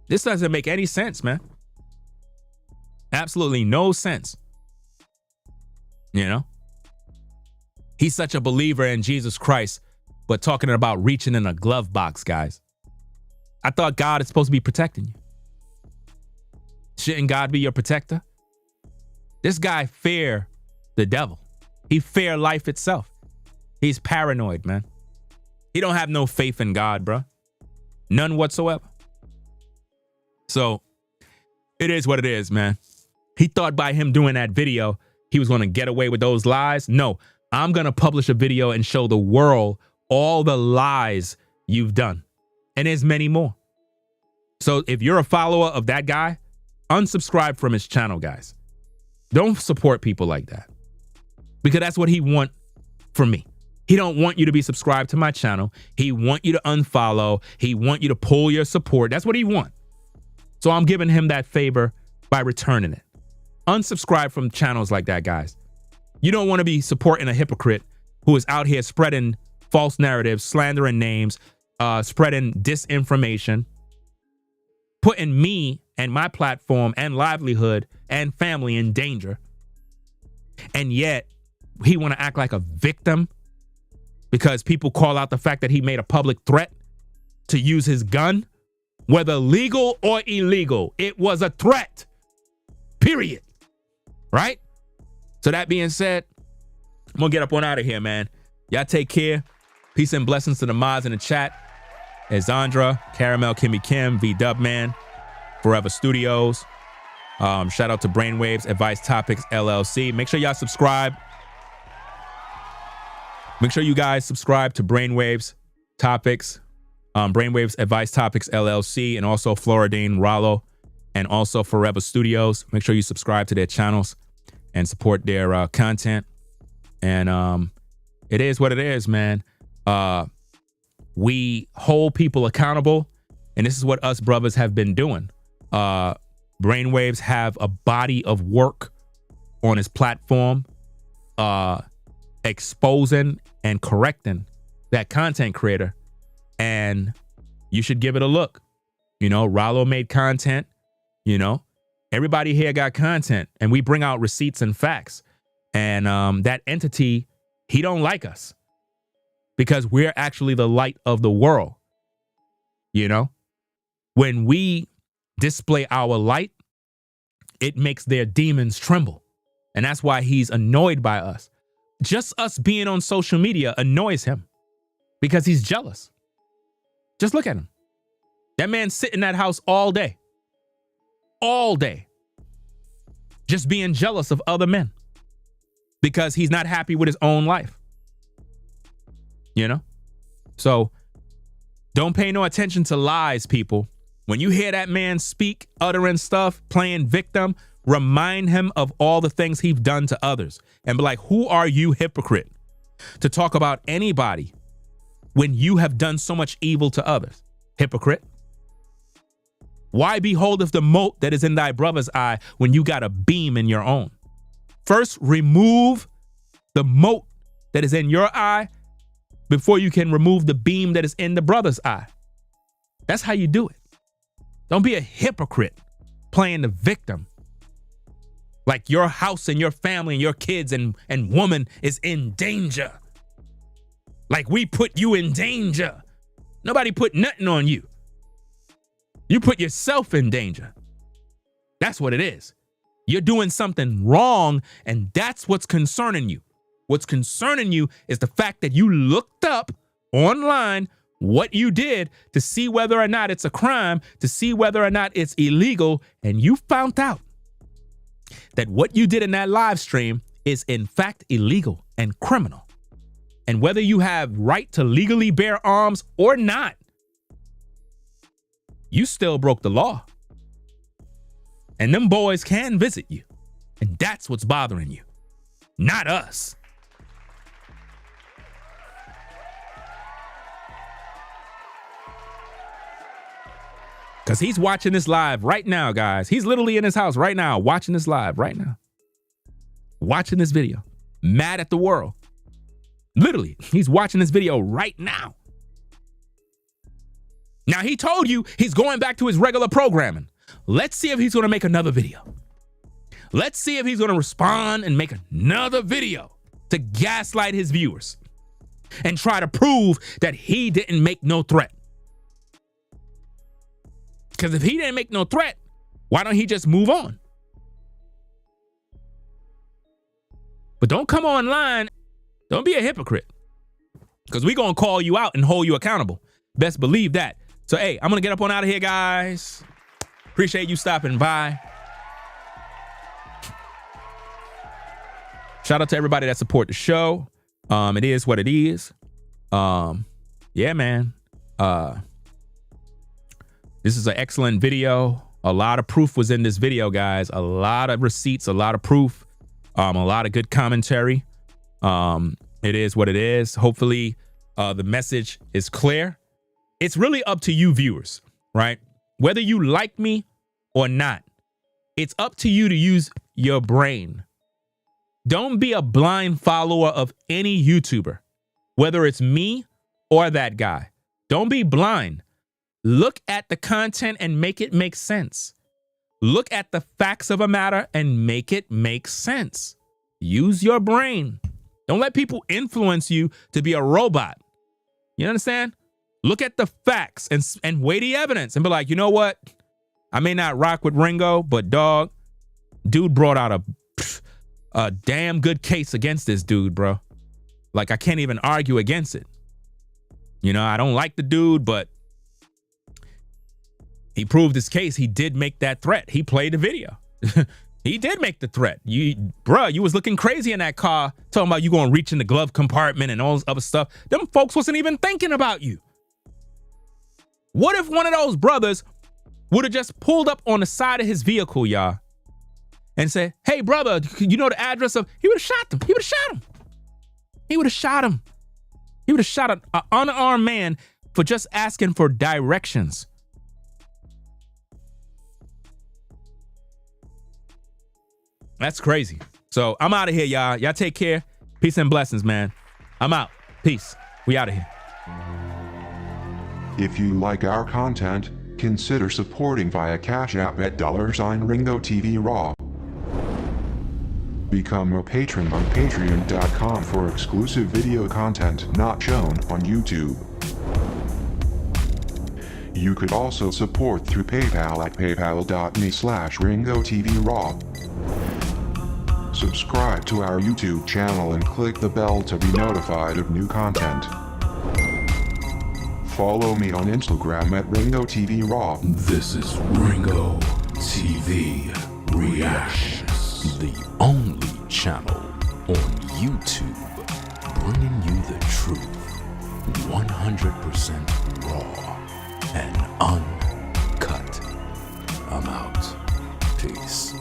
This doesn't make any sense, man. Absolutely no sense. You know? He's such a believer in Jesus Christ, but talking about reaching in a glove box, guys. I thought God is supposed to be protecting you. Shouldn't God be your protector? This guy fear the devil. He fear life itself. He's paranoid, man. He don't have no faith in God, bro. None whatsoever. So it is what it is, man. He thought by him doing that video, he was going to get away with those lies. No, I'm going to publish a video and show the world all the lies you've done. And there's many more. So if you're a follower of that guy, unsubscribe from his channel, guys. Don't support people like that. Because that's what he want from me. He don't want you to be subscribed to my channel. He want you to unfollow. He want you to pull your support. That's what he want. So I'm giving him that favor by returning it. Unsubscribe from channels like that, guys. You don't want to be supporting a hypocrite who is out here spreading false narratives, slandering names, spreading disinformation, putting me and my platform and livelihood and family in danger. And yet he want to act like a victim because people call out the fact that he made a public threat to use his gun. Whether legal or illegal, it was a threat. Period. Right? So that being said, I'm going to get up on out of here, man. Y'all take care. Peace and blessings to the mods in the chat. Ezandra, Caramel, Kimmy Kim, V Dubman, Forever Studios. Shout out to Brainwaves, Advice Topics, LLC. Make sure y'all subscribe. Make sure you guys subscribe to Brainwaves Topics, Brainwaves Advice Topics, LLC, and also Floridane Rollo, and also Forever Studios. Make sure you subscribe to their channels and support their content. And it is what it is, man. We hold people accountable, and this is what us brothers have been doing. Brainwaves have a body of work on his platform, exposing and correcting that content creator, and you should give it a look. You know, Rollo made content, you know, everybody here got content, and we bring out receipts and facts. And that entity, he don't like us because we're actually the light of the world. You know, when we display our light, it makes their demons tremble. And that's why he's annoyed by us. Just us being on social media annoys him because he's jealous. Just look at him. That man sit in that house all day, just being jealous of other men because he's not happy with his own life. You know? So don't pay no attention to lies, people. When you hear that man speak, uttering stuff, playing victim, remind him of all the things he's done to others and be like, who are you, hypocrite, to talk about anybody when you have done so much evil to others? Hypocrite. Why beholdeth the mote that is in thy brother's eye when you got a beam in your own? First, remove the mote that is in your eye before you can remove the beam that is in the brother's eye. That's how you do it. Don't be a hypocrite playing the victim. Like your house and your family and your kids and woman is in danger. Like we put you in danger. Nobody put nothing on you. You put yourself in danger. That's what it is. You're doing something wrong, and that's what's concerning you. What's concerning you is the fact that you looked up online what you did to see whether or not it's a crime, to see whether or not it's illegal, and you found out that what you did in that live stream is in fact illegal and criminal. And whether you have right to legally bear arms or not, you still broke the law. And them boys can visit you. And that's what's bothering you, not us. Because he's watching this live right now, guys. He's literally in his house right now, watching this live right now. Watching this video. Mad at the world. Literally, he's watching this video right now. Now, he told you he's going back to his regular programming. Let's see if he's going to make another video. Let's see if he's going to respond and make another video to gaslight his viewers and try to prove that he didn't make no threat. Because if he didn't make no threat, why don't he just move on? But don't come online. Don't be a hypocrite. Because we're going to call you out and hold you accountable. Best believe that. So, hey, I'm going to get up on out of here, guys. Appreciate you stopping by. Shout out to everybody that support the show. It is what it is. Yeah, man. This is an excellent video. A lot of proof was in this video, guys. A lot of receipts, a lot of proof, a lot of good commentary. It is what it is. Hopefully, the message is clear. It's really up to you viewers, right? Whether you like me or not, it's up to you to use your brain. Don't be a blind follower of any YouTuber, whether it's me or that guy. Don't be blind. Look at the content and make it make sense. Look at the facts of a matter and make it make sense. Use your brain. Don't let people influence you to be a robot. You understand? Look at the facts and weigh the evidence and be like, you know what? I may not rock with Ringo, but dog, dude brought out a damn good case against this dude, bro. Like, I can't even argue against it. You know, I don't like the dude, but He proved his case. He did make that threat. He played the video. He did make the threat. You was looking crazy in that car, talking about you going to reach in the glove compartment and all this other stuff. Them folks wasn't even thinking about you. What if one of those brothers would have just pulled up on the side of his vehicle, y'all, and said, hey, brother, you know the address of, he would have shot them. He would have shot him. He would have shot him. He would have shot an unarmed man for just asking for directions. That's crazy. So I'm out of here, y'all. Y'all take care. Peace and blessings, man. I'm out. Peace. We out of here. If you like our content, consider supporting via Cash App at $RingoTV Raw. Become a patron on patreon.com for exclusive video content not shown on YouTube. You could also support through PayPal at paypal.me/RingoTVRaw. Subscribe to our YouTube channel and click the bell to be notified of new content. Follow me on Instagram at RingoTVRaw. This is Ringo TV Reactions, the only channel on YouTube bringing you the truth 100% raw and uncut. I'm out. Peace.